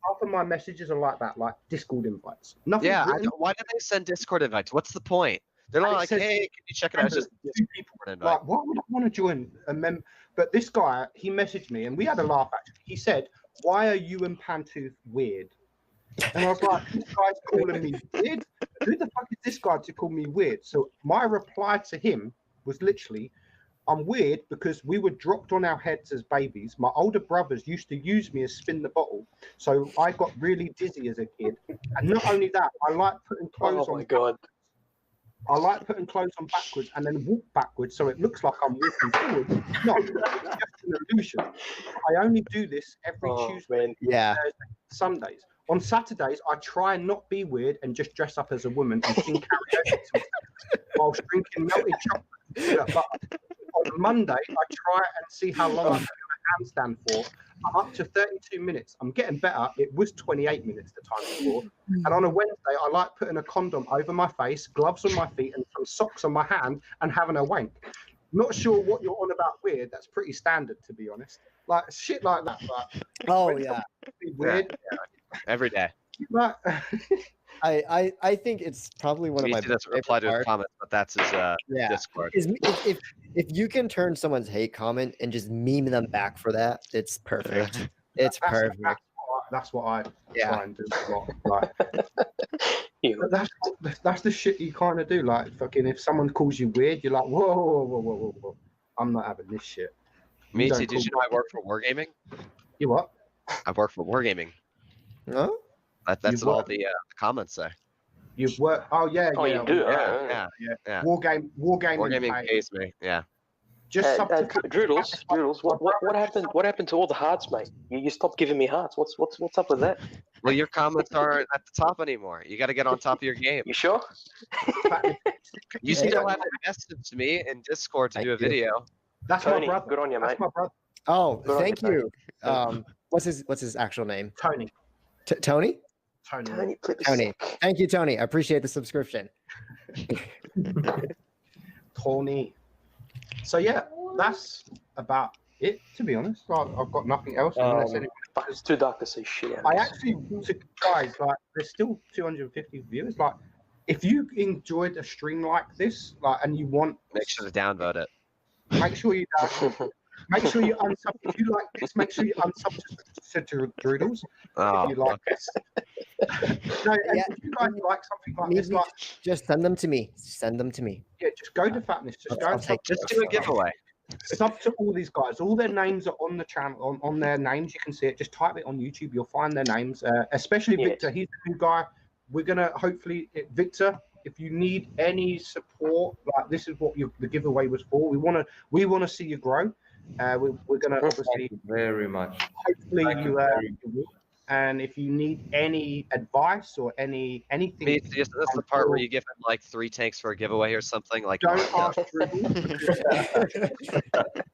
half of my messages are like that, like Discord invites. Nothing. Yeah, written. why do they send Discord invites? What's the point? They're not It like, says- "Hey, can you check it out?" It's just a Two people. Discord invite. Like, why would I want to join a mem? But this guy, he messaged me, and we had a laugh. Actually, he said, "Why are you and Pantooth weird?" And I was like, "This guy's calling me weird. Who the fuck is this guy to call me weird?" So my reply to him was literally, "I'm weird because we were dropped on our heads as babies. My older brothers used to use me as spin the bottle, so I got really dizzy as a kid. And not only that, I like putting clothes Oh on. my god. I like putting clothes on backwards and then walk backwards so it looks like I'm walking forward. No, it's just an illusion. I only do this every Tuesday, Man. Yeah. Thursday, Sundays. On Saturdays, I try and not be weird and just dress up as a woman and sing karaoke whilst drinking melted chocolate. But on Monday, I try and see how long I can do a handstand for. I'm up to 32 minutes. I'm getting better. It was 28 minutes the time before. And on a Wednesday, I like putting a condom over my face, gloves on my feet, and some socks on my hand and having a wank. Not sure what you're on about weird. That's pretty standard, to be honest. Like shit like that. Like, Oh yeah. weird. Every day. Like, I think it's probably one of my He doesn't reply to his comments, but that's his Yeah. Discord. If you can turn someone's hate comment and just meme them back for that, it's perfect. It's perfect. That's what I Yeah. try and do a lot. Like, You. but that's the shit you kind of do. Like, fucking, if someone calls you weird, you're like, whoa, whoa, whoa, whoa, whoa, whoa. I'm not having this shit. Me don't too. Did you know I work for Wargaming? You what? I work for Wargaming. No? That's You what all work- the comments say. You've worked. Oh yeah, Oh, yeah. you do? Yeah, Yeah. yeah. Wargaming. Wargaming pays me. Yeah. Just Droodles, what happened? What happened to all the hearts, mate? You stopped giving me hearts. What's up with that? Well, your comments aren't at the top anymore. You got to get on top of your game. You sure? You still haven't messaged me in Discord to do a Thank you. video. That's my Tony, brother. good on you, mate. That's my brother, Oh, Good on thank you, you. What's his actual name? Tony. Tony? Tony. Tony. Thank you, Tony. I appreciate the subscription. Tony. So yeah, that's about it. To be honest, I've got nothing else. Unless anyone It's too dark to say shit. I actually took guys like there's still 250 viewers. Like, if you enjoyed a stream like this, like, and you want, Make sure to downvote it. make sure you make sure you unsub. If you like this, make sure you unsub to Droodles. Oh, If you like this. No, and Yeah. if you guys like something like this, like, Just send them to me. Send them to me. yeah, just go to Fatness. Just go and sub. just do a giveaway. Sub to all these guys. All their names are on the channel. On their names, you can see it. Just type it on YouTube. You'll find their names. Especially Yes. Victor. He's the new guy. We're gonna hopefully, Victor. If you need any support, like, this is what the giveaway was for. We wanna see you grow. We're gonna obviously Thank you very much. hopefully Thank you you very will. And if you need any advice or anything, That's the part where you give him like 3 tanks for a giveaway or something. Like, don't ask Dribble.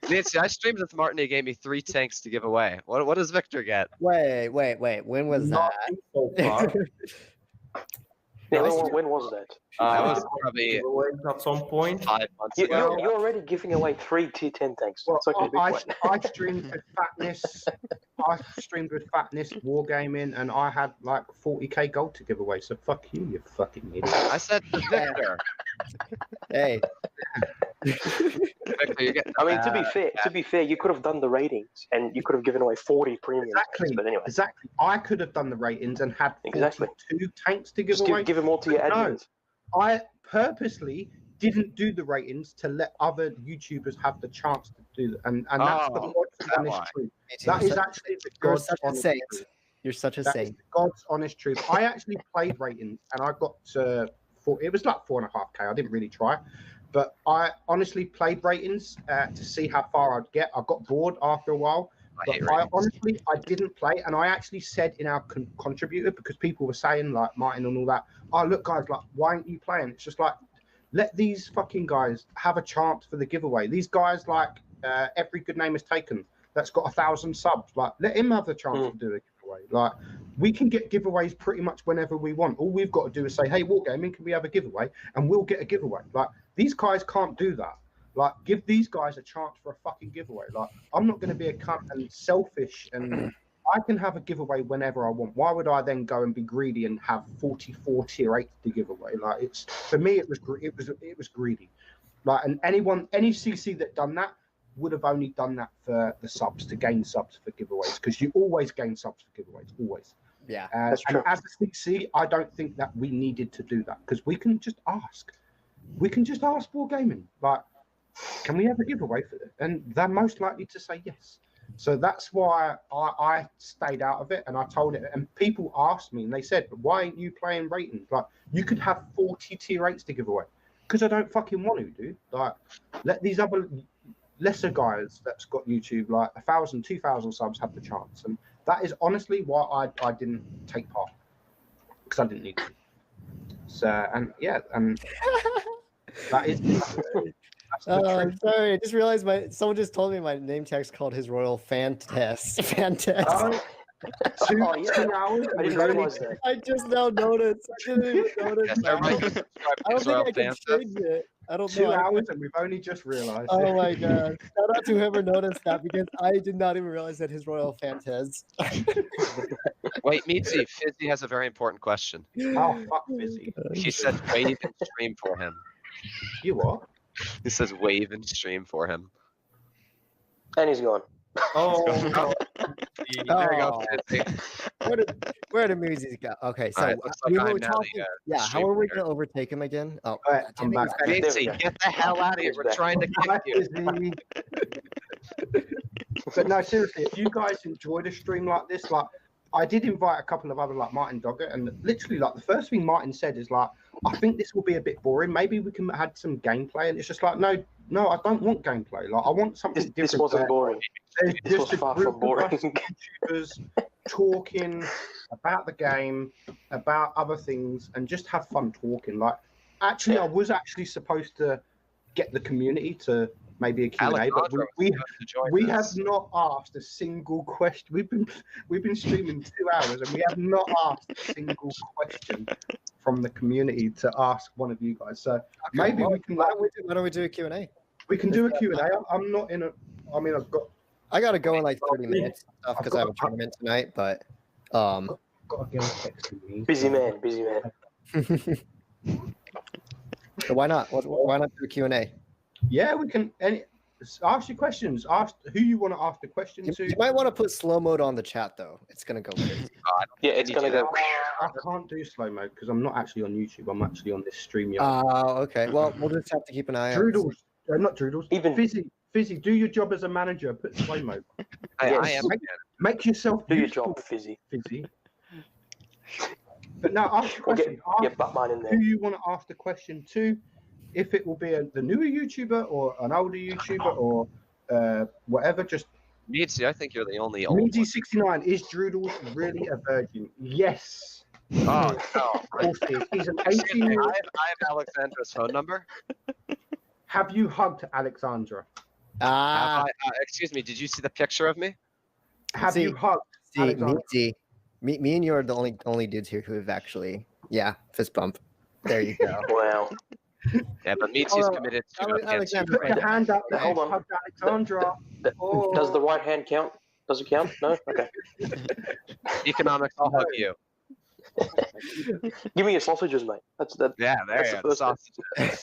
Nancy, I streamed with Martin. He gave me 3 tanks to give away. What does Victor get? Wait. When was that? Nothing so far. Yeah, when was that? That was probably At some point. 5 months You, ago. you're already giving away 3 T10 tanks. Well, It's like a big one. I streamed with Fatness. I streamed with Fatness Wargaming, and I had like 40k gold to give away. So fuck you, you fucking idiot. I said to Victor. Hey. Victor, you get. I mean, to be fair, you could have done the ratings and you could have given away 40 premium Exactly. tanks. But anyway, Exactly. I could have done the ratings and had 42 Exactly. tanks to give just away. give them all to your No. admins. I purposely didn't do the ratings to let other YouTubers have the chance to do that, and that's the Oh, God's that honest why? truth. Me too. That is actually the You're God's such a honest saint. truth. You're such a That is saint. God's honest truth. I actually played ratings, and I got it was like 4.5k. I didn't really try, but I honestly played ratings to see how far I'd get. I got bored after a while. I But hate I ratings. honestly, I didn't play, and I actually said in our contributor, because people were saying, like Martin and all that, oh look guys, like, why aren't you playing? It's just like, let these fucking guys have a chance for the giveaway. These guys, like, every good name is taken, that's got 1,000 subs, like, let him have the chance to do a giveaway. Like, we can get giveaways pretty much whenever we want. All we've got to do is say, hey, Wargaming, can we have a giveaway? And we'll get a giveaway. Like, these guys can't do that. Like, give these guys a chance for a fucking giveaway. Like, I'm not going to be a cunt and selfish, and I can have a giveaway whenever I want. Why would I then go and be greedy and have 44 tier 8 to give away? Like, it's, for me, it was greedy. Like, and any CC that done that would have only done that for the subs, to gain subs for giveaways, because you always gain subs for giveaways, always. Yeah. That's And true. as a CC, I don't think that we needed to do that, because we can just ask. We can just ask Wargaming, like, can we have a giveaway for it? And they're most likely to say yes. So that's why I stayed out of it, and I told it. And people asked me, and they said, why aren't you playing ratings? Like, you could have 40 tier 8s to give away. Because I don't fucking want to, dude. Like, let these other lesser guys that's got YouTube, like 1,000, 2,000 subs, have the chance. And that is honestly why I didn't take part, because I didn't need to. So, and yeah, and that is that's the I'm truth. sorry. I just realized someone just told me my name tag's called his royal Fantest. Fantest. Oh, two, Oh, yeah. 2 hours. I and didn't we've only- realize that. I just now noticed. I didn't even notice. Yes, everybody can subscribe I to don't think I can Fans. change it. I don't 2 know. hours, and we've only just realized. Oh my god. Shout out to whoever noticed that, because I did not even realize that his royal Fantest. Wait, Meadsys, Fizzy has a very important question. Oh, fuck, busy. He said wave and stream for him. You what? He says wave and stream for him. And he's gone. Oh, There you go, Oh. Fizzy. Where did Meadsys go? Okay, so Alright, looks like we I'm were now talking. the, Yeah, how stream are we leader. gonna overtake him again? Oh, Alright, damn I'm it, back. he's There we Meadsys, go. get the hell out of here. We're trying to kick Back, you. busy. But no, seriously, if you guys enjoyed a stream like this, like, I did invite a couple of other, like Martin Doggett, and literally, like, the first thing Martin said is like, I think this will be a bit boring. Maybe we can add some gameplay. And it's just like, no, I don't want gameplay. Like, I want something different. This wasn't where boring. there's This was just a far group from of us boring. YouTubers talking about the game, about other things, and just have fun talking. Like, actually, I was actually supposed to get the community to maybe a Q&A, but Alejandro we was supposed to join we this. have not asked a single question. We've been streaming 2 hours, and we have not asked a single question from the community to ask one of you guys. So maybe we can, why don't we do a Q&A? we can do a Q&A. I'm not in a. I mean, I've got. I gotta go in like 30 minutes because I have a tournament tonight. But Got a girl texting me. Busy man, busy man. so why not? Why not do a Q&A? Yeah, we can. Ask your questions. Ask who you want to ask the question to. You might want to put slow mode on the chat though. It's gonna go crazy. Yeah, it's gonna go. I can't do slow mode because I'm not actually on YouTube. I'm actually on this stream. Okay. Well, we'll just have to keep an eye out. Droodles, not Droodles. Even Fizzy, do your job as a manager. Put slow mode. I am. Make yourself do your useful, job, Fizzy. But now ask the question. Get Batman in there. Who you want to ask the question to? If it will be the newer YouTuber or an older YouTuber or whatever, just Meadsy, I think you're the only old one. Meadsy69, is Droodles really a virgin? Yes. Oh, no. Of course he is. He's an 18-year-old. I have Alexandra's phone number. Have you hugged Alexandra? Excuse me, did you see the picture of me? Have you hugged Alexandra? Me and you are the only dudes here who have actually, fist bump. There you go. Wow. Yeah, but Meadsy's committed to Alexandra, Put your hand up there. Hold on. Hugged Alexandra. Does the right hand count? Does it count? No? Okay. Economics, I'll hug you. Give me your sausages, mate. Yeah, there you go. Sausages.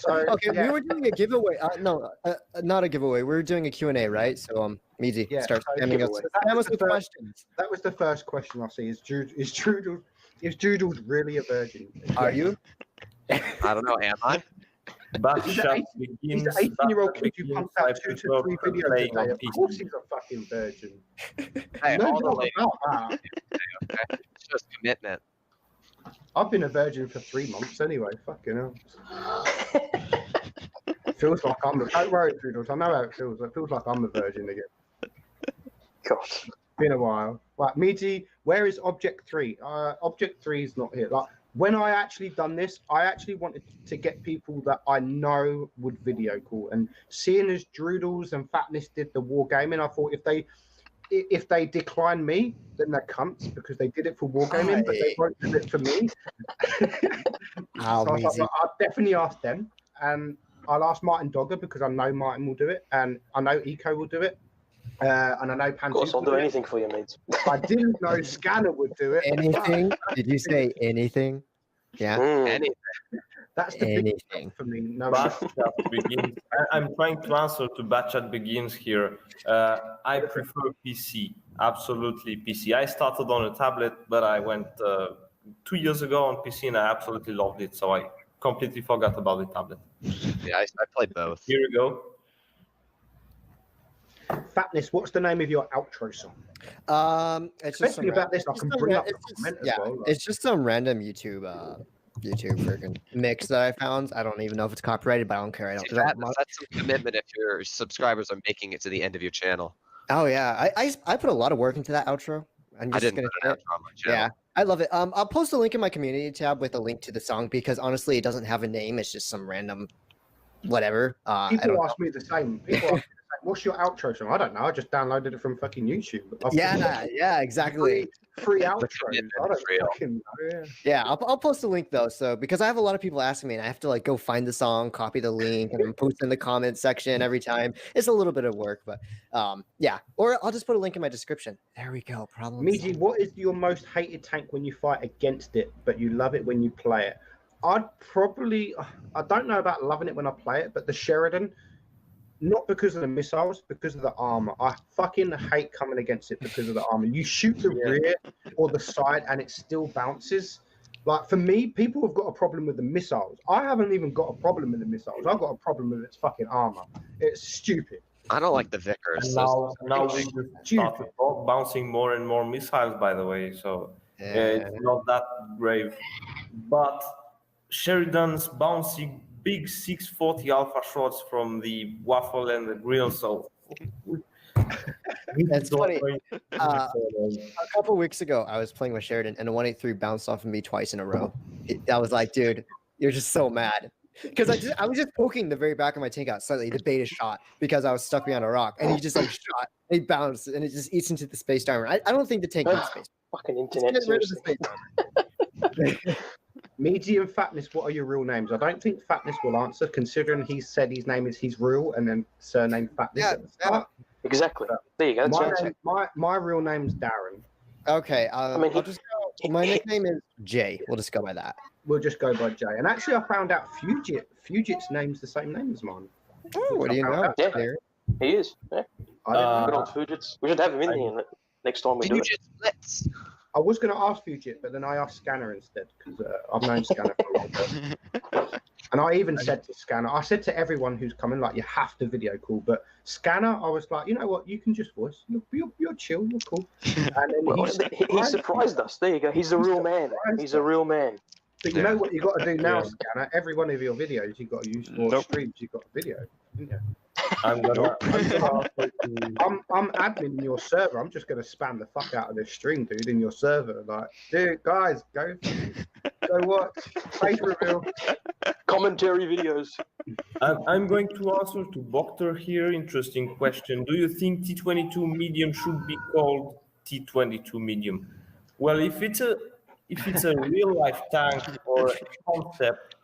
Okay, we were doing a giveaway. Not a giveaway. We were doing a Q&A, right? So, Meadsy, start spamming us with questions. That was the first question I see. Is Droodles really a virgin? Are you? I don't know. Am I? He's an 18-year-old kid who pumped out 2 to 3 videos a day. Of course he's a fucking virgin. Hey, No all the doubt ladies. about that. Okay? It's just commitment. I've been a virgin for 3 months anyway. Fucking hell. Feels like I'm don't worry, Droodles. I know how it feels. It feels like I'm a virgin again. Gosh. Been a while. Right, Meadsy, where is Object 3? Object 3 is not here. Like, when I actually done this, I actually wanted to get people that I know would video call. And seeing as Droodles and Fatness did the wargaming, I thought if they decline me, then they're cunts because they did it for wargaming, but they won't do it for me. So I was like, well, I'll definitely ask them. And I'll ask Martin Dogger because I know Martin will do it, and I know Eco will do it. And I know Panty. Of course, I'll do anything for you, mates. I didn't know Scanner would do it. Anything? Did you say anything? Yeah. Anything. That's the big thing for me. No, Begins. I'm trying to answer to Batchat Begins here. I prefer PC, absolutely PC. I started on a tablet, but I went 2 years ago on PC, and I absolutely loved it. So I completely forgot about the tablet. Yeah, I played both. Here we go. Fatness, what's the name of your outro song? It's just Especially about this, I can bring up the comment as well. Like. It's just some random YouTube freaking mix that I found. I don't even know if it's copyrighted, but I don't care. That's some commitment if your subscribers are making it to the end of your channel. Oh yeah, I put a lot of work into that outro. I'm just gonna put an outro on my channel. Yeah, I love it. I'll post a link in my community tab with a link to the song because honestly, it doesn't have a name. It's just some random whatever. People ask me the same. People ask me the same. What's your outro song? I don't know. I just downloaded it from fucking YouTube. Yeah, exactly. Free outros. I don't fucking know. Yeah, I'll post a link though. So because I have a lot of people asking me, and I have to like go find the song, copy the link, and then post in the comment section every time. It's a little bit of work, but yeah. Or I'll just put a link in my description. There we go. Problem. Meadsy, what is your most hated tank when you fight against it, but you love it when you play it? I don't know about loving it when I play it, but the Sheridan. Not because of the missiles, because of the armor. I fucking hate coming against it because of the armor. You shoot the rear or the side and it still bounces. Like for me, people have got a problem with the missiles. I haven't even got a problem with the missiles. I've got a problem with its fucking armor. It's stupid. I don't like the Vickers. Now we started bouncing more and more missiles, by the way. So it's not that grave. But Sheridan's bouncing big 640 alpha shots from the waffle and the grill. So that's funny. A couple weeks ago, I was playing with Sheridan, and a 183 bounced off of me twice in a row. I was like, dude, you're just so mad. Because I was just poking the very back of my tank out slightly, the beta shot, because I was stuck behind a rock, and he just like shot, he bounced, and it just eats into the space timer. I don't think the tank needs space. Fucking internet. Meadsy and Fatness, what are your real names? I don't think Fatness will answer, considering he said his name is his real and then surname Fatness at the start. Exactly. There you go. My real name's Darren. Okay, mean, I'll just go. My nickname is Jay. We'll just go by that. We'll just go by Jay. And actually, I found out Fugit's name's the same name as mine. Oh, what do you know? Yeah. There. He is. Yeah. I didn't know. Good old Fujits. We should have him in here next time we do it. Blitz. I was going to ask Fugit, but then I asked Scanner instead because I've known Scanner for a long time. And I even said to Scanner, I said to everyone who's coming, like, you have to video call. But Scanner, I was like, you know what? You can just voice. You're chill. You're cool. And then he surprised us. There you go. He's a real man. He's a real man. But you know what you got to do now, Scanner? Every one of your videos you've got to use for streams. You've got video. Yeah. I'm admin in your server. I'm just going to spam the fuck out of this stream, dude, in your server. Like, dude, guys, go watch. Face reveal. Commentary videos. I'm going to answer to Bokter here. Interesting question. Do you think T22 medium should be called T22 medium? Well, if it's a real life tank or a concept,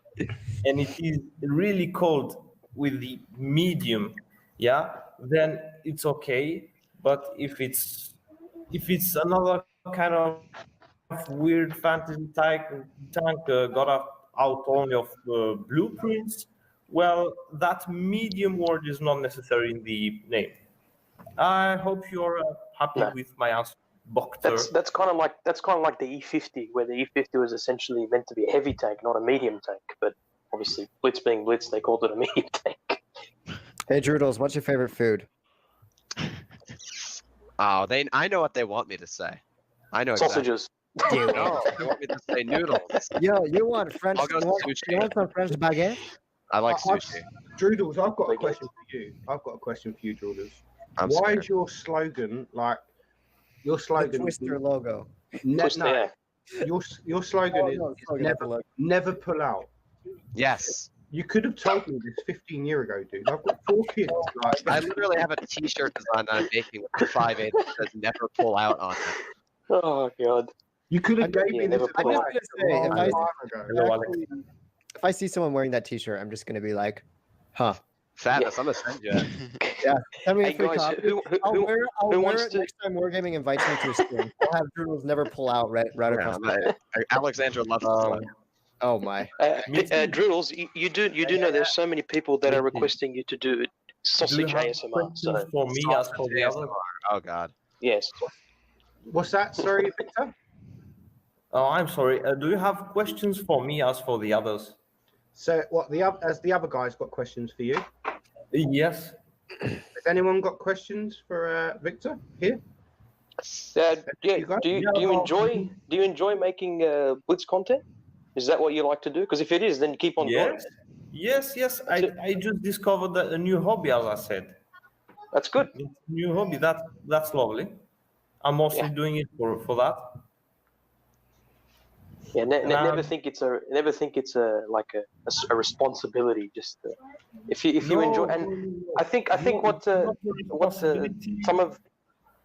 and it is really called with the medium, then it's okay. But if it's another kind of weird fantasy tank got out only of blueprints, well, that medium word is not necessary in the name. I hope you're happy with my answer, Bokter. That's kind of like the E50, where the E50 was essentially meant to be a heavy tank, not a medium tank. But obviously, Blitz being Blitz, they called it a medium tank. Hey, Droodles, what's your favorite food? Oh, I know what they want me to say. I know sausages. Exactly. No, they want me to say noodles. Yo, you want French? I'll go sushi. You want some French baguette? I like sushi. Droodles, I've got a question for you. Droodles. Why is your slogan like your slogan? The Twister logo. Your slogan is never pull out. Yes. You could have told me this 15 years ago, dude. I've got 4 kids. Like, I literally have a T-shirt design that I'm making with 5/8 that says "Never pull out" on it. Oh God! You could have gave me this. I'm just gonna say, if I see someone wearing that T-shirt, I'm just gonna be like, "Huh." Sadness. I'm gonna send you it. Yeah. Send me a Hey free guys, copy. I'll wear it next time Wargaming invites me to a stream. I'll have Droodles never pull out right across my head. Alexandra loves it. Oh my. Droodles, you do know there's so many people that are requesting you to do sausage ASMR. So for me as for the other. Oh God. Yes. What's that? Sorry, Victor. Oh, I'm sorry. Do you have questions for me as for the others? So, what the other guys got questions for you? Yes. Has anyone got questions for Victor here? Do you enjoy making Blitz content? Is that what you like to do? Because if it is, then keep on doing it. Yes. I just discovered a new hobby, as I said. That's good. It's a new hobby. That's lovely. I'm mostly doing it for that. Yeah, never think it's a like a responsibility. Just if you enjoy, and I think what some of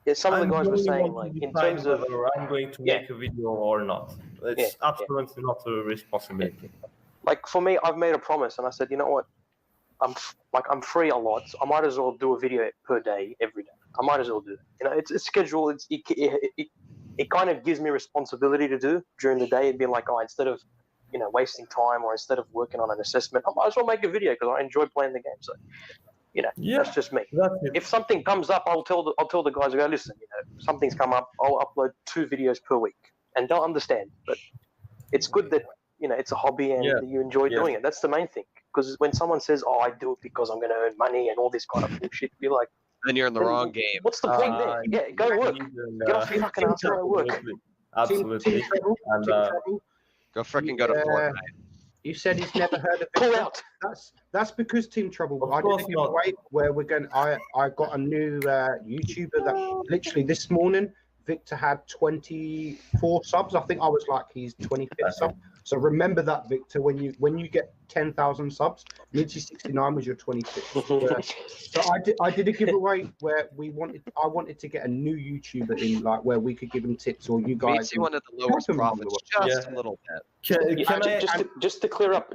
the guys were saying, like in terms of I'm going to make a video or not. It's absolutely not a responsibility. Like for me, I've made a promise, and I said, you know what, I'm free a lot. So I might as well do a video per day, every day. I might as well do it. You know, it's a schedule. It kind of gives me responsibility to do during the day. It'd be like, instead of wasting time or instead of working on an assessment, I might as well make a video because I enjoy playing the game. So, that's just me. If something comes up, I'll tell the guys, I go, listen, something's come up. I'll upload 2 videos per week, and they'll understand. But it's good that it's a hobby and you enjoy doing it. That's the main thing. Because when someone says, "Oh, I do it because I'm going to earn money" and all this kind of bullshit, you're like, then you're in the wrong game. What's the point there? Yeah, go work. Get off your fucking ass and work. Absolutely. And go freaking go to Fortnite. You said he's never heard of it. Pull out. That's because Team Trouble. I did a giveaway where we're going. I got a new YouTuber that literally this morning. Victor had 24 subs. I think I was like his 25th sub. So remember that, Victor, when you get 10,000 subs, Meadsys 69 was your 25th. So I did a giveaway where I wanted to get a new YouTuber in, like where we could give him tips, or you guys. Meadsys wanted the lowest profits, just a little bit. Just to clear up,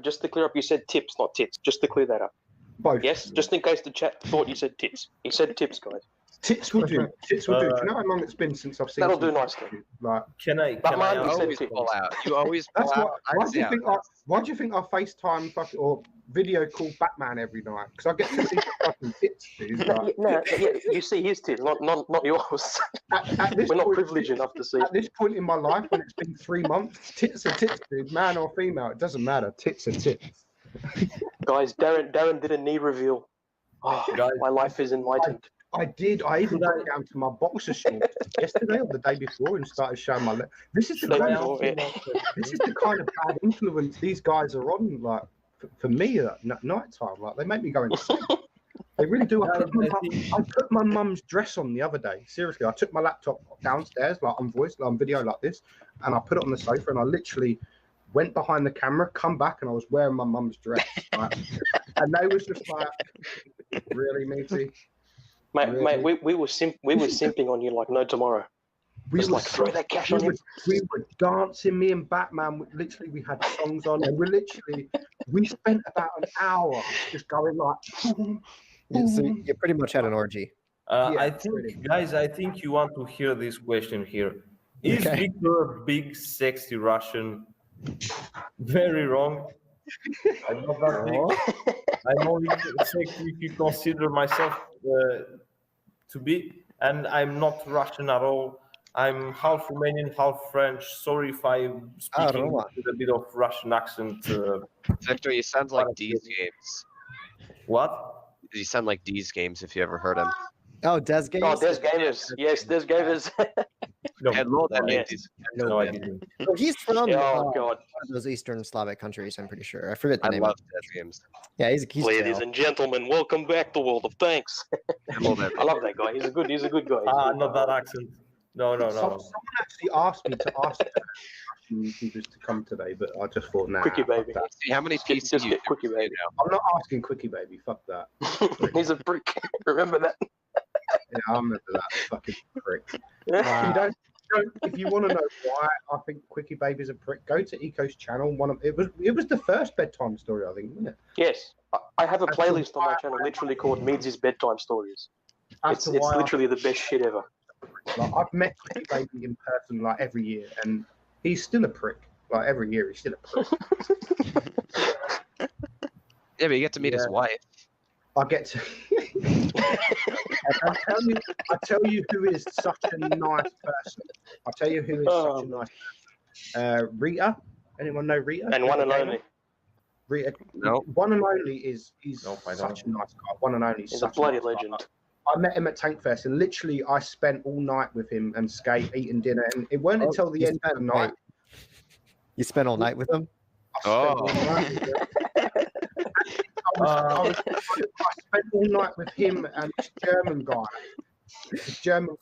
you said tips, not tits. Just to clear that up. Both. Yes, just in case the chat thought you said tits. You said tips, guys. Tits will do. Tits will do. Do you know how long it's been since I've seen? That'll do some nicely. tits? Like, Can I Batman, You you always said pull out. You always pull that's out. why do you think why do you think I FaceTime or video call Batman every night? Because I get to see the fucking tits, dude. Like, no, yeah, you see his tits, not yours. at this We're not point, privileged enough to see. At this point in my life, when it's been 3 months, tits are tits, dude. Man or female, it doesn't matter. Tits are tits. Guys, Darren did a knee reveal. Oh, Guys. my life is enlightened. I did. I even got down to my boxer shorts yesterday or the day before and started showing my leg. This is the Day kind before, this is the kind of bad influence these guys are on. Like for me, at night time, like they make me go insane. They really do. I put my mum's dress on the other day. Seriously, I took my laptop downstairs, like on video like this, and I put it on the sofa, and I literally went behind the camera, come back, and I was wearing my mum's dress. Right? And they was just like, really, matey? Mate, we were simping on you like no tomorrow. We Just were like throw that cash on him. We were dancing, me and Batman. Literally, we had songs on, and we spent about an hour just going like. So you pretty much had an orgy. I think, guys, you want to hear this question here. Is Victor a big, sexy Russian? Very wrong. I'm not that big. I'm only sexy if you consider myself to be, and I'm not Russian at all. I'm half Romanian, half French. Sorry if I'm speaking with a bit of Russian accent. Victor, you sound like D's Games. What? You sound like D's Games if you ever heard him. Oh, Des Games? Oh, Des Gamers. Yes, Des Gamers. No, No, I didn't. Oh, he's from Oh, God. one of those Eastern Slavic countries, I'm pretty sure. I forget the I name. love Des Games. Yeah, he's Ladies chill. and gentlemen, welcome back to World of Tanks. I love that guy. He's a good guy. Not that accent. No. Someone actually asked me to ask Russian YouTubers to come today, but I just thought, nah. Quickie baby. See how many pieces Just you get Quickie baby. I'm not asking Quickie baby. Fuck that. He's a prick. Remember that? Yeah, I remember that fucking prick. If you want to know why I think Quickie Baby's a prick, go to Eco's channel. It was the first bedtime story, I think, wasn't it? Yes. I have a playlist on my channel literally called Meadsys Bedtime Stories. It's literally the best shit ever. Like, I've met Quickie Baby in person like every year, and he's still a prick. Like every year, he's still a prick. Yeah, but you get to meet his wife. I get to. I tell you who is such a nice person. I tell you who is such a nice person. Rita. Anyone know Rita? And one and only. Rita. No. One and only is such a nice guy. One and only. He's a bloody legend. I met him at Tank Fest, and literally I spent all night with him and skate, eating dinner, and it weren't until the end of the night. You spent all night with him? I spent all night with him and this German guy.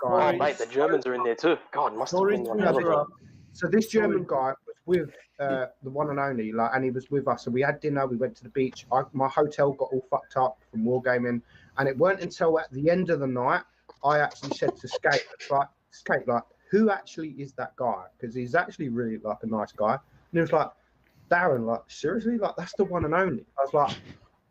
Oh, mate, the Germans are in there too. God, must have been like So this German guy was with the one and only, like, and he was with us. And we had dinner. We went to the beach. My hotel got all fucked up from wargaming, and it weren't until at the end of the night I actually said to Skate, who actually is that guy? Because he's actually really like a nice guy. And he was like, Darren, like, seriously, like, that's the one and only. I was like,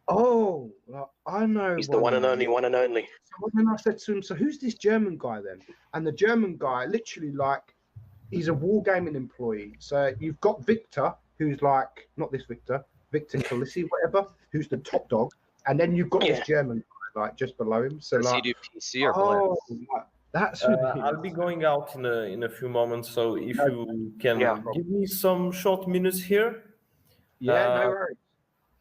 oh, like, I know. He's the one and only. So then I said to him, so who's this German guy then? And the German guy, literally, like, he's a wargaming employee. So you've got Victor, who's like, not this Victor Kalissi, whatever, who's the top dog. And then you've got this German guy, like, just below him. So, Does like, he do PC or Blitz? like, that's I'll be going out in a few moments, so if you can give me some short minutes here. Yeah, no worries.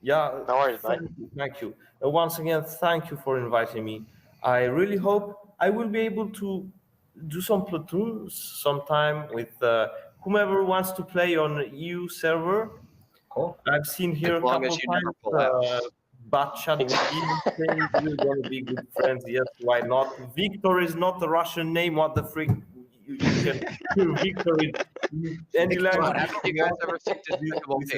Yeah, no worries, mate. Thank you. Once again, thank you for inviting me. I really hope I will be able to do some platoons sometime with whomever wants to play on EU server. Cool. I've seen here As a long couple as you never pull times Batchat saying we're gonna be good friends. Yes, why not? Victor is not a Russian name. What the freak? You can hear Victor in any language. Have you guys ever seen WOT?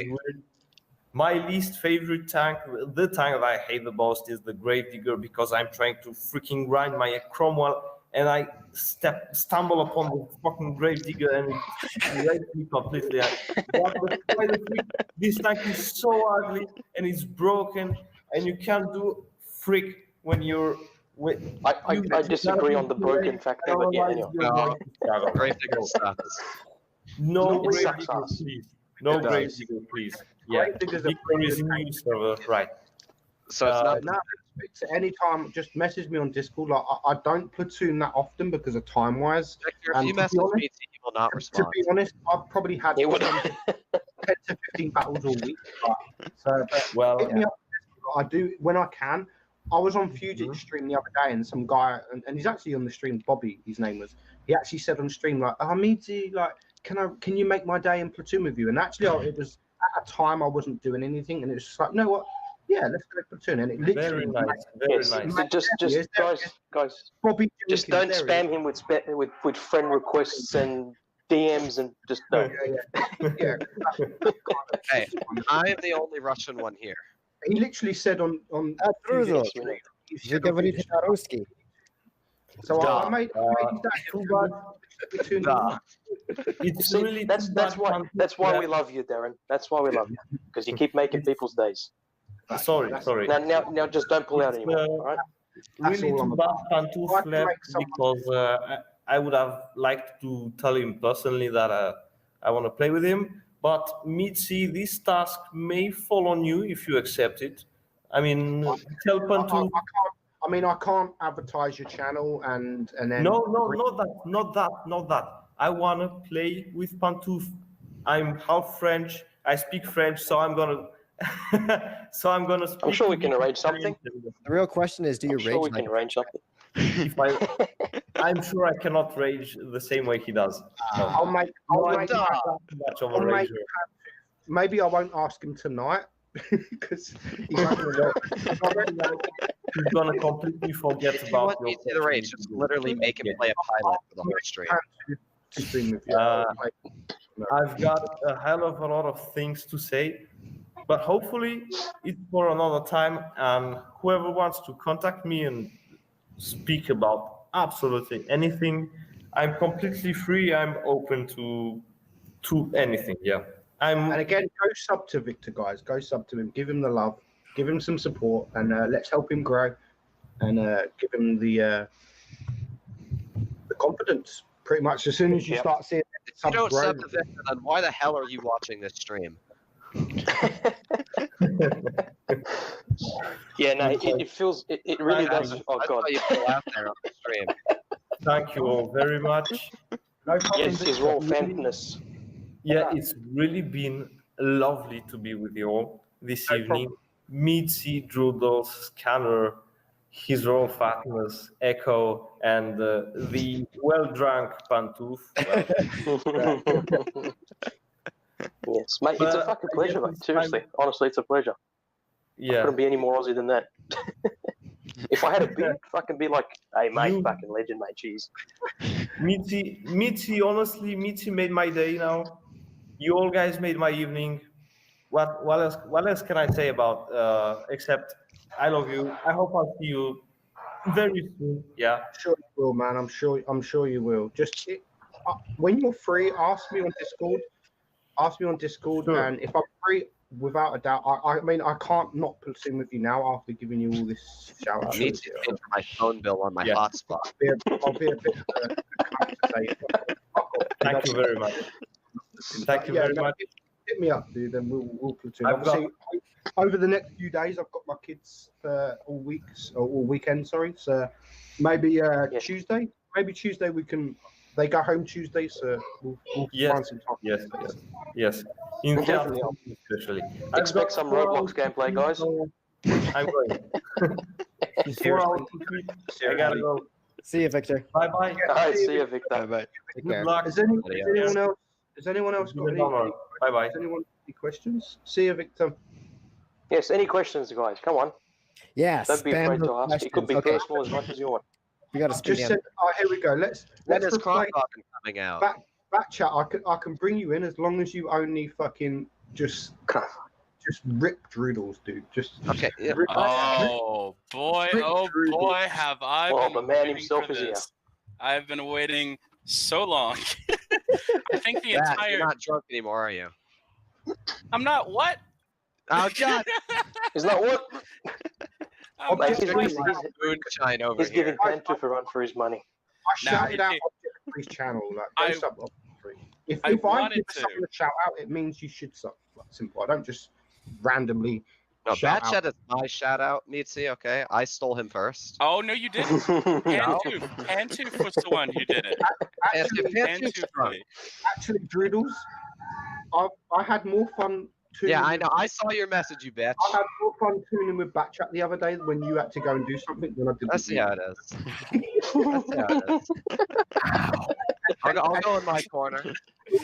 My least favorite tank, the tank that I hate the most, is the Gravedigger, because I'm trying to freaking grind my Cromwell and I stumble upon the fucking Gravedigger and it rapes me completely. Why the freak? This tank is so ugly and it's broken and you can't do frick when you're I disagree on the broken factor, but yeah, anyway. Grave digger sucks. No It grave sucks digger, ass. please. No It grave does. digger, please. Yeah, Grave digger's a Victor is new server, right? So it's not. No, anytime, just message me on Discord. Like I don't platoon that often because of time wise. Victor, if And you to be message honest- me, he will not To respond. be honest, I've probably had It would. 10 to 15 battles a week. So, but Well, hit me up. I do when I can. I was on Fugit's stream the other day, and some guy, and he's actually on the stream. Bobby, his name was. He actually said on stream like, "Oh, Meadsy, like, can you make my day in platoon with you?" And actually, it was at a time I wasn't doing anything, and it was just like, you know what? Yeah, let's go platoon. And it literally, very nice, very Yes, nice. just guys, Bobby, just don't spam him with friend requests and DMs and just don't. Yeah. Hey, I'm the only Russian one here. He literally said on True, Fugit's Вы stream, говорите по-русски. so Duh. I made that platoon. Duh. It's See, really that's why we love you, Darren. That's why we love you, because you keep making people's days. Sorry. Now just don't pull out anymore. All right? That's Really all I'm too bad Pantouf I can left make some- because I would have liked to tell him personally that I want to play with him. But Meadsy, this task may fall on you if you accept it. I mean, tell Pantouf. I can't advertise your channel and then. No, not that. I want to play with Pantouf. I'm half French. I speak French, so I'm gonna. Speak I'm sure we can arrange something. The real question is, do you I'm sure we rage can arrange something. If I'm sure I cannot rage the same way he does. No. I'll make. Too much of a I'll make rager. maybe I won't ask him tonight because he's not gonna work. He's gonna completely forget If you want about me to the rage, just literally make him play a pilot for the whole stream. To stream with you. I've got a hell of a lot of things to say, but hopefully it's for another time. And whoever wants to contact me and speak about absolutely anything, I'm completely free. I'm open to anything. Yeah, And again, go sub to Victor, guys. Go sub to him. Give him the love. Give him some support, and let's help him grow, and give him the confidence. Pretty much, as soon as you start seeing If you don't sub to Victor, then why the hell are you watching this stream? Yeah, no, it feels it really does. Oh That's God. why you go out there on the stream. thank you all very much. no problem, Yes, his Victor. raw fantness. Yeah, it's really been lovely to be with you all this No evening. Meadsy, Drudels, Scanner, his raw fatness, Echo, and the well-drunk Pantouf. Yes, mate, it's a fucking pleasure, mate. Seriously, honestly, it's a pleasure. Yeah, Couldn't be any more Aussie than that. If I had a beard, fucking be like, hey, mate, fucking legend, mate, cheese. Meadsy, honestly, Meadsy made my day now. You all guys made my evening. What else can I say about except I love you. I hope I'll see you very soon. Yeah. Sure you will, man. I'm sure you will. Just when you're free, ask me on Discord. Sure. And if I'm free, without a doubt, I mean, I can't not platoon with you now after giving you all this shout out. I need to pay for my phone bill on my Yeah. hotspot. I'll be a bit to say, Thank you very much. Thank you very much. Hit me up, dude, and we'll platoon. I've got- Obviously, over the next few days, I've got my kids all weekend. Sorry, so maybe Tuesday. Maybe Tuesday we can. They go home Tuesday, so we'll Yes. find some time. Yes. In the Definitely. afternoon, especially. Expect some Roblox gameplay, guys. I'm going. It's 4 hours to sleep. I gotta go. See you, Victor. Bye bye. All right, see you, Victor. Bye. Take Good care. luck. Has anyone else got any? Bye bye. Has anyone got any questions? See you, Victor. Yes, any questions, guys? Come on. Yeah, Don't be spam afraid those to ask. It could be questions. Okay, personal as much as you want. we got to I've speed just him. said, here we go. Let's When is replace Crocodile coming out? back chat. I can bring you in as long as you only fucking just rip Droodles, dude. Just Okay. Yeah. rip- Oh boy, have I Well, been the man waiting himself for is here. this. I've been waiting so long. I think the Matt, entire. you're not drunk anymore, are you? I'm not what? Oh God! Is that what? I'm Mate, just he's, joking. he's, Moonshine over he's here. giving Pantu a run for his money. I shouted Nah, out it- Object Free's channel. Like, go sub Object Free. If I I wanted give to. someone a shout out, it means you should sub. Like, simple. I don't just randomly No, shout Bad out. Chat is my shout out, Meadsy, okay? I stole him first. Oh no, you didn't. Pantoof was the one who did it. Actually, Pantoof did it. actually, Droodles, I had more fun. Yeah, I tuning know. I saw your message, you bitch. I had more fun tuning with Backchat the other day when you had to go and do something than I did. I with see you. how it is. I see how it is. I'll go in my corner.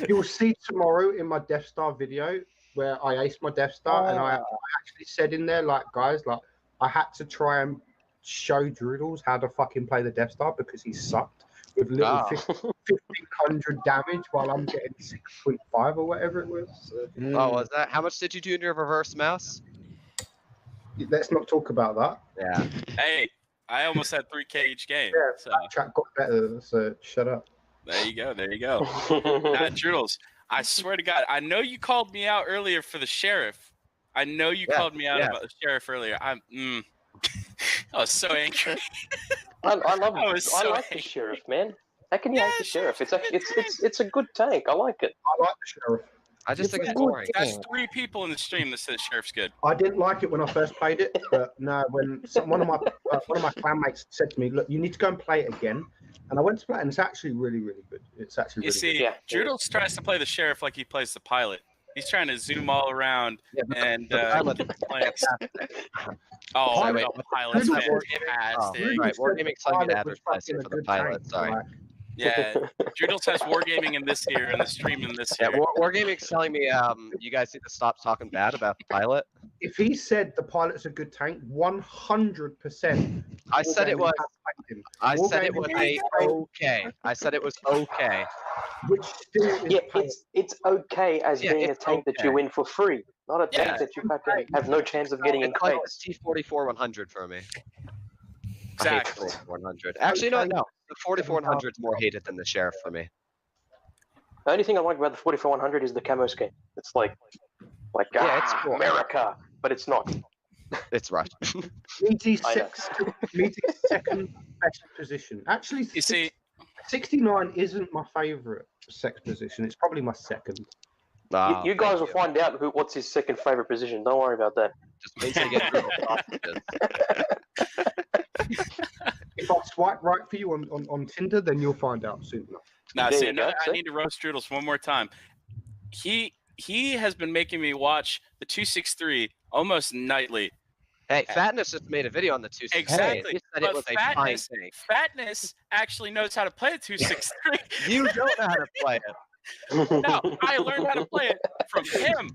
You'll see tomorrow in my Death Star video where I aced my Death Star, and I actually said in there, like, guys, like, I had to try and show Droodles how to fucking play the Death Star because he sucked with little 1500 damage while I'm getting 6.5 or whatever it was. So, Oh, was that? How much did you do in your reverse mouse? let's not talk about that. Yeah. Hey, I almost had 3K each game. Yeah, So Backchat got better, so shut up. there you go. There you go. Droodles, I swear to God, I know you called me out earlier for the sheriff. I know you called me out about the sheriff earlier. I was so angry. I love I was so like the angry. sheriff, man. How can you hate the sheriff? It's actually it's a good tank. I like it. I like the sheriff. I just think It's it's a good boring. That's 3 people in the stream that said sheriff's good. I didn't like it when I first played it, but no, when one of my clanmates said to me, "Look, you need to go and play it again," and I went to play it, and it's actually really, really good. It's actually You really see, Yeah. Droodles tries to play the sheriff like he plays the pilot. He's trying to zoom all around and pilot- plants. Oh, Wait, the wait, pilot's that's what- fantastic. Oh, right, Wargaming telling me to advertise here fucking for a the good pilot. tank, Sorry. like, Yeah, Droodles has wargaming in this here and the stream in this Yeah, here. Wargaming's telling me you guys need to stop talking bad about the pilot. if he said the pilot's a good tank, 100%. I said it was. I said it was Wargaming a okay. I said it was okay. which still is Yeah, paid. it's okay as Yeah, being a it's tank that you okay. win for free, not a tank Yeah. that you fucking have no chance of getting in It's like crates. T44 100 for me. Exactly. 100. Actually, no. The 4400 is more hated than the sheriff for me. The only thing I like about the 44-100 is the camo scheme. It's like Yeah, it's cool. America, but it's not. It's Russian. Meaty's I know. second best position. Actually, You see, 69 isn't my favorite sex position. It's probably my second. Ah, You guys thank will find out what's his second favorite position. Don't worry about that. Just wait till you get through the sausages. If I swipe right for you on Tinder, then you'll find out soon enough. now There see, you go, I see? need to roast Droodles one more time. He has been making me watch the 263 almost nightly. Hey, Fatness just made a video on the 263. Exactly. He said But it was a fine Fatness, thing. Fatness actually knows how to play a 263. You don't know how to play it. No, I learned how to play it from him,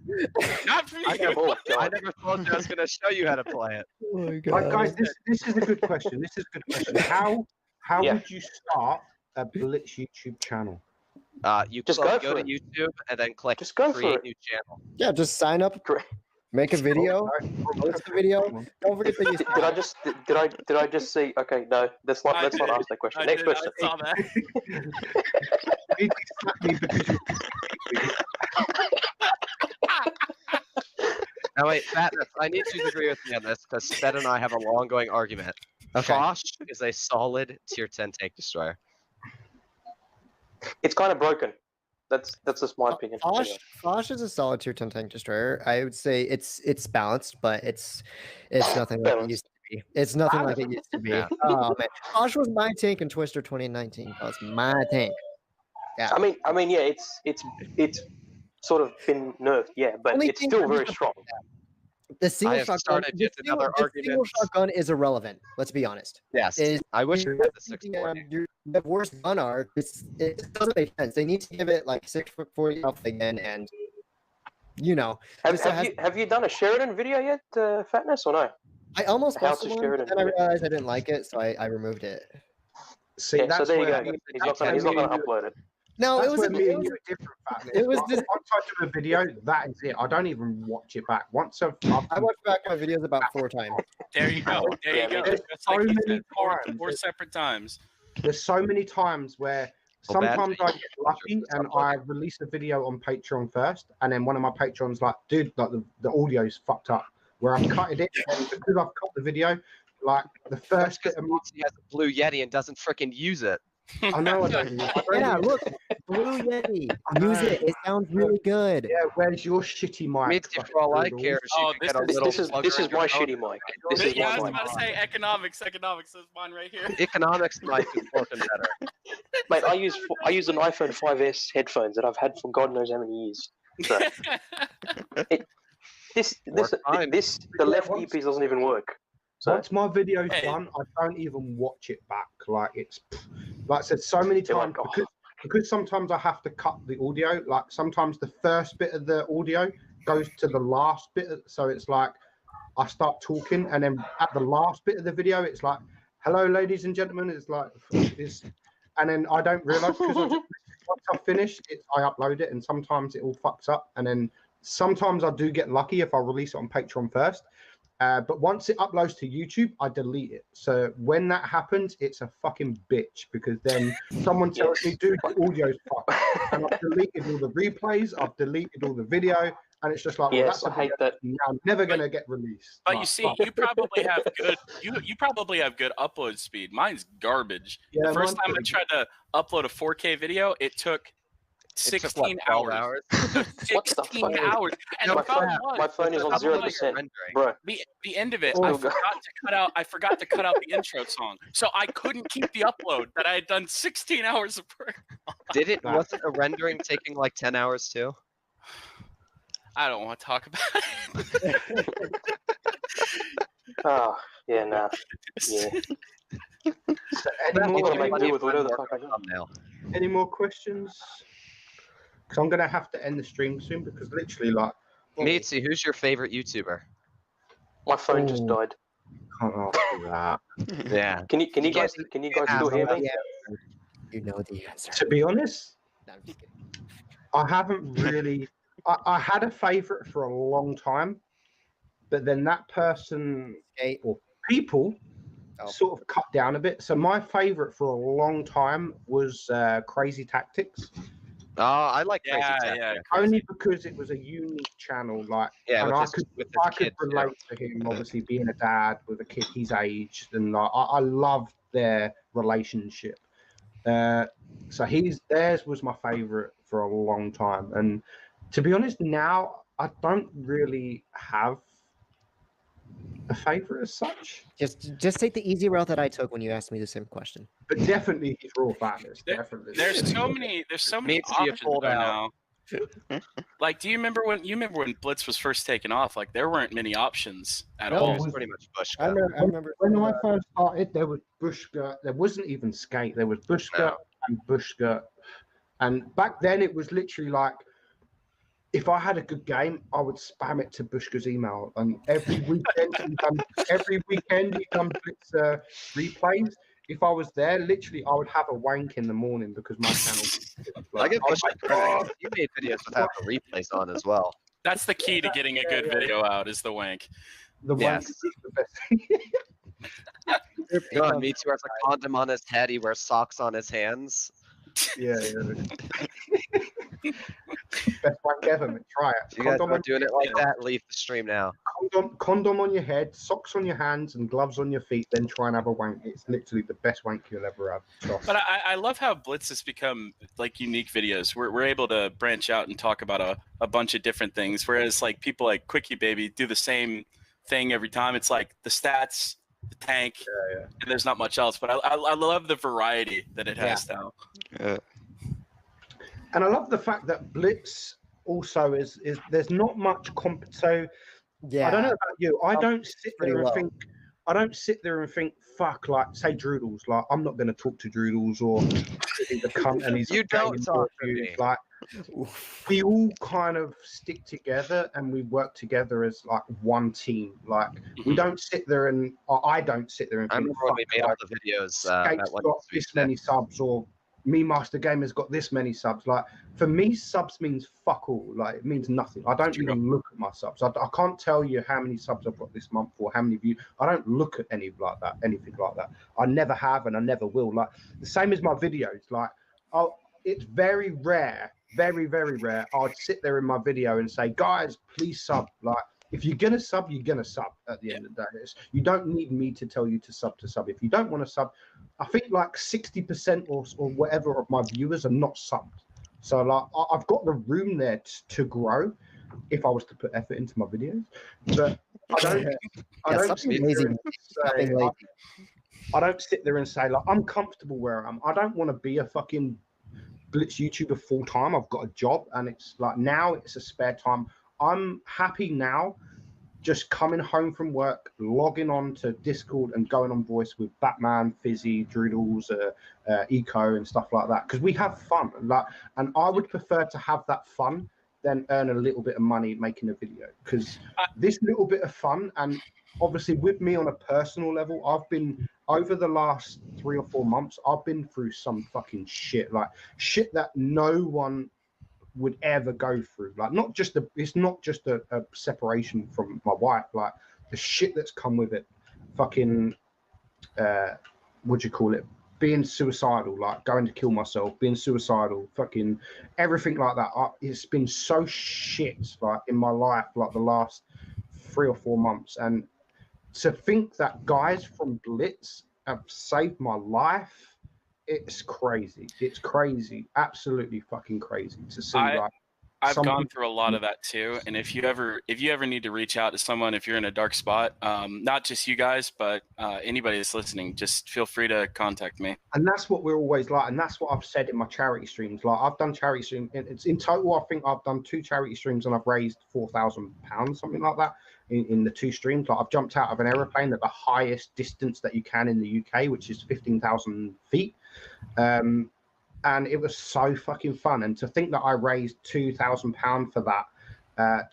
not from I you. never, Oh, I God. never told you I was going to show you how to play it. Oh my Right, guys, this is a good question. This is a good question. How Yeah. would you start a Blitz YouTube channel? You Just go go for to it. YouTube and then click Just go for create it. new channel. Yeah, just sign up, Correct. make a video, post the video. Don't forget to use. Did I just see? Okay, no, let's not I ask that question. I Next did, question. I saw that. Meaty slapped me because you- Now wait, Fatness, I need you to agree with me on this because Sped and I have a long going argument. Okay. Fosh is a solid tier 10 tank destroyer. It's kind of broken. That's just my opinion. Fosh is a solid tier 10 tank destroyer. I would say it's balanced, but it's nothing like it used to be. It's nothing like it used to be. Yeah. Oh man, Fosh was my tank in Twister 2019. That was my tank. Yeah. I mean, yeah, it's sort of been nerfed, yeah, but Only it's thing still I'm very gonna- strong. The single have shotgun. started The yet single, another the single argument. shotgun is irrelevant. Let's be honest. Yes. Is I wish we you had the have 640. you have worse gun art. It doesn't make sense. They need to give it like 640 health again, and Have you done a Sheridan video yet, Fatness, or no? I almost How posted to one, Sheridan but then I video. realized I didn't like it, so I removed it. See, Yeah, so that's there you where go. He's not going to upload it. No, That's it was where me it and was you are different, Fatness. it was Once this- I do a video, that is it. I don't even watch it back. Once I've I watched back my videos about 4 times. There you go. There Yeah, you go. there's Just like so you many said, four times. separate times. there's so many times where Well, bad sometimes thing I is get lucky it's and uploading. I release a video on Patreon first, and then one of my patrons like, dude, like the audio's fucked up. Where I've cutted it, and because I've cut the video, like the first bit Because of my he has a blue Yeti and doesn't freaking use it. I know I don't use it. Yeah, look, Blue Yeti. Use it. It sounds really good. Yeah, where's your shitty mic? Meadsy, for all I care, is you Oh, can get a This little is plug this in is your my phone. shitty mic. This is Yeah, I my was mic. about to say economics. Economics is mine right here. Economics mic is working better. Mate, I use an iPhone 5S headphones that I've had for God knows how many years. So the left earpiece doesn't even work. So Once my video's Hey. done, I don't even watch it back. Like it's like I said so many You're times like, oh. because sometimes I have to cut the audio. Like sometimes the first bit of the audio goes to the last bit, so it's like I start talking, and then at the last bit of the video, it's like, "Hello, ladies and gentlemen." It's like this, and then I don't realize because once I finish it, I upload it, and sometimes it all fucks up, and then sometimes I do get lucky if I release it on Patreon first. But once it uploads to YouTube, I delete it. So when that happens, it's a fucking bitch because then someone tells me, dude, the audio's fucked. And I've deleted all the replays, I've deleted all the video, and it's just like, well, Yes, that's I hate that. I'm never going to get released. But Like, you see, fuck. you probably have good you probably have good upload speed. Mine's garbage. Yeah, The first mine's time I pretty tried to upload a 4K video, it took It took, 16 what, 12 hours. hours? 16 fuck? hours. And My the problem phone, was, my phone is on the problem 0%, bro. the end of it, Oh, I God. forgot to cut out the intro song. So I couldn't keep the upload that I had done 16 hours of work. Wasn't a rendering taking like 10 hours too? I don't want to talk about it. Oh, yeah, nah. Yeah. So I'm gonna make do with Funny whatever the work fuck I on got. thumbnail. any more questions? Because I'm going to have to end the stream soon because literally, like, Meadsy, who's your favorite YouTuber? My phone just Oh. died. can't answer that. Yeah. Can you You guys still hear me? You know the answer. To be honest, No, I'm just kidding. I haven't really. I had a favorite for a long time, but then that person Okay. or people sort of cut down a bit. So my favorite for a long time was Crazy Tactics. Oh, I like Crazy Tactics. Yeah. Only because it was a unique channel, like, Yeah, and with I his- could, with his I could kid, too. relate to him. Obviously, being a dad with a kid his age, and like, I loved their relationship. So theirs was my favorite for a long time, and to be honest, now I don't really have a favorite as such. Just take the easy route that I took when you asked me the same question. But definitely his raw fatness. Definitely. There's so many Meadsy, you options pulled now. out. Like, do you remember when Blitz was first taken off? Like, there weren't many options at No, all. It was pretty much Bush. I remember When I first started, there was bush skirt. There wasn't even skate. There was bush skirt and bush skirt. And back then, it was literally like, if I had a good game, I would spam it to Bushka's email. And every weekend, he done Blitz replays. If I was there, literally, I would have a wank in the morning because my channel. I get I was Bush like, credit. You made videos without the replays on as well. That's the key to getting a good video out is the wank. the wank Yes. is the best. Go on, Meadsy wears a condom on his head. He wears socks on his hands. Yeah. Best wank ever, mate. Try it. If you guys Condom are on doing it like that, leave the stream now. condom on your head, socks on your hands, and gloves on your feet. Then try and have a wank. It's literally the best wank you'll ever have. Trust. But I love how Blitz has become like unique videos. We're able to branch out and talk about a bunch of different things. Whereas like people like Quickie Baby do the same thing every time. It's like the stats, the tank, and there's not much else. But I love the variety that it has now. And I love the fact that Blitz also is there's not much so Yeah. I don't know about you. I don't sit pretty there and well. think I don't sit there and think, fuck, like say Droodles, like I'm not gonna talk to Droodles or he's a cunt and he's You don't gaming talk to reviews. me. Like we all kind of stick together and we work together as like one team. Like we don't sit there and I don't sit there and I think, remember when we fuck, made all like, the videos. Skate's that one got week this many subs or Me Master Gamer's got this many subs. Like for me, subs means fuck all. Like it means nothing. I don't even look at my subs. I can't tell you how many subs I've got this month or how many views. I don't look at anything like that. I never have and I never will. Like the same as my videos. Like it's very rare, very, very rare. I'd sit there in my video and say, guys, please sub. Like If you're gonna sub, you're gonna sub at the end of the day. You don't need me to tell you to sub. If you don't want to sub, I think like 60% or whatever of my viewers are not subbed. So like I've got the room there to grow if I was to put effort into my videos. But I don't sit there and say like I'm comfortable where I am. I don't want to be a fucking Blitz YouTuber full time. I've got a job and it's like now it's a spare time. I'm happy now just coming home from work, logging on to Discord and going on voice with Batman, Fizzy, Droodles, Eco and stuff like that. Because we have fun. And I would prefer to have that fun than earn a little bit of money making a video. Because this little bit of fun, and obviously with me on a personal level, I've been, over the last 3 or 4 months, I've been through some fucking shit. Like shit that no one would ever go through. Like it's not just a separation from my wife, like the shit that's come with it. Fucking what do you call it, being suicidal, like going to kill myself, being suicidal, fucking everything like that. It's been so shit like in my life like the last 3 or 4 months, and to think that guys from Blitz have saved my life, it's crazy. It's crazy. Absolutely fucking crazy to see. I've gone through a lot of that too. And if you ever need to reach out to someone, if you're in a dark spot, not just you guys, but anybody that's listening, just feel free to contact me. And that's what we're always like. And that's what I've said in my charity streams. Like I've done charity streams. It's in total, I think I've done 2 charity streams and I've raised £4,000, something like that. In the 2 streams, like I've jumped out of an aeroplane at the highest distance that you can in the UK, which is 15,000 feet. And it was so fucking fun. And to think that I raised £2,000 for that,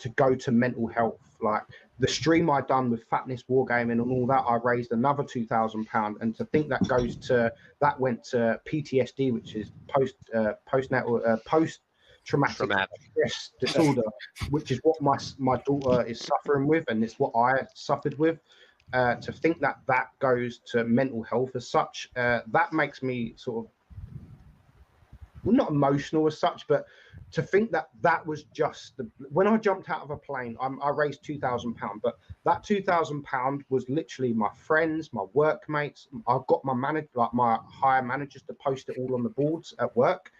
to go to mental health, like the stream I done with Fatness Wargaming and all that, I raised another £2,000. And to think that went to PTSD, which is post-traumatic stress disorder, which is what my daughter is suffering with, and it's what I suffered with. To think that goes to mental health as such, that makes me sort of, well, not emotional as such, but to think that was just when I jumped out of a plane, I raised £2,000, but that £2,000 was literally my friends, my workmates. I've got my my higher managers to post it all on the boards at work.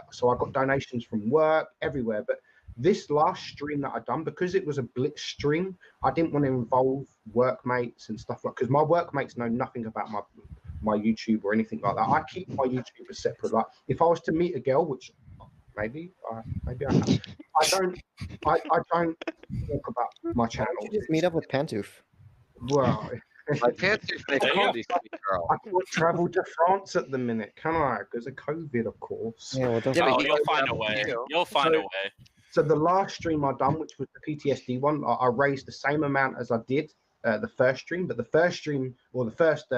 So I got donations from work everywhere. But this last stream that I done, because it was a Blitz stream, I didn't want to involve workmates and stuff like, because my workmates know nothing about my YouTube or anything like that. I keep my YouTubers separate. Like if I was to meet a girl, which maybe I have, I don't talk about my channel. Why don't you just meet up with Pantoof? Well, My Pantoof makes comedy speak, girl. I can't travel to France at the minute, can I? Because of COVID, of course. Yeah, well, You'll find a way. You'll find a way. So the last stream I done, which was the PTSD one, I raised the same amount as I did the first stream, but the first stream, or the first